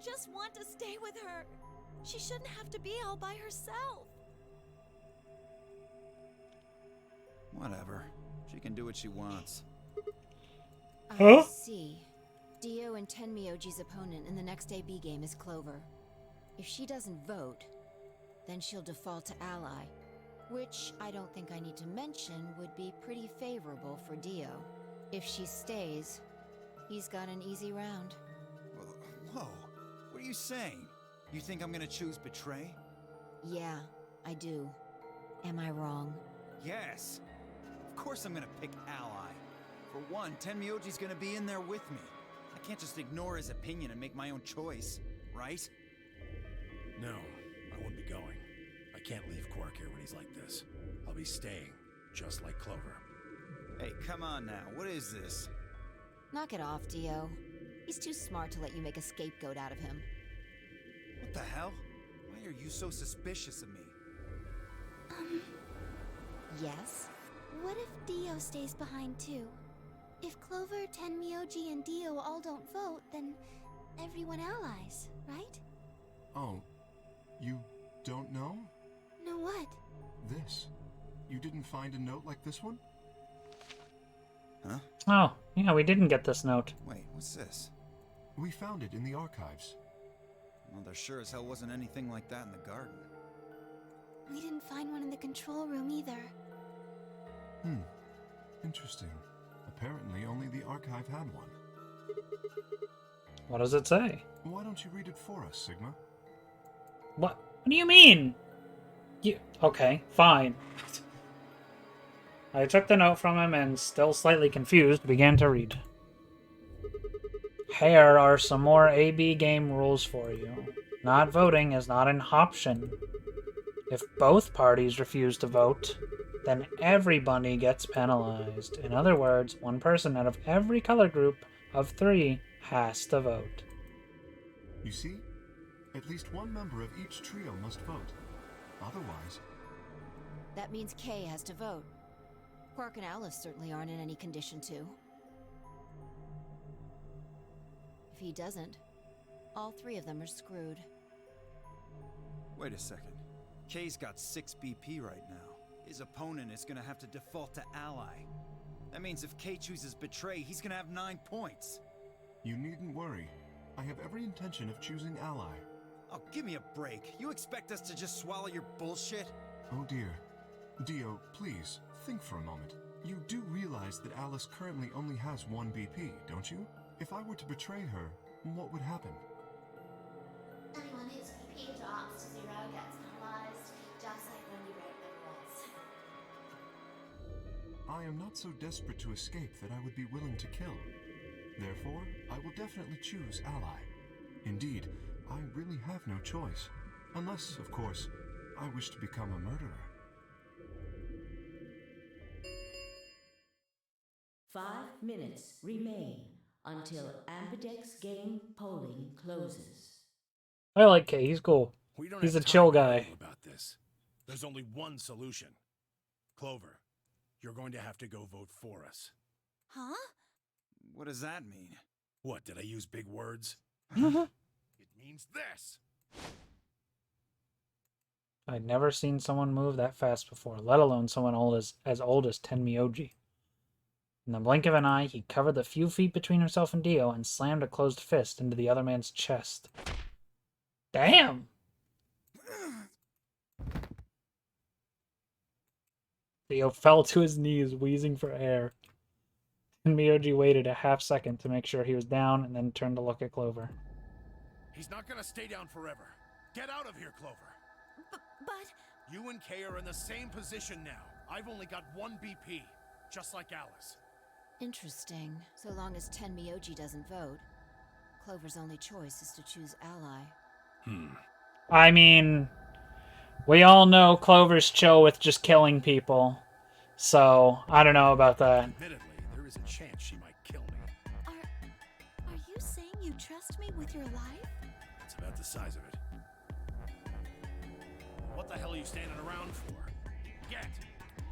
just want to stay with her. She shouldn't have to be all by herself. Whatever. She can do what she wants. I see. Dio and Tenmyoji's opponent in the next AB game is Clover. If she doesn't vote, then she'll default to ally, which I don't think I need to mention would be pretty favorable for Dio. If she stays, he's got an easy round. Whoa, what are you saying? You think I'm gonna choose Betray? Yeah, I do. Am I wrong? Yes. Of course I'm gonna pick Ally. For one, Tenmyoji's gonna be in there with me. I can't just ignore his opinion and make my own choice. right? No, I won't be going. I can't leave Quark here when he's like this. I'll be staying, just like Clover. Hey, come on now. What is this? Knock it off, Dio. He's too smart to let you make a scapegoat out of him. What the hell? Why are you so suspicious of me? Yes? What if Dio stays behind too? If Clover, Tenmyoji, and Dio all don't vote, then everyone allies, right? Oh, you don't know? Know what? This. You didn't find a note like this one? Huh? Oh, yeah, we didn't get this note. Wait, what's this? We found it in the archives. Well, there sure as hell wasn't anything like that in the garden. We didn't find one in the control room either. Interesting. Apparently only the archive had one. What does it say? Why don't you read it for us, Sigma? What do you mean? Okay, fine. I took the note from him and, still slightly confused, began to read. Here are some more AB game rules for you. Not voting is not an option. If both parties refuse to vote, then everybody gets penalized. In other words, one person out of every color group of 3 has to vote. You see? At least one member of each trio must vote. Otherwise... That means Kay has to vote. Quark and Alice certainly aren't in any condition to. If he doesn't, all 3 of them are screwed. Wait a second. Kay's got 6 BP right now. His opponent is gonna have to default to ally. That means if Kay chooses betray, he's gonna have 9 points. You needn't worry. I have every intention of choosing ally. Oh, give me a break. You expect us to just swallow your bullshit? Oh dear. Dio, please, think for a moment. You do realize that Alice currently only has 1 BP, don't you? If I were to betray her, what would happen? Anyone whose BP drops to 0 gets penalized, just like when you break the rules. I am not so desperate to escape that I would be willing to kill. Therefore, I will definitely choose ally. Indeed, I really have no choice. Unless, of course, I wish to become a murderer. 5 minutes remain until Ambidex game polling closes. I like Kay, he's cool. We don't He's have a chill time to guy. argue about this. There's only one solution. Clover, you're going to have to go vote for us. Huh? What does that mean? What, did I use big words? Mm-hmm. It means this. I'd never seen someone move that fast before, let alone someone as old as Tenmyoji. In the blink of an eye, he covered the few feet between himself and Dio and slammed a closed fist into the other man's chest. Damn! Dio fell to his knees, wheezing for air. Tenmyoji waited a half second to make sure he was down and then turned to look at Clover. He's not gonna stay down forever. Get out of here, Clover. But... You and Kay are in the same position now. I've only got 1 BP, just like Alice. Interesting. So long as Tenmyoji doesn't vote, Clover's only choice is to choose ally. I mean, we all know Clover's chill with just killing people. So, I don't know about that. Admittedly, there is a chance she might kill me. Are you saying you trust me with your life? It's about the size of it. What the hell are you standing around for? Get!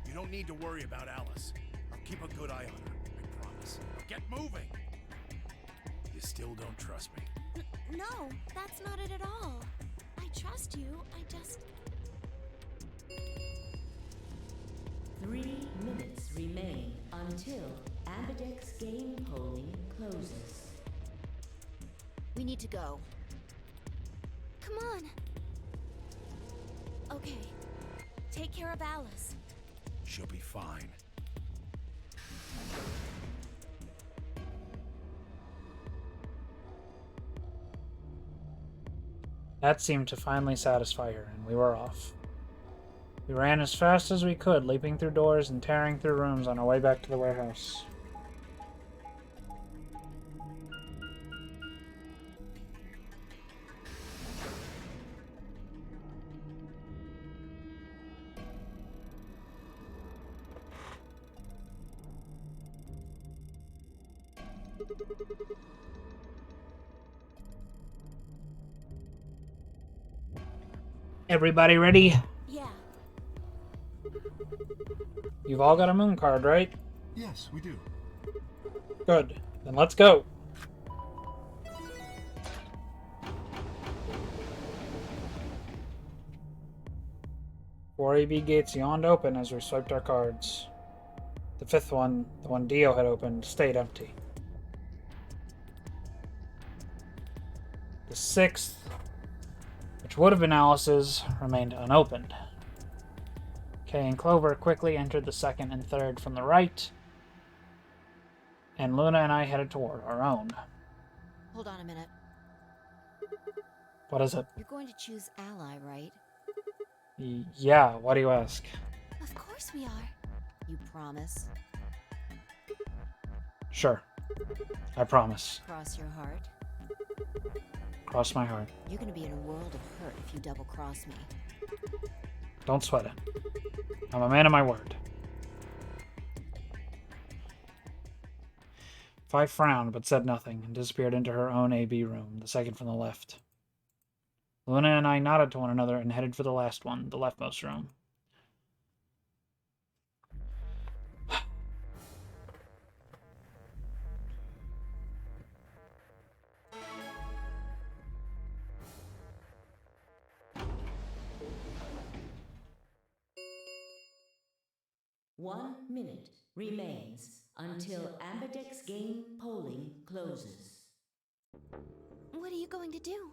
You don't need to worry about Alice. I'll keep a good eye on her, I promise. Get moving! You still don't trust me. No, that's not it at all. I trust you, I just... 3 minutes remain until Ambidex game polling closes. We need to go. Come on. Okay. Take care of Alice. She'll be fine. That seemed to finally satisfy her, and we were off. We ran as fast as we could, leaping through doors and tearing through rooms on our way back to the warehouse. Everybody ready? Yeah. You've all got a moon card, right? Yes, we do. Good. Then let's go. Four AB gates yawned open as we swiped our cards. The fifth one, the one Dio had opened, stayed empty. The sixth, which would have been Alice's, remained unopened. Kay and Clover quickly entered the second and third from the right, and Luna and I headed toward our own. Hold on a minute. What is it? You're going to choose Ally, right? Yeah, why do you ask? Of course we are. You promise? Sure. I promise. Cross your heart? Cross my heart. You're gonna be in a world of hurt if you double-cross me. Don't sweat it. I'm a man of my word. Fi frowned but said nothing and disappeared into her own AB room, the second from the left. Luna and I nodded to one another and headed for the last one, the leftmost room. One minute remains until Ambidex game polling closes. What are you going to do?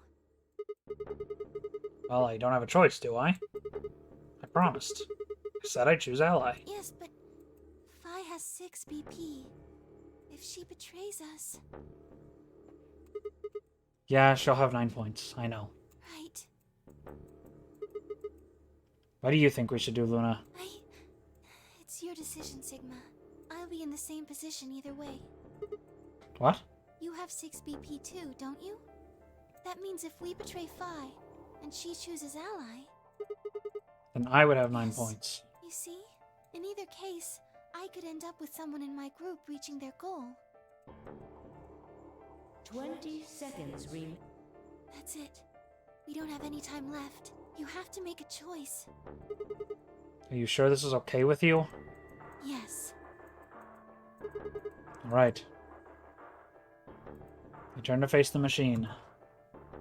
Well, I don't have a choice, do I? I promised. I said I'd choose Ally. Yes, but Fi has 6 BP. If she betrays us... Yeah, she'll have 9 points. I know. Right. What do you think we should do, Luna? It's your decision, Sigma. I'll be in the same position either way. What? You have 6 BP too, don't you? That means if we betray Fi, and she chooses Ally... Then I would have 9 Yes. points. You see? In either case, I could end up with someone in my group reaching their goal. 20 seconds remain. That's it. We don't have any time left. You have to make a choice. Are you sure this is okay with you? Yes. Alright. I turn to face the machine.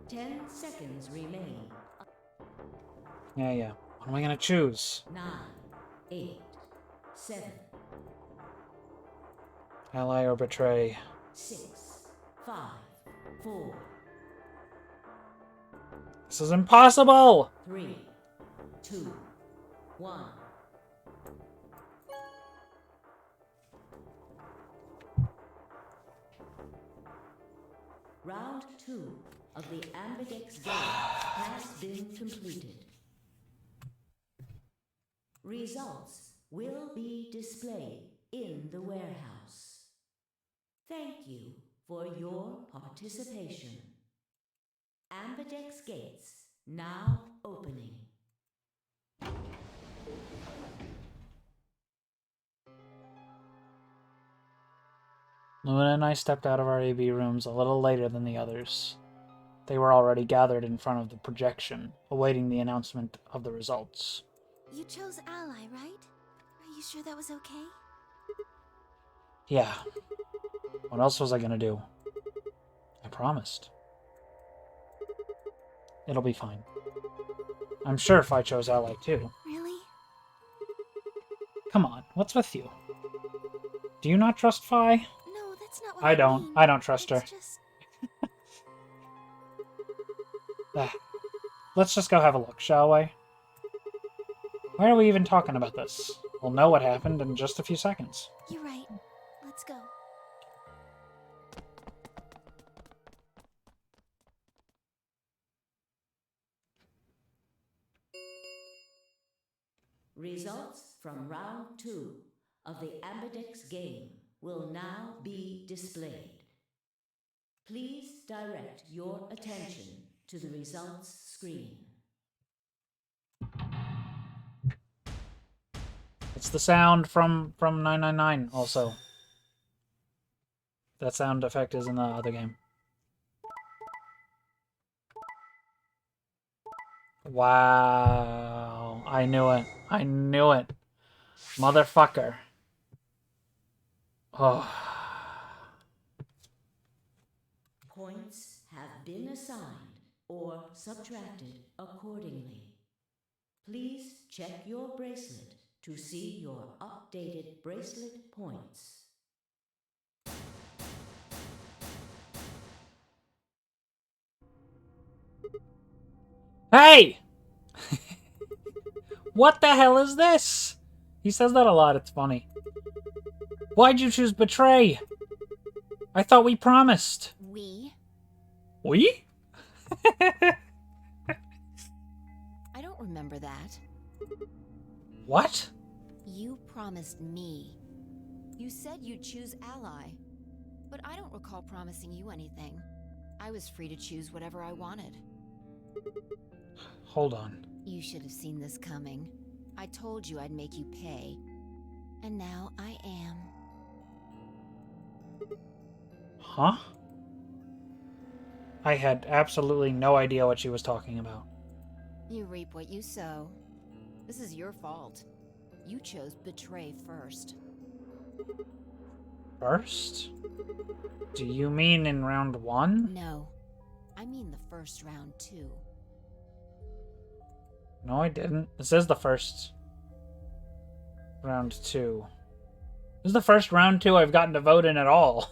10 seconds remain. Yeah. What am I gonna choose? 9, 8, 7, Ally or betray? 6, 5, 4, This is impossible! 3, 2, 1. Round 2 of the Ambidex game has been completed. Results will be displayed in the warehouse. Thank you for your participation. Ambidex gates now opening. Luna and I stepped out of our AB rooms a little later than the others. They were already gathered in front of the projection, awaiting the announcement of the results. You chose Ally, right? Are you sure that was okay? Yeah. What else was I gonna do? I promised. It'll be fine. I'm sure if I chose Ally too. Really? Come on, what's with you? Do you not trust Fi? No, that's not what I don't. mean. I don't trust her. It's just... Let's just go have a look, shall we? Why are we even talking about this? We'll know what happened in just a few seconds. You're right. Let's go. Results from round 2 of the Ambidex game will now be displayed. Please direct your attention to the results screen. It's the sound from 999 also. That sound effect is in the other game. Wow. I knew it. I knew it. Motherfucker. Oh. Points have been assigned or subtracted accordingly. Please check your bracelet to see your updated bracelet points. Hey! What the hell is this? He says that a lot, it's funny. Why'd you choose betray? I thought we promised. We? We? I don't remember that. What? You promised me. You said you'd choose Ally. But I don't recall promising you anything. I was free to choose whatever I wanted. Hold on. You should have seen this coming. I told you I'd make you pay. And now I am. Huh? I had absolutely no idea what she was talking about. You reap what you sow. This is your fault. You chose betray first. First? Do you mean in round 1? No. I mean the first round, too. No, I didn't. It says the first. Round 2. This is the first round 2 I've gotten to vote in at all.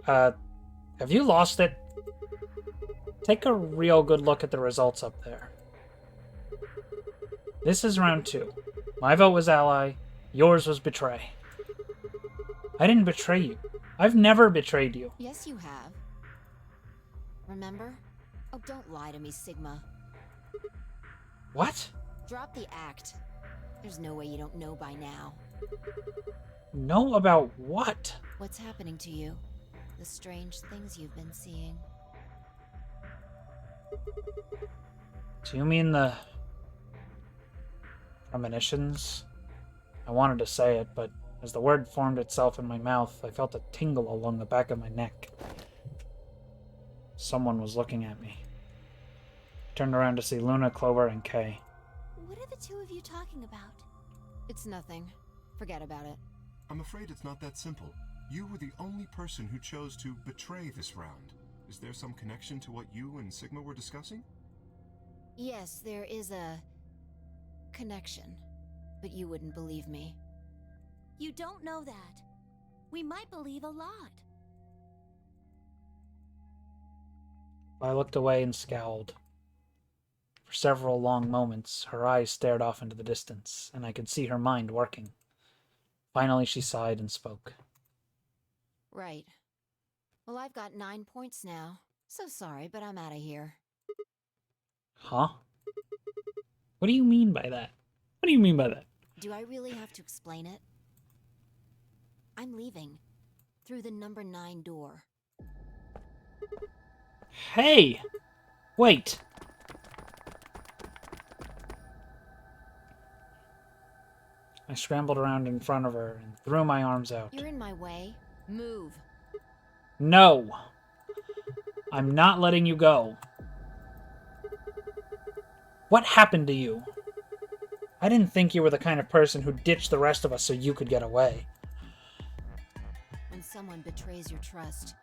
Have you lost it? Take a real good look at the results up there. This is round 2. My vote was Ally. Yours was betray. I didn't betray you. I've never betrayed you. Yes, you have. Remember? Oh, don't lie to me, Sigma. What? Drop the act. There's no way you don't know by now. Know about what? What's happening to you? The strange things you've been seeing. Do you mean the premonitions? I wanted to say it, but as the word formed itself in my mouth, I felt a tingle along the back of my neck. Someone was looking at me. I turned around to see Luna, Clover, and Kay. What are the two of you talking about? It's nothing. Forget about it. I'm afraid it's not that simple. You were the only person who chose to betray this round. Is there some connection to what you and Sigma were discussing? Yes, there is a connection, but you wouldn't believe me. You don't know that. We might believe a lot. I looked away and scowled. For several long moments, her eyes stared off into the distance, and I could see her mind working. Finally, she sighed and spoke. Right. Well, I've got 9 points now. So sorry, but I'm out of here. Huh? What do you mean by that? What do you mean by that? Do I really have to explain it? I'm leaving. Through the number 9 door. Hey! Wait! I scrambled around in front of her and threw my arms out. You're in my way. Move. No! I'm not letting you go. What happened to you? I didn't think you were the kind of person who ditched the rest of us so you could get away. When someone betrays your trust,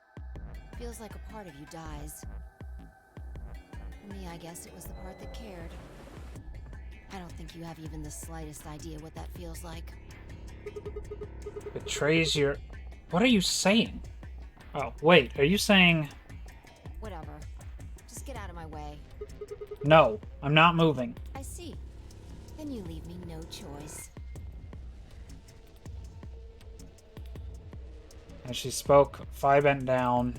it feels like a part of you dies. For me, I guess it was the part that cared. I don't think you have even the slightest idea what that feels like. Betrays your... What are you saying? Oh, wait, are you saying... Whatever. Just get out of my way. No, I'm not moving. I see. Then you leave me no choice. As she spoke, Phi bent down.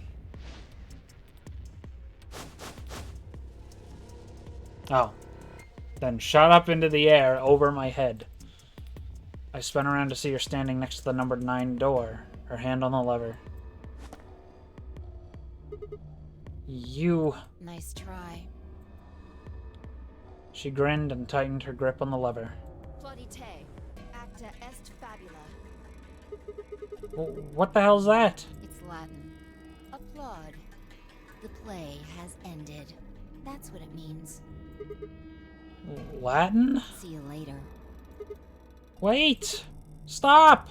Oh. Then shot up into the air over my head. I spun around to see her standing next to the number 9 door, her hand on the lever. You... Nice try. She grinned and tightened her grip on the lever. Plaudite, acta est fabula. What the hell's that? It's Latin. Applaud. The play has ended. That's what it means. Latin? See you later. Wait! Stop!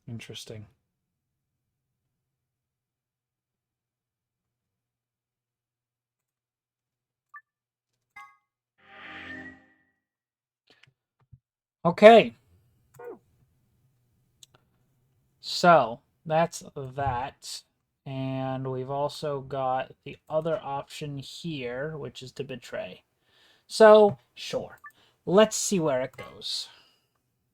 Interesting. Okay. So, that's that. And we've also got the other option here, which is to betray. So, sure. Let's see where it goes.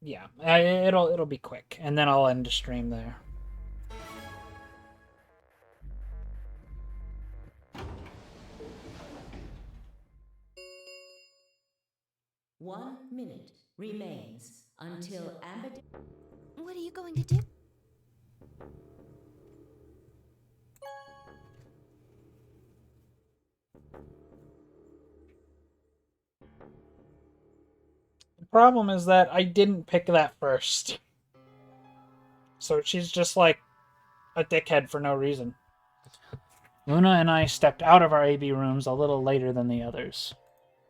Yeah, it'll be quick, and then I'll end the stream there. One minute remains until Amber. What are you going to do? The problem is that I didn't pick that first. So she's just like a dickhead for no reason. Luna and I stepped out of our AB rooms a little later than the others.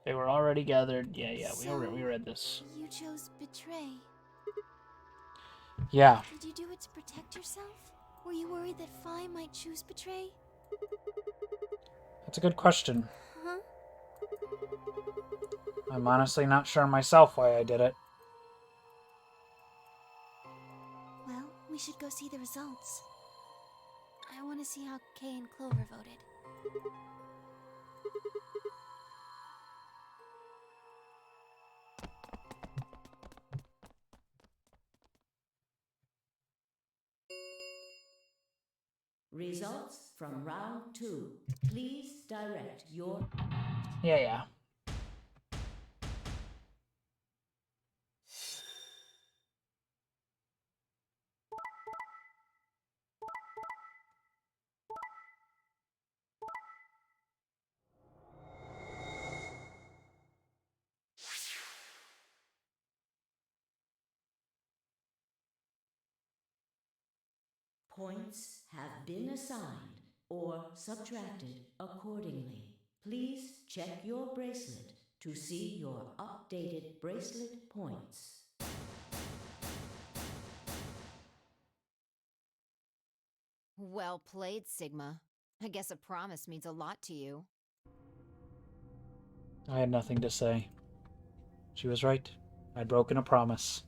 They were already gathered. Yeah, we read this. You chose betray. Yeah. Did you do it to protect yourself? Were you worried that Phi might choose betray? That's a good question. Huh? I'm honestly not sure myself why I did it. Well, we should go see the results. I want to see how Kay and Clover voted. Results from round 2. Please direct your... Yeah. Points have been assigned or subtracted accordingly. Please check your bracelet to see your updated bracelet points. Well played, Sigma. I guess a promise means a lot to you. I had nothing to say. She was right. I'd broken a promise.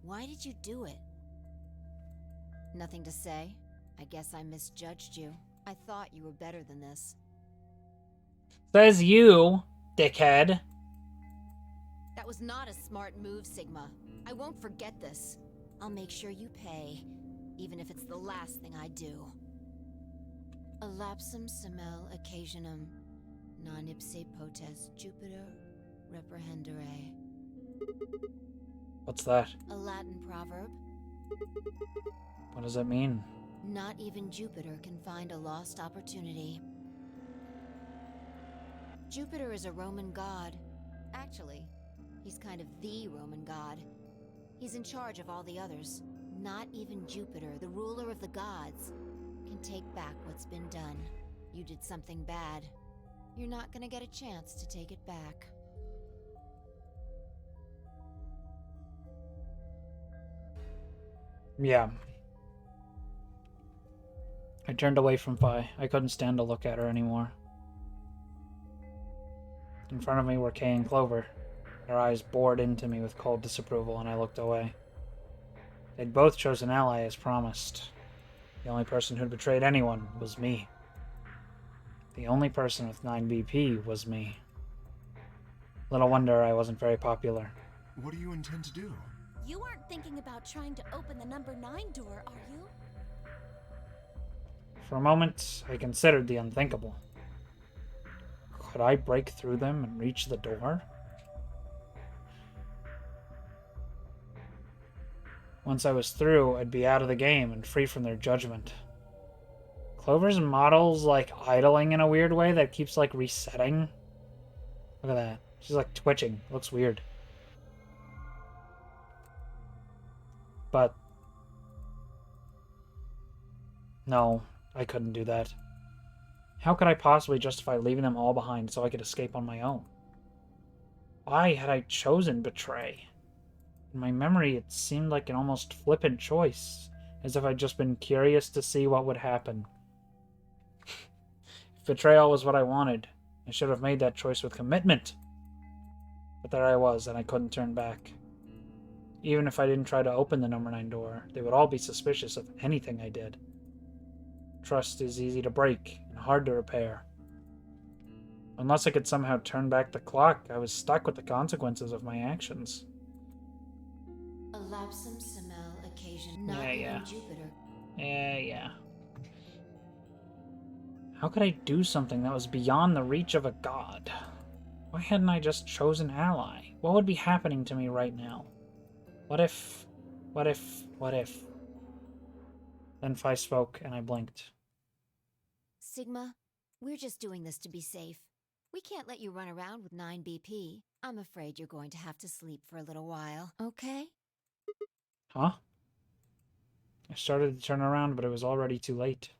Why did you do it? Nothing to say. I guess I misjudged you. I thought you were better than this. Says you, dickhead. That was not a smart move, Sigma. I won't forget this. I'll make sure you pay, even if it's the last thing I do. Elapsum semel occasionum, non ipse potest Jupiter reprehendere. What's that? A Latin proverb. What does it mean? Not even Jupiter can find a lost opportunity. Jupiter is a Roman god. Actually, he's kind of the Roman god. He's in charge of all the others. Not even Jupiter, the ruler of the gods, can take back what's been done. You did something bad. You're not gonna get a chance to take it back. Yeah. I turned away from Phi. I couldn't stand to look at her anymore. In front of me were Kay and Clover. Their eyes bored into me with cold disapproval, and I looked away. They'd both chosen ally as promised. The only person who'd betrayed anyone was me. The only person with 9 BP was me. Little wonder I wasn't very popular. What do you intend to do? You aren't thinking about trying to open the number 9 door, are you? For a moment, I considered the unthinkable. Could I break through them and reach the door? Once I was through, I'd be out of the game and free from their judgment. Clover's model's like idling in a weird way that keeps like resetting. Look at that. She's like twitching. It looks weird. But no, I couldn't do that. How could I possibly justify leaving them all behind so I could escape on my own? Why had I chosen Betray? In my memory, it seemed like an almost flippant choice, as if I'd just been curious to see what would happen. If betrayal was what I wanted, I should have made that choice with commitment. But there I was, and I couldn't turn back. Even if I didn't try to open the number 9 door, they would all be suspicious of anything I did. Trust is easy to break and hard to repair. Unless I could somehow turn back the clock, I was stuck with the consequences of my actions. A lapsum semel occasion, not Yeah. even Jupiter. Yeah. How could I do something that was beyond the reach of a god? Why hadn't I just chosen Ally? What would be happening to me right now? What if? Then Phi spoke, and I blinked. Sigma, we're just doing this to be safe. We can't let you run around with 9 BP. I'm afraid you're going to have to sleep for a little while, okay? Huh? I started to turn around, but it was already too late.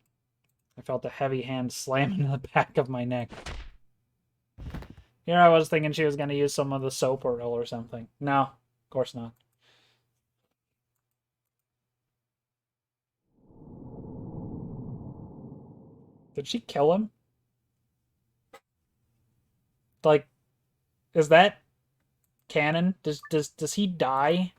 I felt a heavy hand slam into the back of my neck. Here I was thinking she was going to use some of the soap oil or something. No, of course not. Did she kill him? Like, is that canon? Does he die?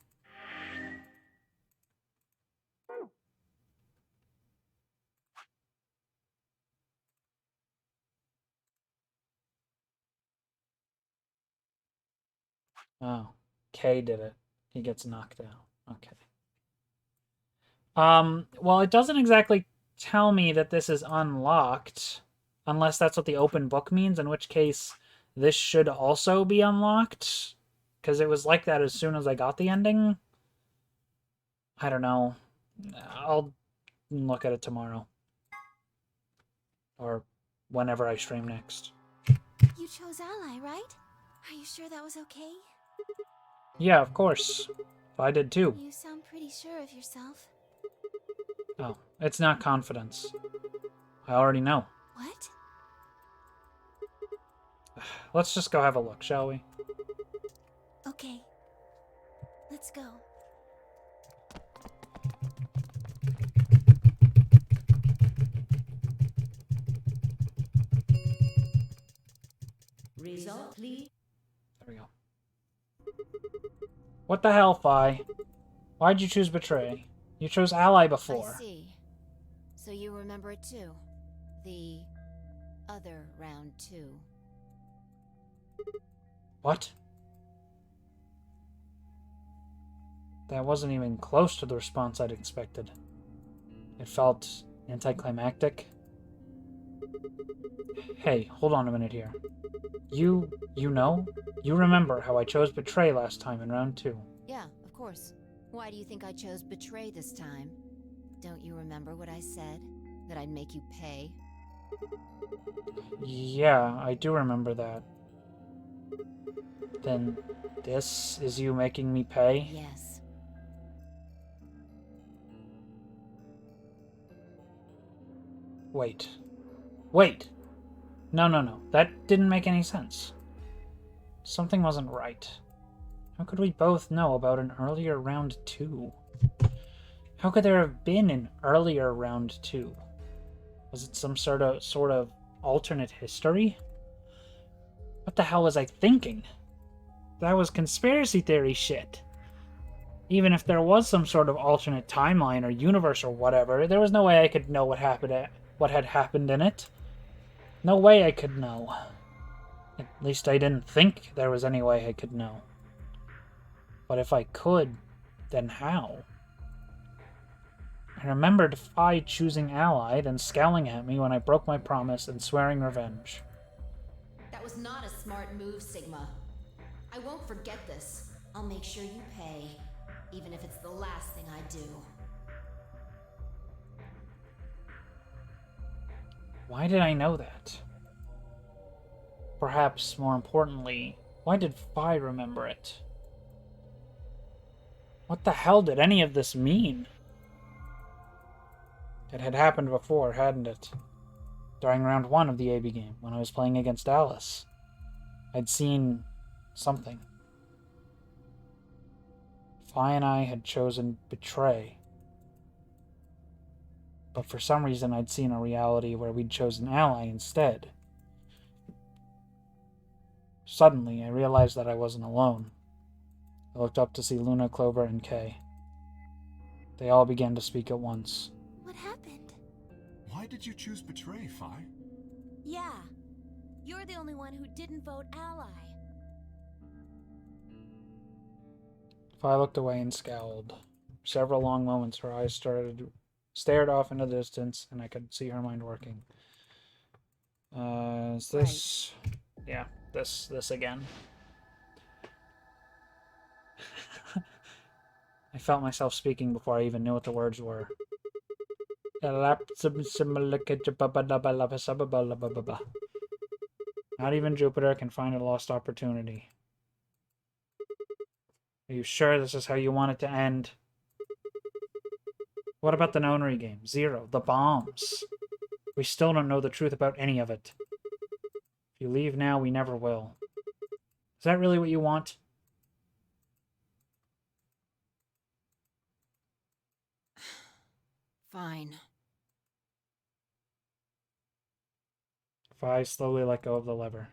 Oh, Kay did it. He gets knocked out. Okay. Well, it doesn't exactly tell me that this is unlocked, unless that's what the open book means, in which case this should also be unlocked, because it was like that as soon as I got the ending. I don't know. I'll look at it tomorrow. Or whenever I stream next. You chose Ally, right? Are you sure that was okay? Yeah, of course. I did too. You sound pretty sure of yourself. Oh, it's not confidence. I already know. What? Let's just go have a look, shall we? Okay. Let's go. Result, please. There we go. What the hell, Phi? Why'd you choose Betray? You chose Ally before. I see. So you remember it too. The other round 2. What? That wasn't even close to the response I'd expected. It felt anticlimactic. Hey, hold on a minute here. You know? You remember how I chose Betray last time in round 2. Yeah, of course. Why do you think I chose Betray this time? Don't you remember what I said? That I'd make you pay? Yeah, I do remember that. Then this is you making me pay? Yes. Wait. No. That didn't make any sense. Something wasn't right. How could we both know about an earlier round 2? How could there have been an earlier round 2? Was it some sort of alternate history? What the hell was I thinking? That was conspiracy theory shit. Even if there was some sort of alternate timeline or universe or whatever, there was no way I could know what had happened in it. No way I could know. At least I didn't think there was any way I could know. But if I could, then how? I remembered Phi choosing Ally, then scowling at me when I broke my promise and swearing revenge. That was not a smart move, Sigma. I won't forget this. I'll make sure you pay. even if it's the last thing I do. Why did I know that? Perhaps more importantly, why did Phi remember it? What the hell did any of this mean? It had happened before, hadn't it? During round 1 of the AB game, when I was playing against Alice. I'd seen something. Phi and I had chosen Betray. But for some reason I'd seen a reality where we'd chosen Ally instead. Suddenly, I realized that I wasn't alone. I looked up to see Luna, Clover, and Kay. They all began to speak at once. What happened? Why did you choose Betray, Phi? Yeah. You're the only one who didn't vote Ally. Phi looked away and scowled. For several long moments, her eyes stared off into the distance, and I could see her mind working. Is this... Right. Yeah, this again. I felt myself speaking before I even knew what the words were. Not even Jupiter can find a lost opportunity. Are you sure this is how you want it to end? What about the Nonary game? Zero. The bombs. We still don't know the truth about any of it. If you leave now, we never will. Is that really what you want? Fine. Phi slowly let go of the lever.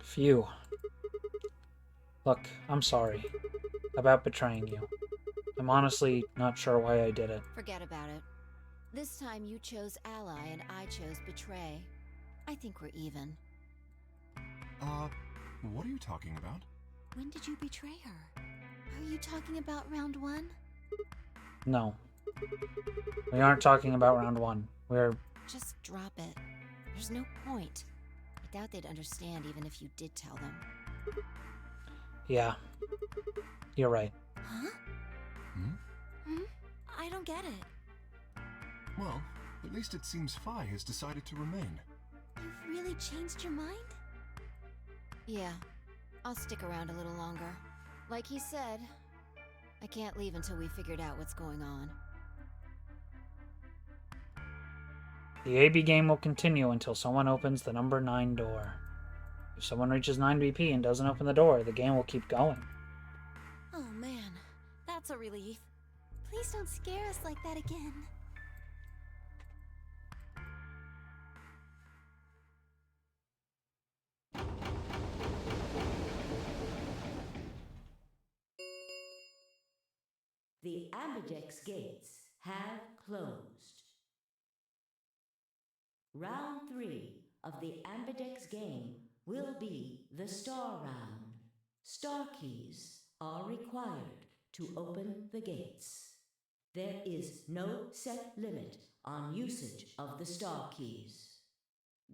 Phew. Look, I'm sorry about betraying you. I'm honestly not sure why I did it. Forget about it. This time you chose Ally and I chose Betray. I think we're even. What are you talking about? When did you betray her? Are you talking about round 1? No. We aren't talking about round 1. We're... Just drop it. There's no point. I doubt they'd understand even if you did tell them. Yeah. You're right. Huh? I don't get it. Well, at least it seems Phi has decided to remain. You've really changed your mind? Yeah. I'll stick around a little longer. Like he said, I can't leave until we figured out what's going on. The AB game will continue until someone opens the number 9 door. If someone reaches 9 BP and doesn't open the door, the game will keep going. Oh man, that's a relief. Please don't scare us like that again. The Ambidex gates have closed. Round 3 of the Ambidex game will be the Star Round. Star keys are required to open the gates. There is no set limit on usage of the Star keys.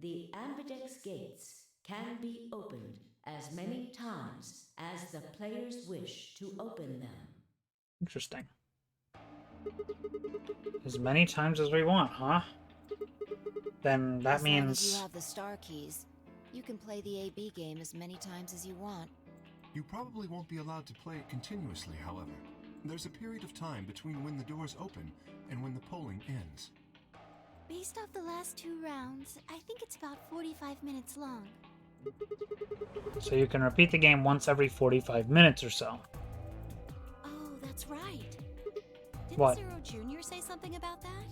The Ambidex gates can be opened as many times as the players wish to open them. Interesting. As many times as we want, huh? Then that means... As long as you have the star keys, you can play the AB game as many times as you want. You probably won't be allowed to play it continuously, however. There's a period of time between when the doors open and when the polling ends. Based off the last 2 rounds, I think it's about 45 minutes long. So you can repeat the game once every 45 minutes or so. Oh, that's right. Didn't What? Zero Jr. say something about that?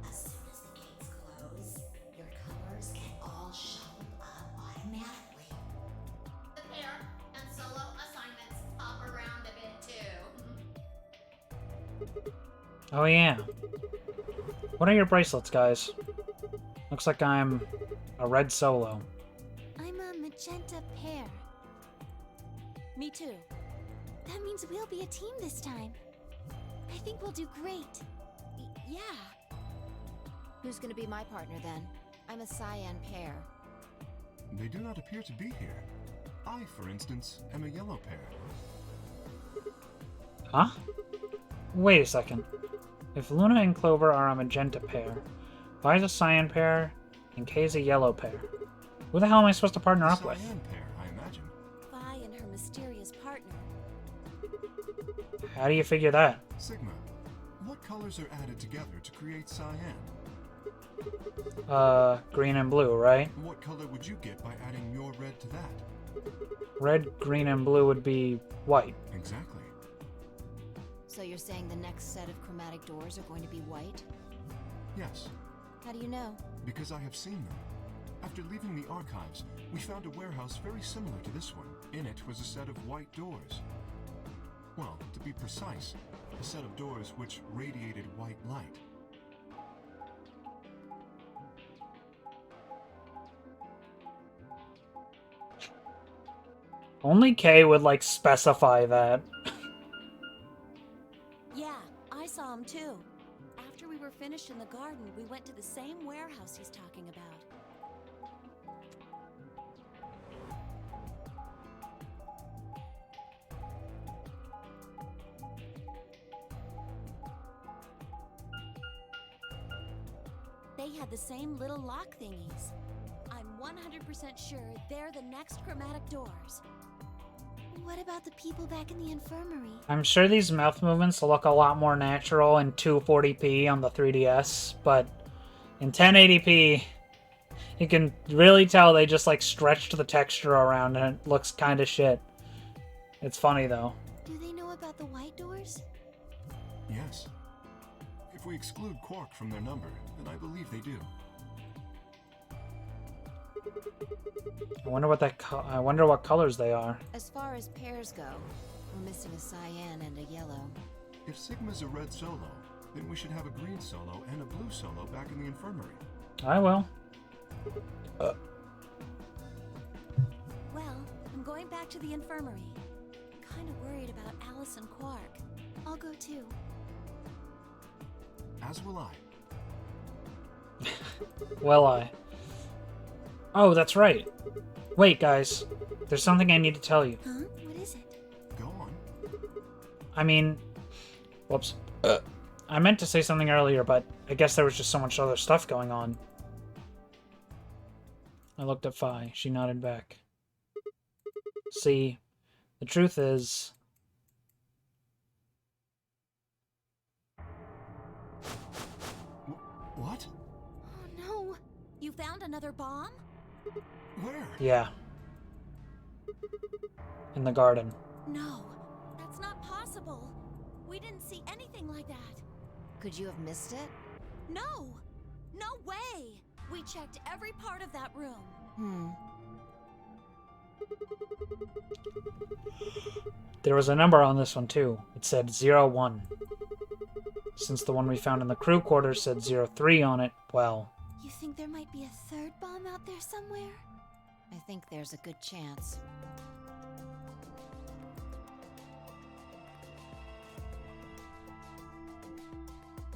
As soon as the gates close, your colors can all shuffle up automatically. The pair and solo assignments hop around a bit too. Oh yeah. What are your bracelets, guys? Looks like I'm a red solo. I'm a magenta pair. Me too. That means we'll be a team this time. I think we'll do great. Yeah. Who's gonna be my partner then? I'm a cyan pair. They do not appear to be here. I, for instance, am a yellow pair. Huh? Wait a second. If Luna and Clover are a magenta pair, Vi's a cyan pair, and Kay's a yellow pair. Who the hell am I supposed to partner up with? Cyan pair, I imagine. Vi and her mysterious partner. How do you figure that? Sigma, what colors are added together to create cyan? Green and blue, right? What color would you get by adding your red to that? Red, green, and blue would be white. Exactly. So you're saying the next set of chromatic doors are going to be white? Yes, How do you know? because I have seen them. After leaving the archives, we found a warehouse very similar to this one. In it was a set of white doors. Well, to be precise, a set of doors which radiated white light. Only Kay would, like, specify that. Yeah, I saw him too. After we were finished in the garden, we went to the same warehouse he's talking about. They had the same little lock thingies. I'm 100% sure they're the next chromatic doors. What about the people back in the infirmary? I'm sure these mouth movements look a lot more natural in 240p on the 3DS, but in 1080p, you can really tell they just, like, stretched the texture around and it looks kind of shit. It's funny, though. Do they know about the white doors? Yes. If we exclude Quark from their number, then I believe they do. I wonder what I wonder what colors they are. As far as pairs go, we're missing a cyan and a yellow. If Sigma's a red solo, then we should have a green solo and a blue solo back in the infirmary. I will. Well, I'm going back to the infirmary. Kind of worried about Alice and Quark. I'll go too. As will I. Will I? Oh, that's right. Wait, guys. There's something I need to tell you. Huh? What is it? Go on. I mean... Whoops. I meant to say something earlier, but I guess there was just so much other stuff going on. I looked at Phi. She nodded back. See, the truth is... What? Oh no! You found another bomb? Where? Yeah. In the garden. No, that's not possible. We didn't see anything like that. Could you have missed it? No! No way! We checked every part of that room. There was a number on this one, too. It said 01. Since the one we found in the crew quarters said 03 on it, well... You think there might be a third bomb out there somewhere? I think there's a good chance.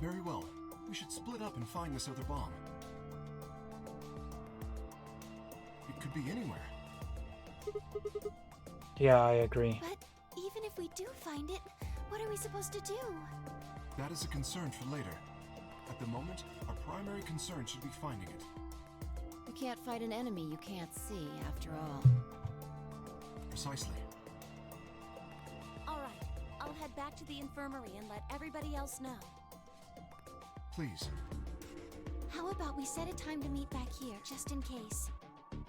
Very well. We should split up and find this other bomb. It could be anywhere. Yeah, I agree. But even if we do find it, what are we supposed to do? That is a concern for later. At the moment, our primary concern should be finding it. You can't fight an enemy you can't see, after all. Precisely. Alright, I'll head back to the infirmary and let everybody else know. Please. How about we set a time to meet back here, just in case?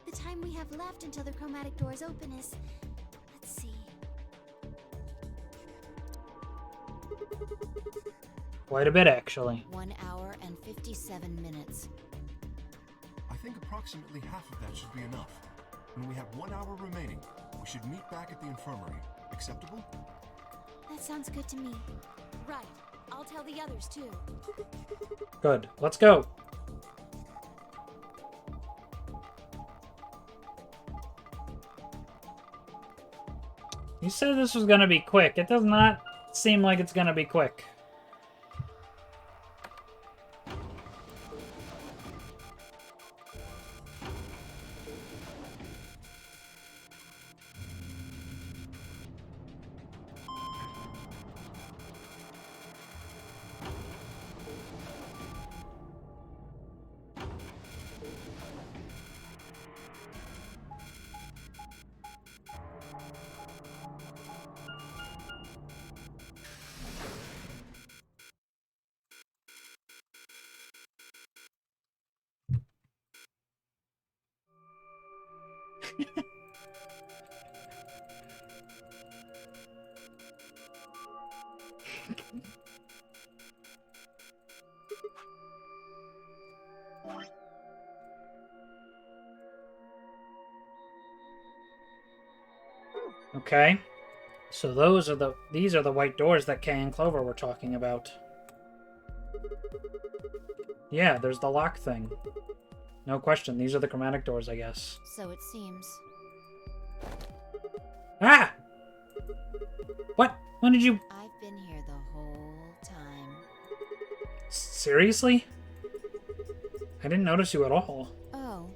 The time we have left until the chromatic doors open is... Let's see... Quite a bit, actually. 1 hour and 57 minutes. I think approximately half of that should be enough. When we have 1 hour remaining, we should meet back at the infirmary. Acceptable? That sounds good to me. Right, I'll tell the others too. Good. Let's go. You said this was gonna be quick. It does not seem like it's gonna be quick. Okay. So these are the white doors that Kay and Clover were talking about. Yeah, there's the lock thing. No question, these are the chromatic doors, I guess. So it seems. Ah! What? When did you... I've been here the whole time. Seriously? I didn't notice you at all. Oh.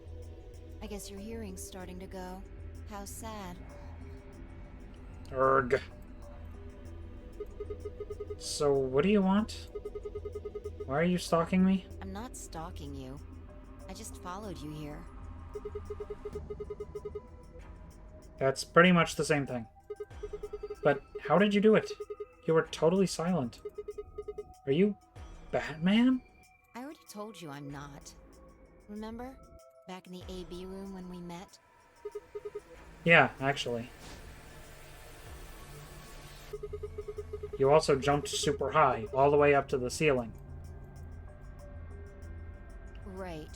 I guess your hearing's starting to go. How sad. Erg. So, what do you want? Why are you stalking me? I'm not stalking you. I just followed you here. That's pretty much the same thing. But how did you do it? You were totally silent. Are you Batman? I already told you I'm not. Remember? Back in the AB room when we met? Yeah, actually. You also jumped super high, all the way up to the ceiling. Right.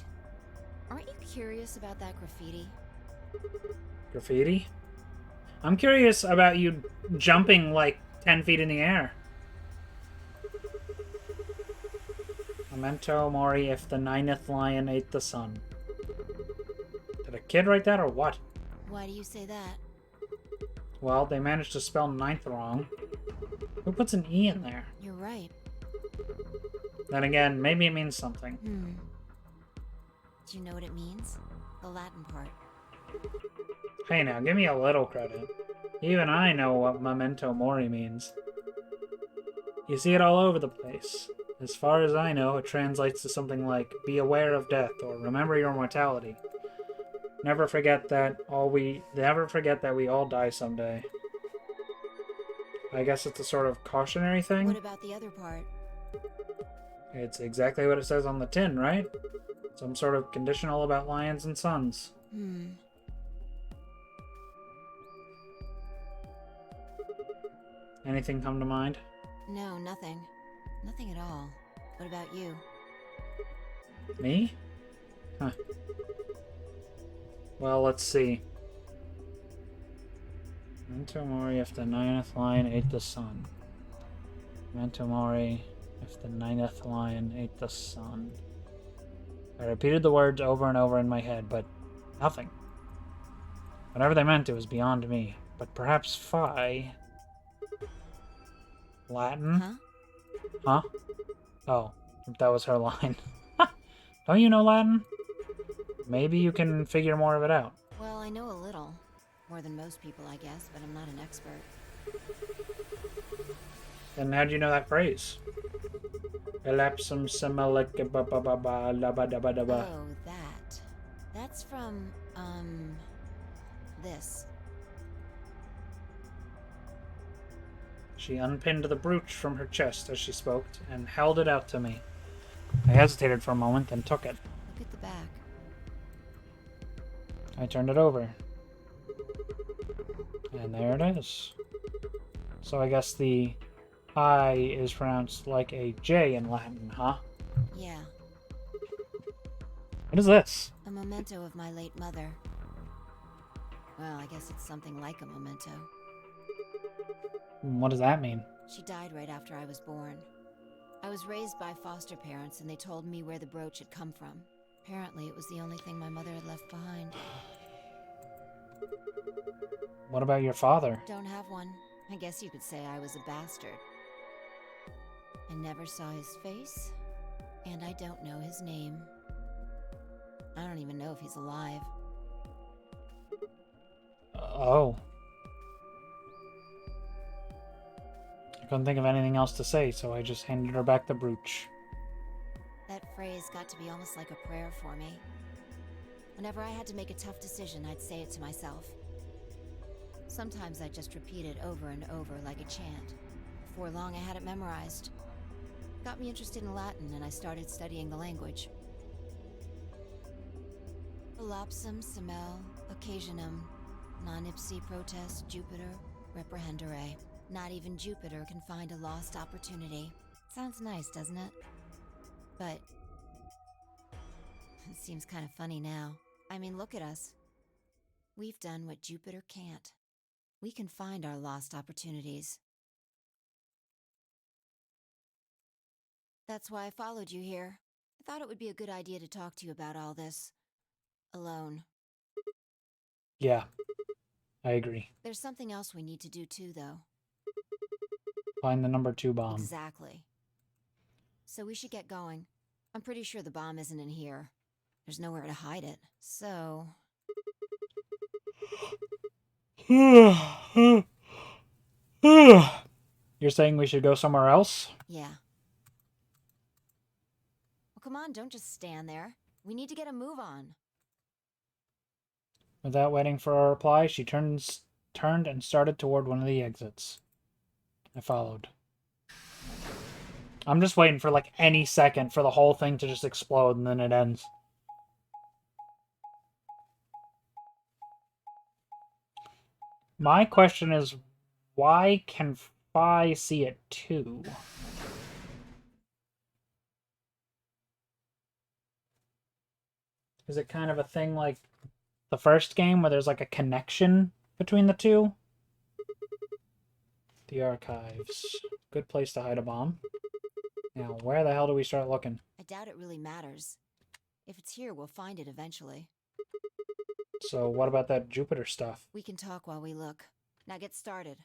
Aren't you curious about that graffiti? Graffiti? I'm curious about you jumping like 10 feet in the air. Memento mori if the 9th lion ate the sun. Did a kid write that or what? Why do you say that? Well, they managed to spell 9th wrong. Who puts an E in there? You're right. Then again, maybe it means something. Do you know what it means? The Latin part. Hey now, give me a little credit. Even I know what memento mori means. You see it all over the place. As far as I know, it translates to something like, be aware of death, or remember your mortality. Never forget that we all die someday. I guess it's a sort of cautionary thing? What about the other part? It's exactly what it says on the tin, right? Some sort of conditional about lions and suns. Anything come to mind? No, nothing. Nothing at all. What about you? Me? Huh. Well, let's see. Memento mori if the 9th lion ate the sun. Memento mori if the 9th lion ate the sun. I repeated the words over and over in my head, but nothing. Whatever they meant, it was beyond me. But perhaps Phi... Latin? Huh? Oh, that was her line. Don't you know Latin? Maybe you can figure more of it out. Well, I know a little. More than most people, I guess, but I'm not an expert. Then how'd you know that phrase? Elapsum semalekabababa. Oh, that. That's from, this. She unpinned the brooch from her chest as she spoke and held it out to me. I hesitated for a moment, then took it. Look at the back. I turned it over. And there it is. So I guess the I is pronounced like a J in Latin, huh? Yeah. What is this? A memento of my late mother. Well, I guess it's something like a memento. What does that mean? She died right after I was born. I was raised by foster parents, and they told me where the brooch had come from. Apparently, it was the only thing my mother had left behind. What about your father? Don't have one. I guess you could say I was a bastard. I never saw his face, and I don't know his name. I don't even know if he's alive. Oh. I couldn't think of anything else to say, so I just handed her back the brooch. That phrase got to be almost like a prayer for me. Whenever I had to make a tough decision, I'd say it to myself. Sometimes I'd just repeat it over and over like a chant. Before long, I had it memorized. Got me interested in Latin, and I started studying the language. Elapsum semel occasionum, non ipsi protest Jupiter reprehendere. Not even Jupiter can find a lost opportunity. Sounds nice, doesn't it? But it seems kind of funny now. I mean, look at us. We've done what Jupiter can't. We can find our lost opportunities. That's why I followed you here. I thought it would be a good idea to talk to you about all this. Alone. Yeah, I agree. There's something else we need to do too, though. Find the number 2 bomb. Exactly. So we should get going. I'm pretty sure the bomb isn't in here. There's nowhere to hide it. So... You're saying we should go somewhere else? Yeah. Well, come on, don't just stand there. We need to get a move on. Without waiting for a reply, she turned and started toward one of the exits. I followed. I'm just waiting for like any second for the whole thing to just explode and then it ends. My question is, why can Phi see it too? Is it kind of a thing like the first game where there's like a connection between the two? The archives. Good place to hide a bomb. Now, where the hell do we start looking? I doubt it really matters. If it's here, we'll find it eventually. So what about that Jupiter stuff? We can talk while we look. Now get started.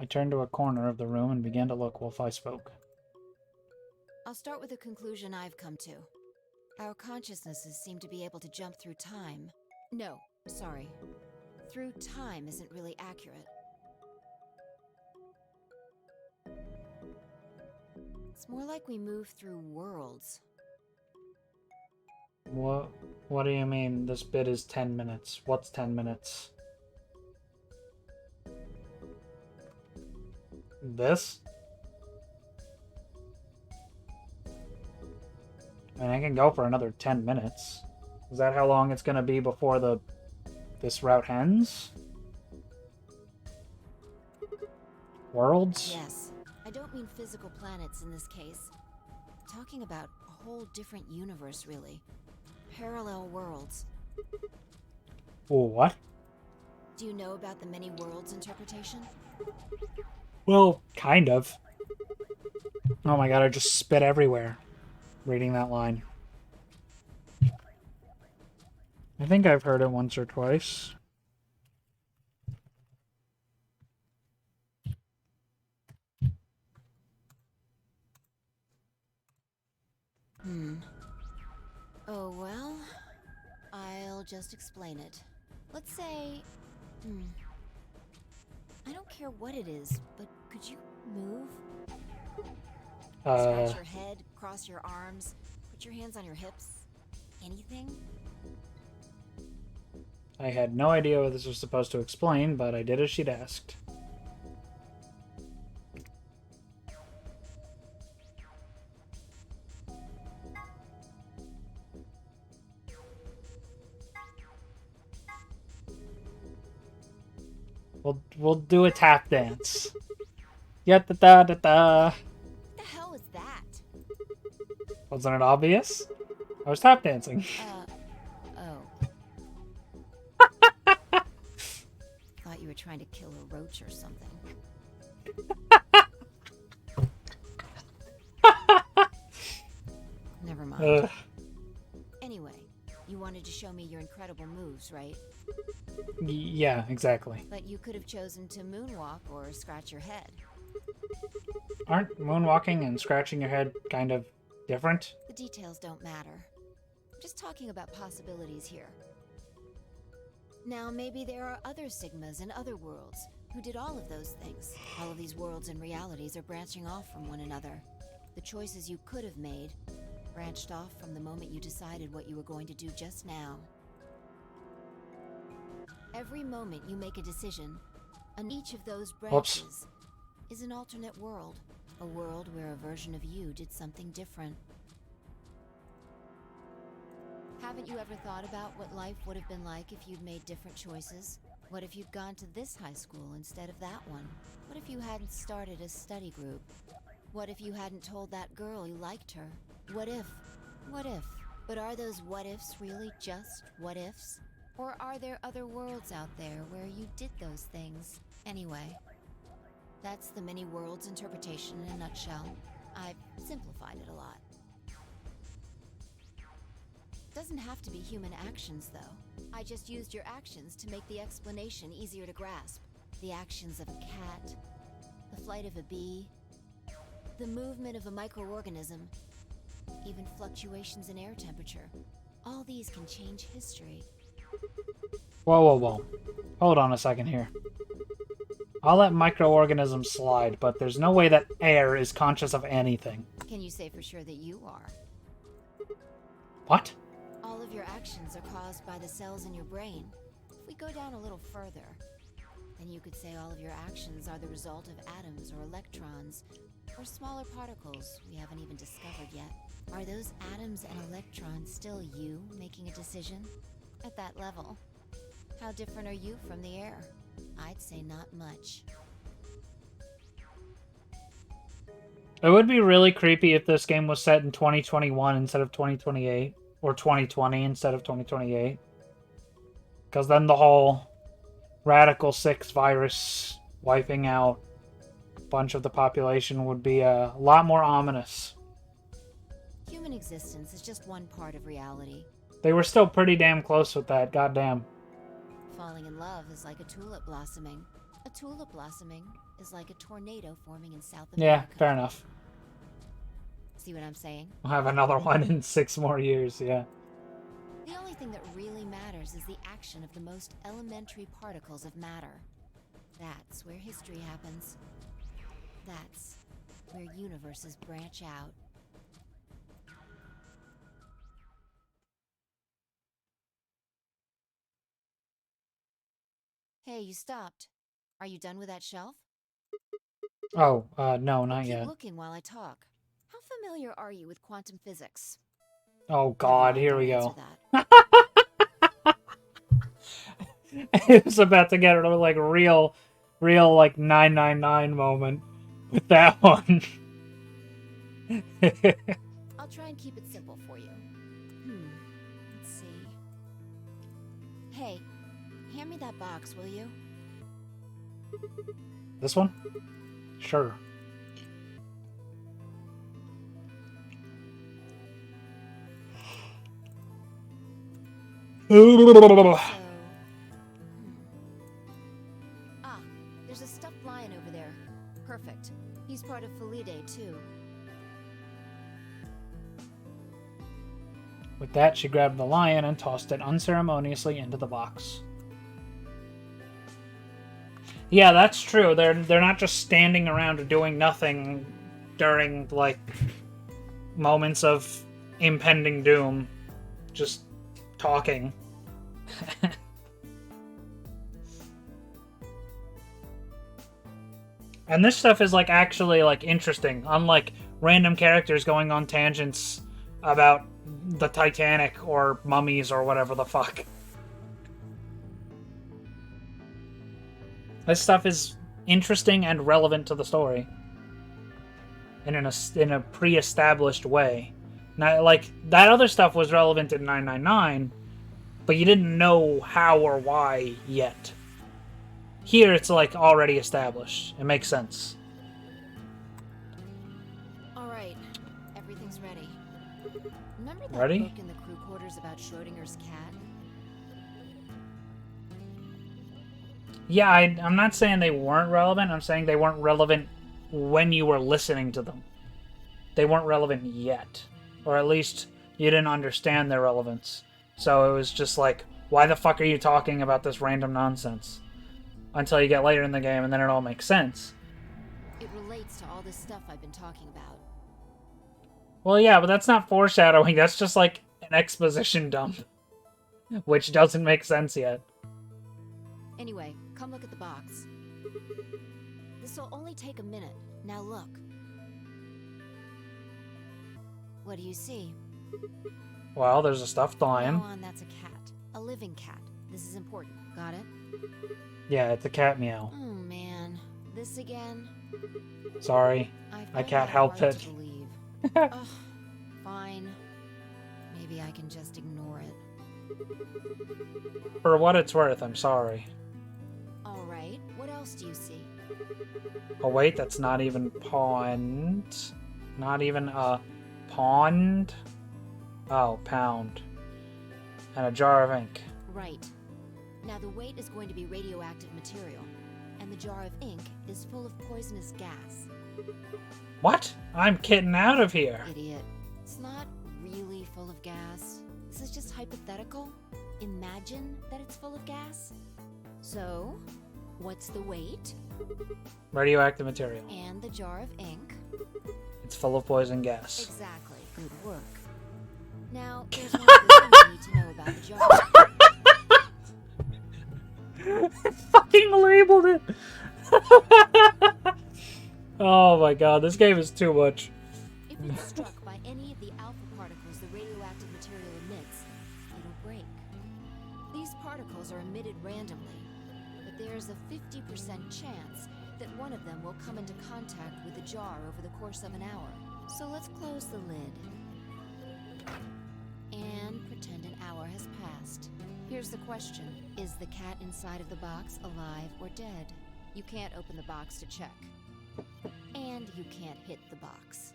I turned to a corner of the room and began to look while I spoke. I'll start with a conclusion I've come to. Our consciousnesses seem to be able to jump through time. No, sorry. Through time isn't really accurate. It's more like we move through worlds. What do you mean this bit is 10 minutes? What's 10 minutes? This? I mean, I can go for another 10 minutes. Is that how long it's gonna be before this route ends? Worlds? Yes. I don't mean physical planets in this case. I'm talking about a whole different universe, really. Parallel worlds. What? Do you know about the many worlds interpretation? Well, kind of. Oh my god, I just spit everywhere reading that line. I think I've heard it once or twice. Oh, well, I'll just explain it. Let's say, I don't care what it is, but could you move? Scratch your head, cross your arms, put your hands on your hips. Anything? I had no idea what this was supposed to explain, but I did as she'd asked. We'll do a tap dance. Yeah, da da da da. What the hell is that? Wasn't it obvious? I was tap dancing. Oh. Thought you were trying to kill a roach or something. Never mind. Anyway, you wanted to show me your incredible moves, right? Yeah, exactly. But you could have chosen to moonwalk or scratch your head. Aren't moonwalking and scratching your head kind of different? The details don't matter. I'm just talking about possibilities here. Now, maybe there are other Sigmas in other worlds who did all of those things. All of these worlds and realities are branching off from one another. The choices you could have made branched off from the moment you decided what you were going to do just now. Every moment you make a decision, on each of those branches is an alternate world. A world where a version of you did something different. Haven't you ever thought about what life would have been like if you'd made different choices? What if you'd gone to this high school instead of that one? What if you hadn't started a study group? What if you hadn't told that girl you liked her? What if? What if? But are those what ifs really just what ifs? Or are there other worlds out there where you did those things anyway? That's the many worlds interpretation in a nutshell. I've simplified it a lot. Doesn't have to be human actions, though. I just used your actions to make the explanation easier to grasp. The actions of a cat, the flight of a bee, the movement of a microorganism, even fluctuations in air temperature. All these can change history. Whoa, whoa, whoa. Hold on a second here. I'll let microorganisms slide, but there's no way that air is conscious of anything. Can you say for sure that you are? What? All of your actions are caused by the cells in your brain. If we go down a little further, then you could say all of your actions are the result of atoms or electrons, or smaller particles we haven't even discovered yet. Are those atoms and electrons still you making a decision? At that level, how different are you from the air? I'd say not much. It would be really creepy if this game was set in 2021 instead of 2028. Or 2020 instead of 2028. Because then the whole Radical 6 virus wiping out a bunch of the population would be a lot more ominous. Human existence is just one part of reality. They were still pretty damn close with that, goddamn. Falling in love is like a tulip blossoming. A tulip blossoming is like a tornado forming in South America. Yeah, fair enough. See what I'm saying? We'll have another one in 6 more years, yeah. The only thing that really matters is the action of the most elementary particles of matter. That's where history happens. That's where universes branch out. Hey, you stopped. Are you done with that shelf? Oh, no, not Keep yet. looking while I talk. How familiar are you with quantum physics? Oh god, here we Don't go. answer that. It was about to get a like real like 999 moment with that one. I'll try and keep it simple for you. Let's see. Hey, hand me that box, will you? This one? Sure. Ah, there's a stuffed lion over there. Perfect. He's part of Felidae, too. With that, she grabbed the lion and tossed it unceremoniously into the box. Yeah, that's true. They're not just standing around or doing nothing during, like, moments of impending doom. Just talking. And this stuff is, like, actually, like, interesting. Unlike random characters going on tangents about the Titanic or mummies or whatever the fuck. This stuff is interesting and relevant to the story. And in a pre-established way. Now, like, that other stuff was relevant in 999, but you didn't know how or why yet. Here, it's, like, already established. It makes sense. Alright, everything's ready. Remember that Ready? book in the crew quarters about Schrodinger's cat? Yeah, I'm not saying they weren't relevant. I'm saying they weren't relevant when you were listening to them. They weren't relevant yet. Or at least you didn't understand their relevance. So it was just like, why the fuck are you talking about this random nonsense? Until you get later in the game and then it all makes sense. It relates to all this stuff I've been talking about. Well, yeah, but that's not foreshadowing. That's just like an exposition dump. Which doesn't make sense yet. Anyway, come look at the box. This'll only take a minute. Now look. What do you see? Well, there's a stuffed lion. Now on, that's a cat. A living cat. This is important. Got it? Yeah, it's a cat meow. Oh man. This again? Sorry. I can't help hard it. to believe. Ugh, fine. Maybe I can just ignore it. For what it's worth, I'm sorry. Alright, what else do you see? Oh wait, that's not even pond. Not even a pond. Oh, pound. And a jar of ink. Right. Now the weight is going to be radioactive material, and the jar of ink is full of poisonous gas. What? I'm getting out of here. Idiot. It's not really full of gas. This is just hypothetical. Imagine that it's full of gas. So, what's the weight? Radioactive material. And the jar of ink? It's full of poison gas. Exactly. Good work. Now, there's one other thing you need to know about the jar. Fucking labeled it. Oh my god, this game is too much. If it's struck by any of the alpha particles the radioactive material emits, it'll break. These particles are emitted randomly, but there's a 50% chance that one of them will come into contact with the jar over the course of an hour. So let's close the lid. And pretend an hour has passed. Here's the question. Is the cat inside of the box alive or dead? You can't open the box to check. And you can't hit the box.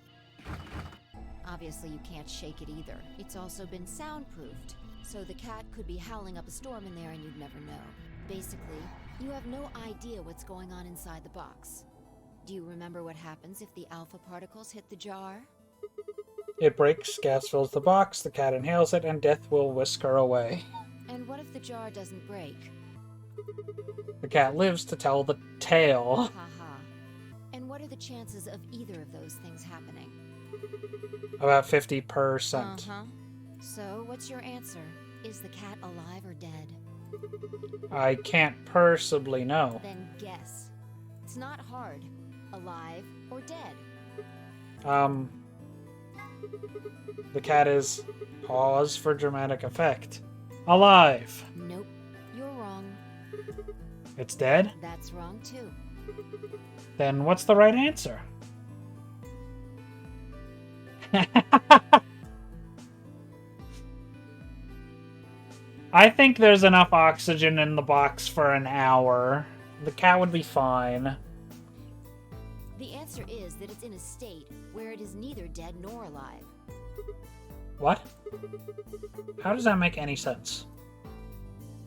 Obviously, you can't shake it either. It's also been soundproofed, so the cat could be howling up a storm in there and you'd never know. Basically, you have no idea what's going on inside the box. Do you remember what happens if the alpha particles hit the jar? It breaks, gas fills the box, the cat inhales it, and death will whisk her away. And what if the jar doesn't break? The cat lives to tell the tale. Haha. And what are the chances of either of those things happening? About 50%. Uh-huh. So, what's your answer? Is the cat alive or dead? I can't personally know. Then guess. It's not hard. Alive or dead? The cat is, pause for dramatic effect, alive. Nope. You're wrong. It's dead? That's wrong too. Then what's the right answer? I think there's enough oxygen in the box for an hour. The cat would be fine. The answer is that it's in a state where it is neither dead nor alive. What? How does that make any sense?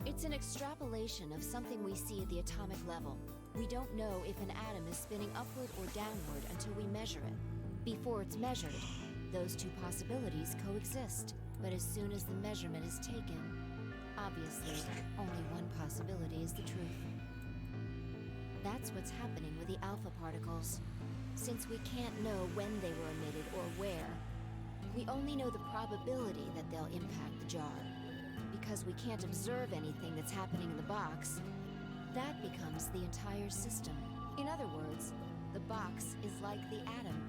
It's an extrapolation of something we see at the atomic level. We don't know if an atom is spinning upward or downward until we measure it. Before it's measured, those two possibilities coexist. But as soon as the measurement is taken, obviously, only one possibility is the truth. That's what's happening with the alpha particles. Since we can't know when they were emitted or where, we only know the probability that they'll impact the jar. Because we can't observe anything that's happening in the box, that becomes the entire system. In other words, the box is like the atom.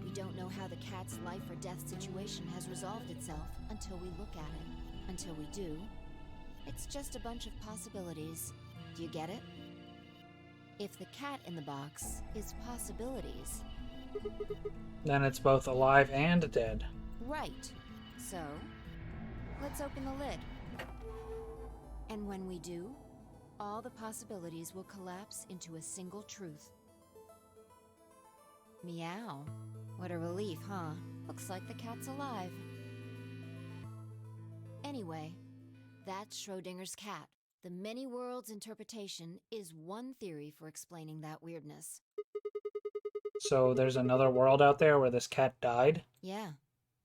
We don't know how the cat's life or death situation has resolved itself until we look at it. Until we do, it's just a bunch of possibilities. Do you get it? If the cat in the box is possibilities, Then it's both alive and dead. right. So, let's open the lid. And when we do, all the possibilities will collapse into a single truth. Meow. What a relief, huh? Looks like the cat's alive. Anyway, that's Schrodinger's cat. The many worlds interpretation is one theory for explaining that weirdness. So there's another world out there where this cat died? Yeah,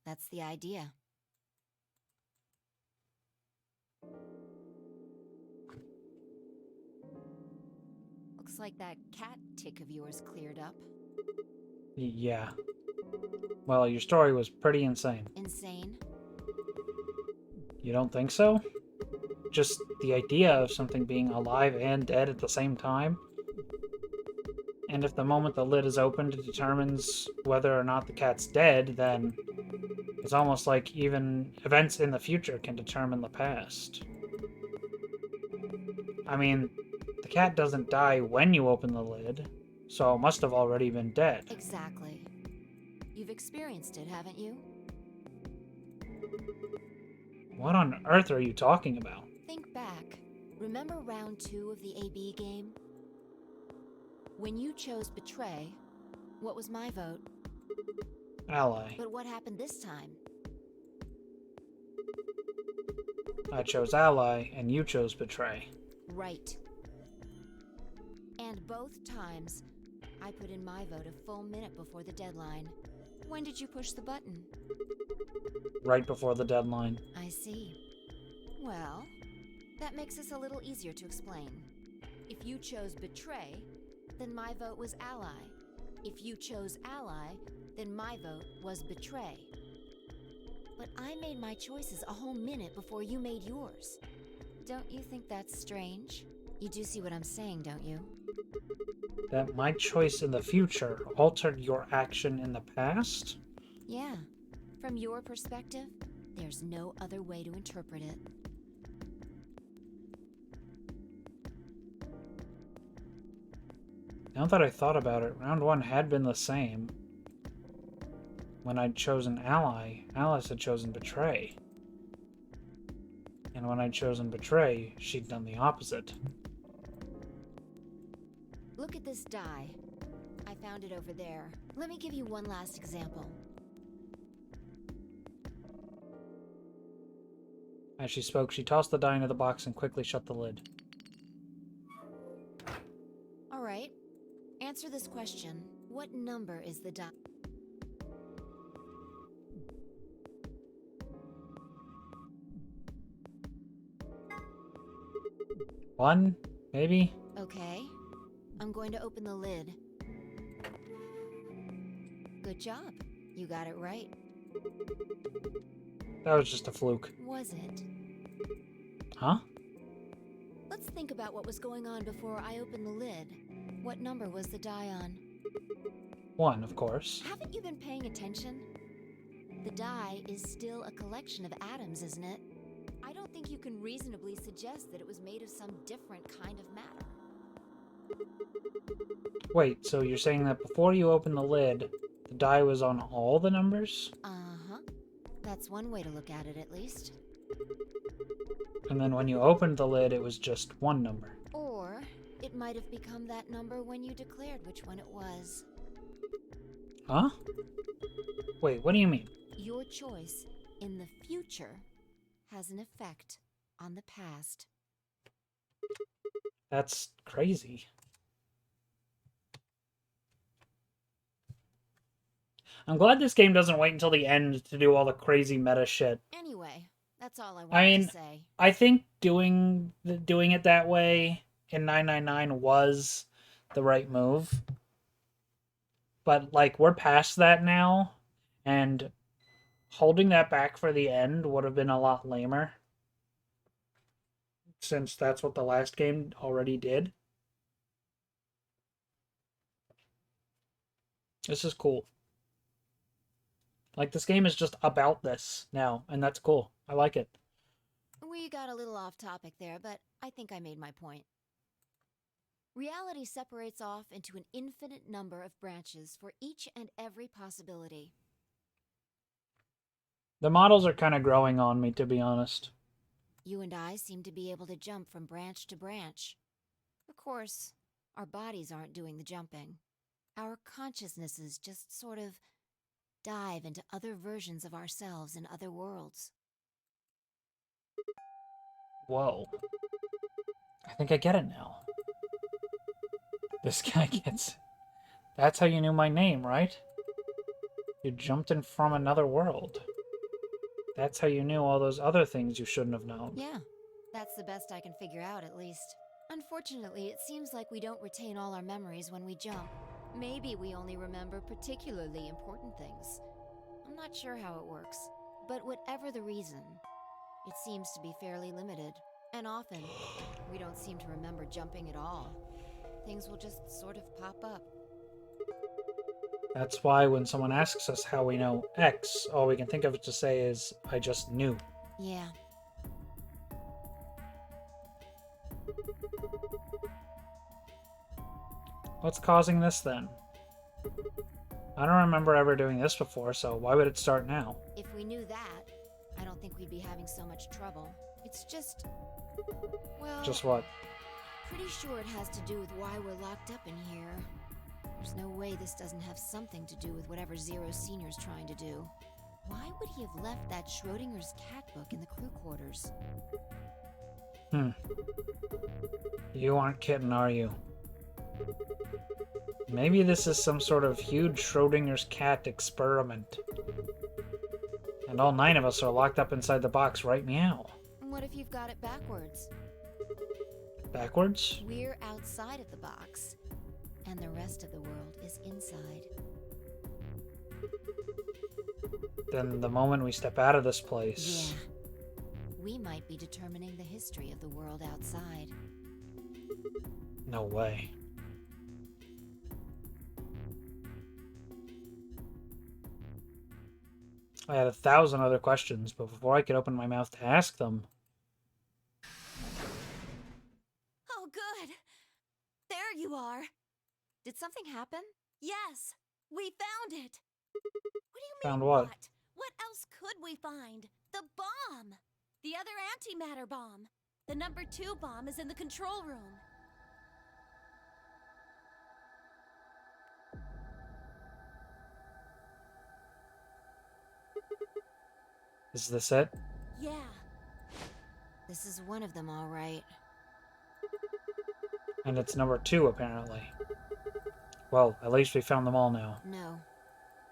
that's the idea. Looks like that cat tick of yours cleared up. Yeah. Well, your story was pretty insane. Insane? You don't think so? Just the idea of something being alive and dead at the same time? And if the moment the lid is opened determines whether or not the cat's dead, then It's almost like even events in the future can determine the past. I mean, the cat doesn't die when you open the lid, so it must have already been dead. Exactly. You've experienced it, haven't you? What on earth are you talking about? Think back. Remember round 2 of the AB game? When you chose Betray, what was my vote? Ally. But what happened this time? I chose Ally, and you chose Betray. Right. And both times, I put in my vote a full minute before the deadline. When did you push the button? Right before the deadline. I see. Well, that makes this a little easier to explain. If you chose Betray, then my vote was Ally. If you chose Ally, then my vote was Betray. But I made my choices a whole minute before you made yours. Don't you think that's strange? You do see what I'm saying, don't you? That my choice in the future altered your action in the past? Yeah. From your perspective, there's no other way to interpret it. Now that I thought about it, round 1 had been the same. When I'd chosen Ally, Alice had chosen Betray. And when I'd chosen Betray, she'd done the opposite. Look at this die. I found it over there. Let me give you one last example. As she spoke, she tossed the die into the box and quickly shut the lid. All right. Answer this question. What number is the die? One, maybe? Okay. I'm going to open the lid. Good job. You got it right. That was just a fluke. Was it? Huh? Let's think about what was going on before I opened the lid. What number was the die on? 1, of course. Haven't you been paying attention? The die is still a collection of atoms, isn't it? I don't think you can reasonably suggest that it was made of some different kind of matter. Wait, so you're saying that before you opened the lid, the die was on all the numbers? Uh-huh. That's one way to look at it, at least. And then when you opened the lid, it was just one number. Or it might have become that number when you declared which one it was. Huh? Wait, what do you mean? Your choice in the future has an effect on the past. That's crazy. I'm glad this game doesn't wait until the end to do all the crazy meta shit. Anyway, that's all I wanted to say. I think doing it that way in 999 was the right move. But, like, we're past that now, and holding that back for the end would have been a lot lamer. Since that's what the last game already did. This is cool. Like, this game is just about this now, and that's cool. I like it. We got a little off topic there, but I think I made my point. Reality separates off into an infinite number of branches for each and every possibility. The models are kind of growing on me, to be honest. You and I seem to be able to jump from branch to branch. Of course, our bodies aren't doing the jumping. Our consciousnesses just sort of dive into other versions of ourselves in other worlds. Whoa. I think I get it now. This guy gets it. That's how you knew my name, right? You jumped in from another world. That's how you knew all those other things you shouldn't have known. Yeah, that's the best I can figure out, at least. Unfortunately, it seems like we don't retain all our memories when we jump. Maybe we only remember particularly important things. I'm not sure how it works, but whatever the reason, it seems to be fairly limited. And often, we don't seem to remember jumping at all. Things will just sort of pop up. That's why when someone asks us how we know X, all we can think of to say is, I just knew. Yeah. What's causing this then? I don't remember ever doing this before, so why would it start now? If we knew that, I don't think we'd be having so much trouble. It's just... well... Just what? Pretty sure it has to do with why we're locked up in here. There's no way this doesn't have something to do with whatever Zero Senior's trying to do. Why would he have left that Schrodinger's cat book in the crew quarters? You aren't kidding, are you? Maybe this is some sort of huge Schrodinger's cat experiment. And all 9 of us are locked up inside the box, right meow? What if you've got it backwards? Backwards? We're outside of the box, and the rest of the world is inside. Then the moment we step out of this place... Yeah. We might be determining the history of the world outside. No way. I had 1,000 other questions, but before I could open my mouth to ask them... Oh, good. There you are. Did something happen? Yes, we found it. What do you mean, Found what? What else could we find? The bomb! The other antimatter bomb. The number 2 bomb is in the control room. Is this it? Yeah. This is one of them, all right. And it's number 2, apparently. Well, at least we found them all now. No.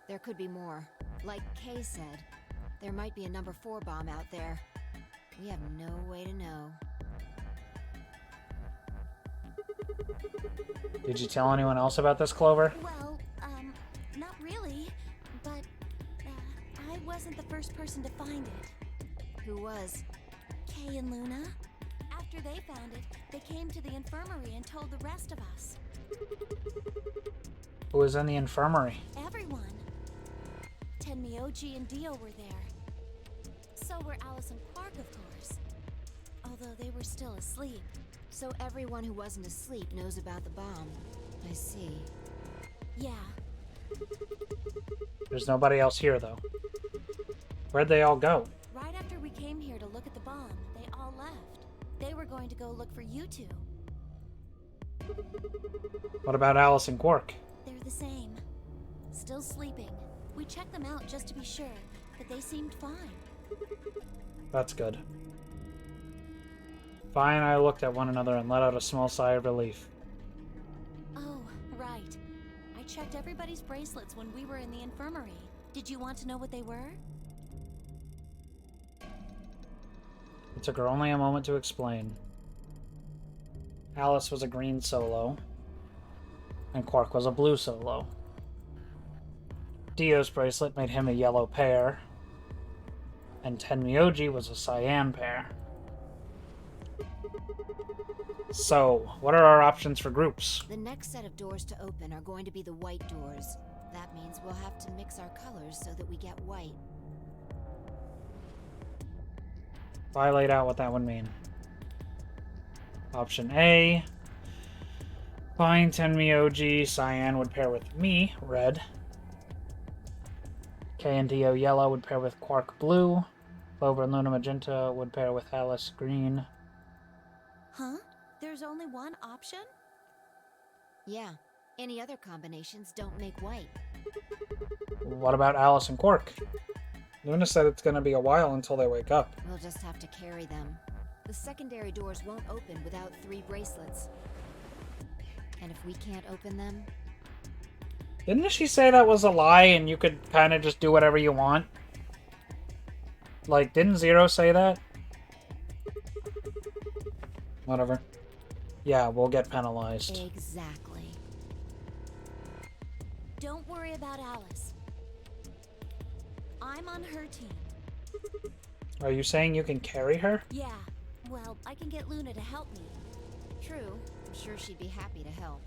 There could be more. Like Kay said, there might be a number 4 bomb out there. We have no way to know. Did you tell anyone else about this, Clover? Well, not really. But, I wasn't the first person to find it. Who was? Kay and Luna. After they found it, they came to the infirmary and told the rest of us. Who was in the infirmary? Everyone. Tenmyoji and Dio were there. So were Alice and Quark, of course. Although they were still asleep. So everyone who wasn't asleep knows about the bomb. I see. Yeah. There's nobody else here, though. Where'd they all go? Right after we came here to look at the bomb, they all left. They were going to go look for you two. What about Alice and Quark? They're the same. Still sleeping. We checked them out just to be sure, but they seemed fine. That's good. Vi and I looked at one another and let out a small sigh of relief. Oh, right. I checked everybody's bracelets when we were in the infirmary. Did you want to know what they were? It took her only a moment to explain. Alice was a green solo, and Quark was a blue solo. Dio's bracelet made him a yellow pair, and Tenmyoji was a cyan pair. So, what are our options for groups? The next set of doors to open are going to be the white doors. That means we'll have to mix our colors so that we get white. I laid out what that would mean. Option A. Fine, Tenmyoji, cyan would pair with me, red. Kay and Dio, yellow, would pair with Quark, blue. Clover and Luna, magenta, would pair with Alice, green. Huh? There's only one option? Yeah. Any other combinations don't make white. What about Alice and Quark? Luna said it's going to be a while until they wake up. We'll just have to carry them. The secondary doors won't open without 3 bracelets. And if we can't open them... Didn't she say that was a lie and you could kind of just do whatever you want? Like, didn't Zero say that? Whatever. Yeah, we'll get penalized. Exactly. Don't worry about Alice. I'm on her team. Are you saying you can carry her? Yeah. Well, I can get Luna to help me. True. I'm sure she'd be happy to help.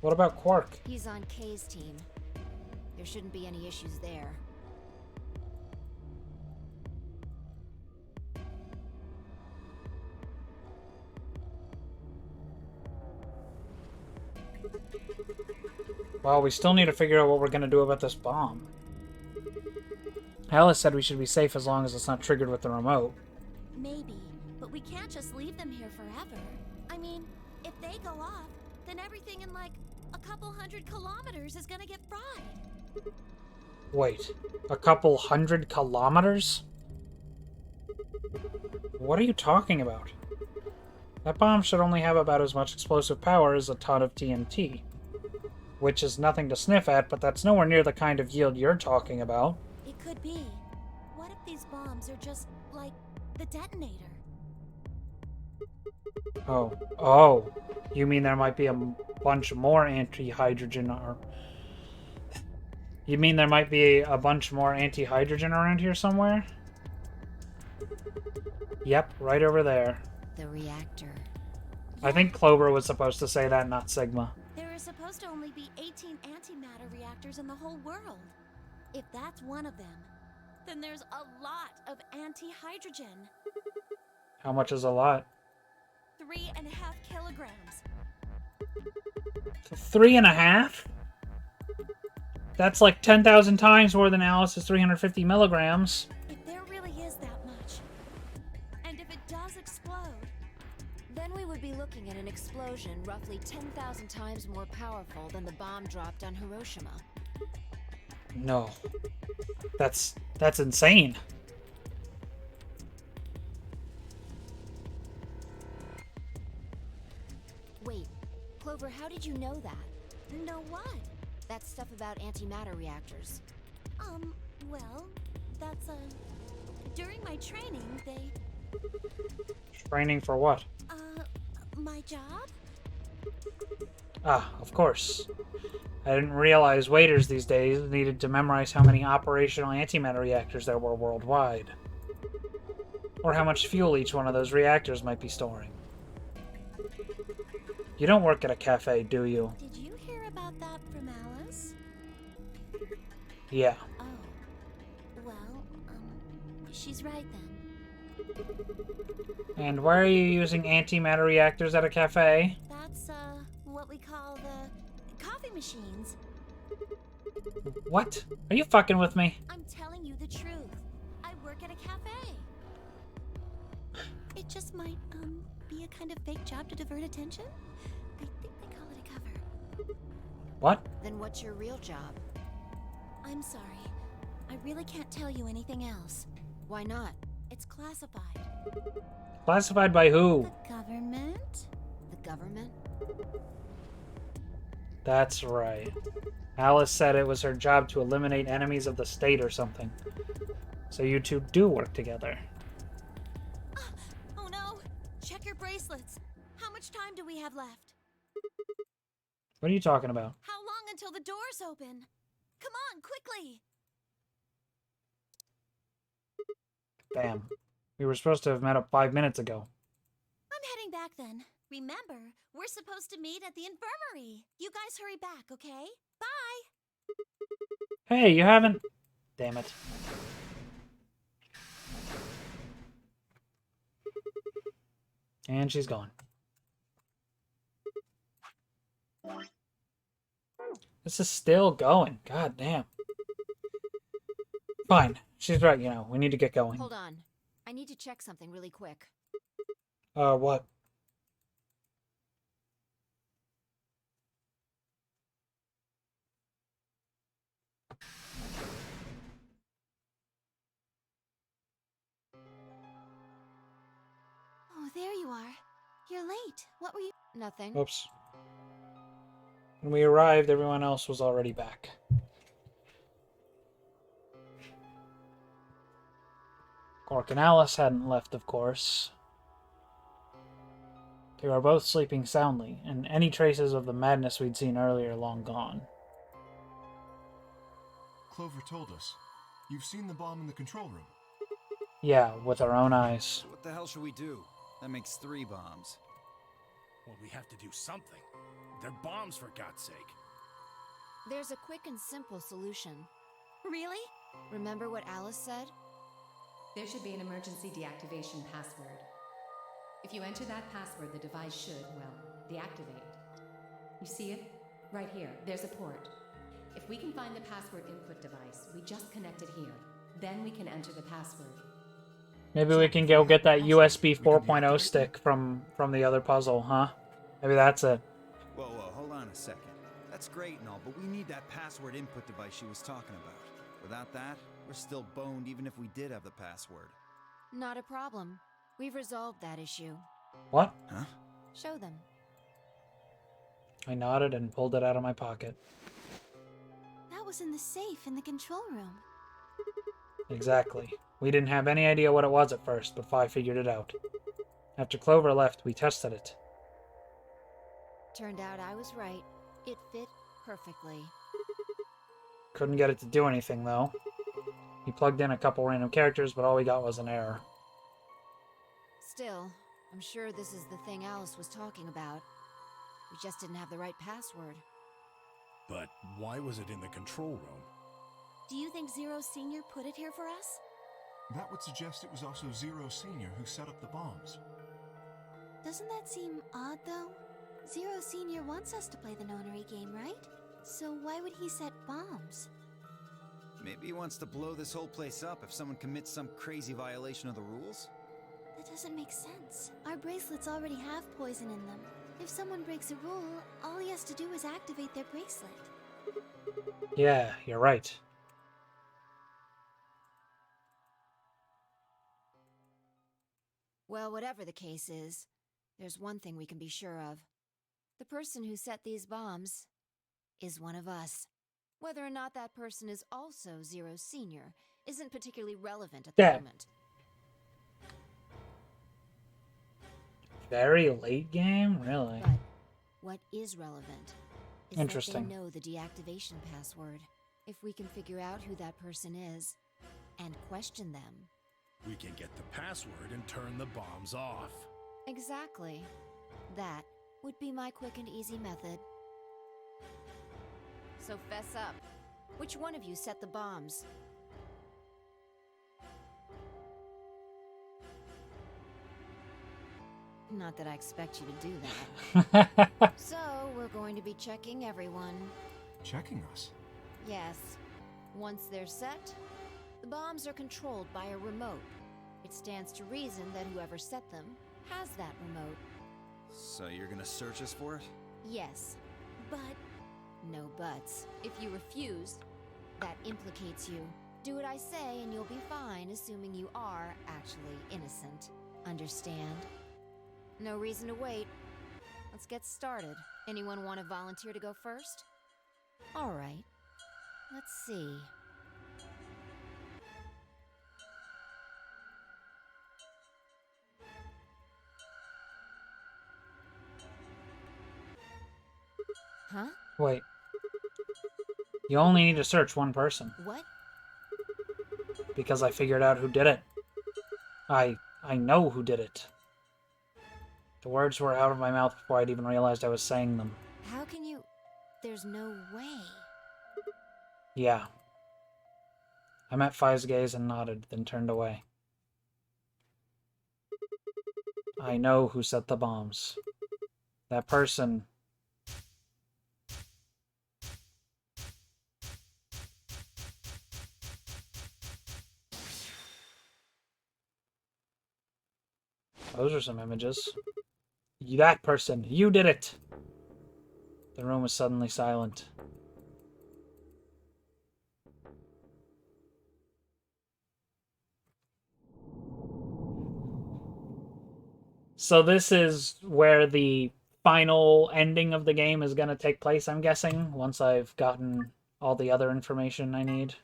What about Quark? He's on Kay's team. There shouldn't be any issues there. Well, we still need to figure out what we're gonna do about this bomb. Alice said we should be safe as long as it's not triggered with the remote. Maybe, but we can't just leave them here forever. I mean, if they go off, then everything in like a couple 100 kilometers is gonna get fried. Wait, a couple 100 kilometers? What are you talking about? That bomb should only have about as much explosive power as a ton of TNT. Which is nothing to sniff at, but that's nowhere near the kind of yield you're talking about. It could be. What if these bombs are just like the detonator? Oh. You mean there might be a bunch more anti-hydrogen or... You mean there might be a bunch more anti-hydrogen around here somewhere? Yep, right over there. The reactor. I think Clover was supposed to say that, not Sigma. There are supposed to only be 18 antimatter reactors in the whole world. If that's one of them, then there's a lot of anti-hydrogen. How much is a lot? 3.5 kilograms. 3.5? That's like 10,000 times more than Alice's 350 milligrams. If there really is that much, and if it does explode, then we would be looking at an explosion roughly 10,000 times more powerful than the bomb dropped on Hiroshima. No. That's insane. Wait, Clover, how did you know that? know what? That stuff about antimatter reactors. Well, that's, during my training, they... Training for what? My job? Ah, of course. I didn't realize waiters these days needed to memorize how many operational antimatter reactors there were worldwide. Or how much fuel each one of those reactors might be storing. You don't work at a cafe, do you? Did you hear about that from Alice? Yeah. Oh. Well, she's right then. And why are you using antimatter reactors at a cafe? That's, what we call the coffee machines. What? Are you fucking with me? I'm telling you the truth. I work at a cafe. It just might, be a kind of fake job to divert attention. I think they call it a cover. What? Then what's your real job? I'm sorry. I really can't tell you anything else. Why not? It's classified. Classified by who? The government? The government? That's right. Alice said it was her job to eliminate enemies of the state or something. So you two do work together. Oh no! Check your bracelets. How much time do we have left? What are you talking about? How long until the doors open? Come on, quickly! Damn. We were supposed to have met up 5 minutes ago. I'm heading back then. Remember, we're supposed to meet at the infirmary. You guys hurry back, okay? Bye! Hey, you haven't... Damn it. And she's gone. This is still going. God damn. Fine. She's right, you know. We need to get going. Hold on. I need to check something really quick. What? Oh, there you are. You're late. What were you... Nothing. Oops. When we arrived, everyone else was already back. Quark and Alice hadn't left, of course. They were both sleeping soundly, and any traces of the madness we'd seen earlier long gone. Clover told us. You've seen the bomb in the control room. Yeah, with our own eyes. So what the hell should we do? That makes 3 bombs. Well, we have to do something. They're bombs, for God's sake. There's a quick and simple solution. Really? Remember what Alice said? There should be an emergency deactivation password. If you enter that password, the device should, well, deactivate. You see it? Right here. There's a port. If we can find the password input device, we just connect it here. Then we can enter the password. Maybe we can go get that USB 4.0 stick from the other puzzle, huh? Maybe that's it. Whoa, hold on a second. That's great and all, but we need that password input device she was talking about. Without that, we're still boned even if we did have the password. Not a problem. We've resolved that issue. What? Huh? Show them. I nodded and pulled it out of my pocket. That was in the safe in the control room. Exactly. We didn't have any idea what it was at first, but Fi figured it out. After Clover left, we tested it. Turned out I was right. It fit perfectly. Couldn't get it to do anything, though. He plugged in a couple random characters, but all we got was an error. Still, I'm sure this is the thing Alice was talking about. We just didn't have the right password. But why was it in the control room? Do you think Zero Senior put it here for us? That would suggest it was also Zero Senior who set up the bombs. Doesn't that seem odd, though? Zero Senior wants us to play the nonary game, right? So why would he set bombs? Maybe he wants to blow this whole place up if someone commits some crazy violation of the rules? That doesn't make sense. Our bracelets already have poison in them. If someone breaks a rule, all he has to do is activate their bracelet. Yeah, you're right. Well, whatever the case is, there's one thing we can be sure of. The person who set these bombs is one of us. Whether or not that person is also Zero Senior isn't particularly relevant at the moment. Very late game? Really? But what is relevant is Interesting. that they know the deactivation password. If we can figure out who that person is and question them. We can get the password and turn the bombs off. Exactly. That would be my quick and easy method. So fess up. Which one of you set the bombs? Not that I expect you to do that. So, we're going to be checking everyone. Checking us? Yes. Once they're set, the bombs are controlled by a remote. It stands to reason that whoever set them has that remote. So you're gonna search us for it? Yes, but no buts. If you refuse, that implicates you. Do what I say and you'll be fine, assuming you are actually innocent. Understand? No reason to wait. Let's get started. Anyone want to volunteer to go first? All right. Let's see. Huh? Wait. You only need to search one person. What? Because I figured out who did it. I know who did it. The words were out of my mouth before I'd even realized I was saying them. How can you... There's no way. Yeah. I met Fi's gaze and nodded, then turned away. I know who set the bombs. That person... Those are some images. That person, you did it! The room was suddenly silent. So this is where the final ending of the game is going to take place, I'm guessing, once I've gotten all the other information I need.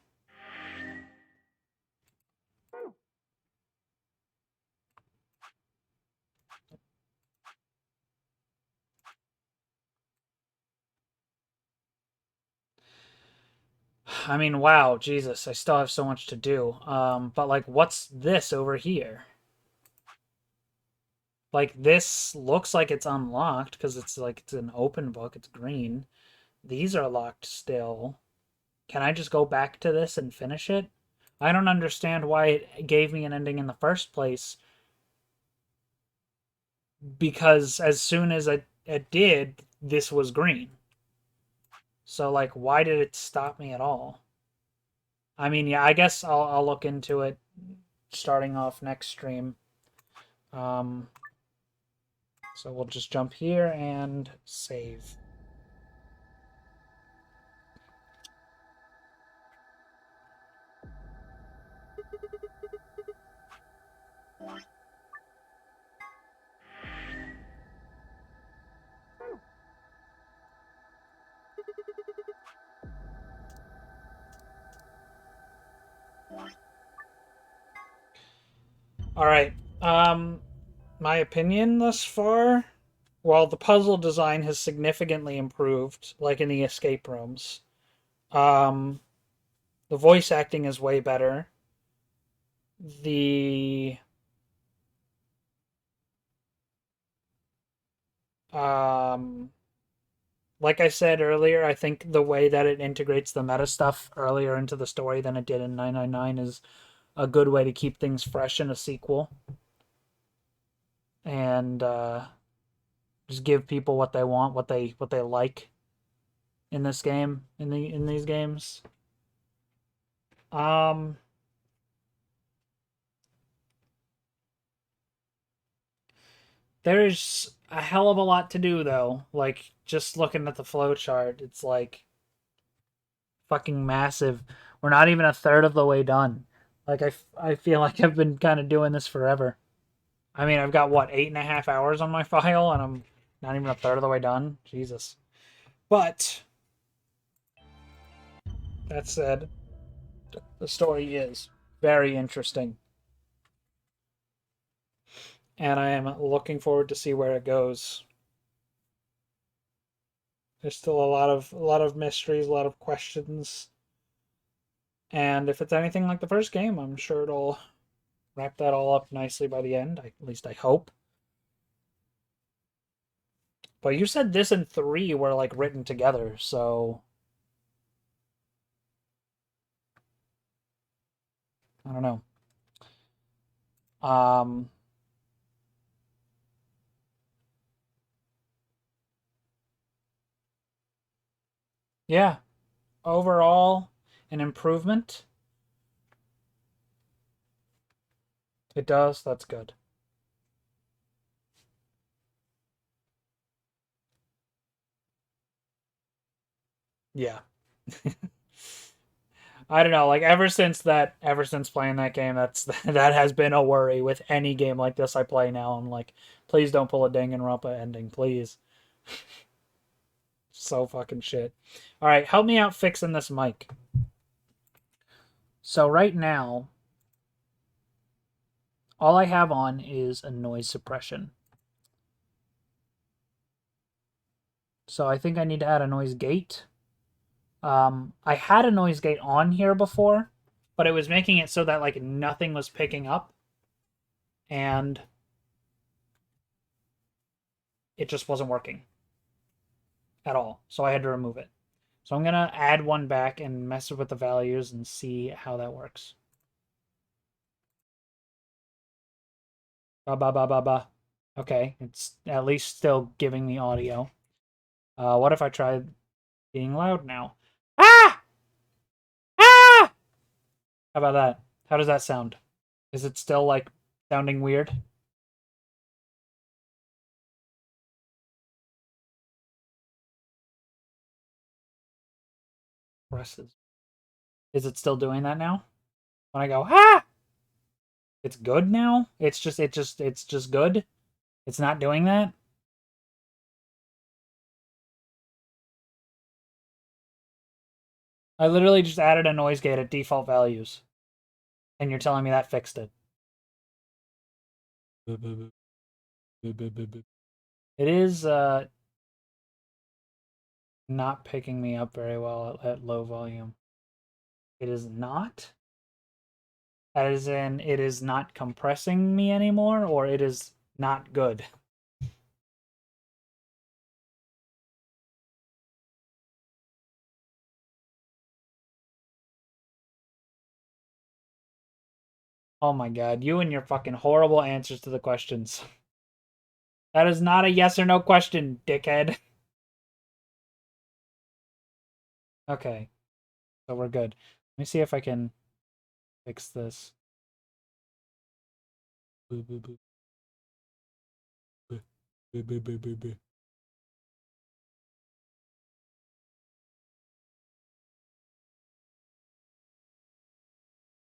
I mean, wow, Jesus, I still have so much to do. But, like, what's this over here? Like, this looks like it's unlocked because it's like it's an open book. It's green. These are locked still. Can I just go back to this and finish it? I don't understand why it gave me an ending in the first place. Because as soon as it did, this was green. So, like, why did it stop me at all? I mean, yeah, I guess I'll look into it starting off next stream. So we'll just jump here and save. All right. My opinion thus far, while the puzzle design has significantly improved, like in the escape rooms, the voice acting is way better. Like I said earlier, I think the way that it integrates the meta stuff earlier into the story than it did in 999 is a good way to keep things fresh in a sequel. And just give people what they want, what they like in this game, in these games. There's a hell of a lot to do though. Like, just looking at the flowchart, it's like fucking massive. We're not even a third of the way done. Like, I feel like I've been kind of doing this forever. I mean, I've got, what, 8.5 hours on my file, and I'm not even a third of the way done? Jesus. But, that said, the story is very interesting. And I am looking forward to see where it goes. There's still a lot of mysteries, a lot of questions. And if it's anything like the first game, I'm sure it'll wrap that all up nicely by the end. At least I hope. But you said this and 3 were like written together, so I don't know. Yeah. Overall, an improvement. It does. That's good. Yeah. I don't know, like ever since playing that game, that has been a worry with any game like this I play now. I'm like, please don't pull a Danganronpa ending, please. So fucking shit. All right, help me out fixing this mic. So right now, all I have on is a noise suppression. So I think I need to add a noise gate. I had a noise gate on here before, but it was making it so that like nothing was picking up, and it just wasn't working at all. So I had to remove it. So I'm gonna add one back and mess with the values and see how that works. Ba ba ba ba ba. Okay, it's at least still giving me audio. What if I try being loud now? Ah! Ah! How about that? How does that sound? Is it still like sounding weird? Presses. Is it still doing that now? When I go, ah! It's good now? It's just good? It's not doing that? I literally just added a noise gate at default values. And you're telling me that fixed it. It is not picking me up very well at low volume. It is not? As in, it is not compressing me anymore, or it is not good. Oh my god, you and your fucking horrible answers to the questions. That is not a yes or no question, dickhead. Okay, so we're good. Let me see if I can fix this. Boo, boo, boo. Boo, boo, boo, boo, boo, boo.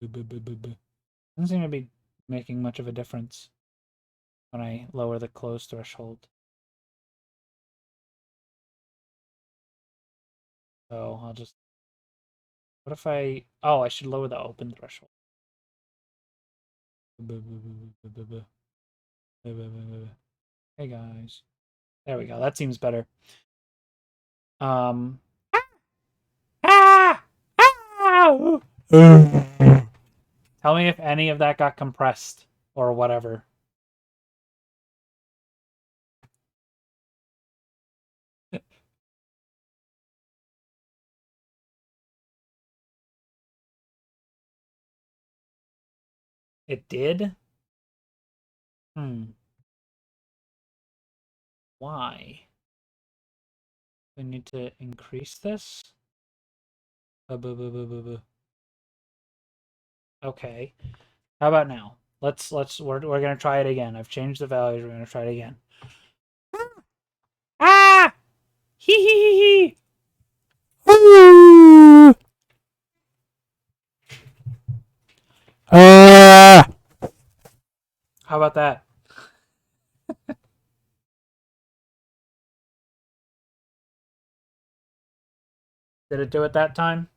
Boo, boo, boo, boo, boo. Doesn't seem to be making much of a difference when I lower the close threshold. So I'll just... What if I... Oh, I should lower the open threshold. Hey guys. There we go. That seems better. Tell me if any of that got compressed or whatever. It did? Why? We need to increase this? Okay. How about now? We're gonna try it again. I've changed the values, we're gonna try it again. Ah! Hee hee hee hee! How about that? Did it do it that time?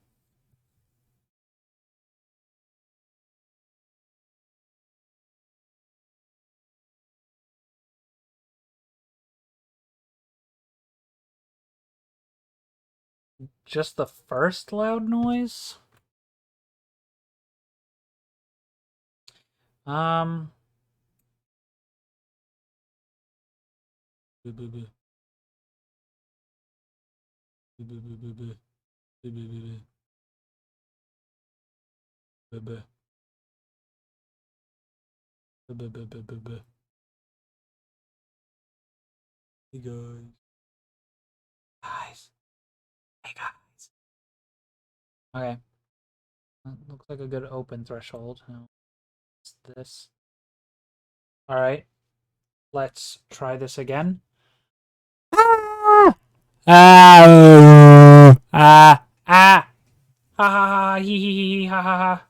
Just the first loud noise? Hey guys. Hey guys. Okay. That looks like a good open threshold. What's this? Alright. Let's try this again. Ha ha ha hee hee hee ha ha ha.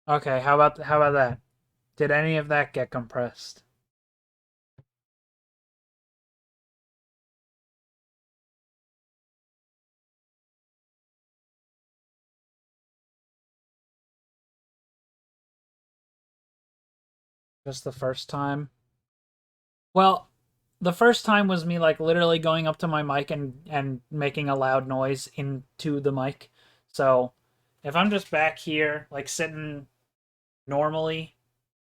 Okay, how about that? Did any of that get compressed? Just the first time? Well, the first time was me like literally going up to my mic and making a loud noise into the mic. So if I'm just back here like sitting normally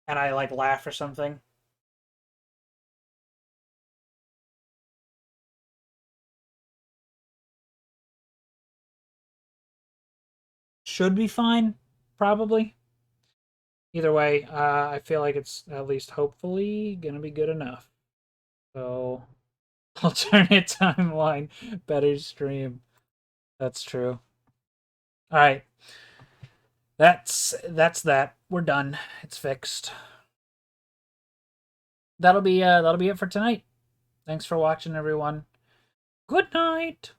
and I like laugh or something, should be fine, probably. Either way, I feel like it's at least hopefully gonna be good enough. So, alternate timeline, better stream. That's true. All right, that's that. We're done. It's fixed. That'll be it for tonight. Thanks for watching, everyone. Good night.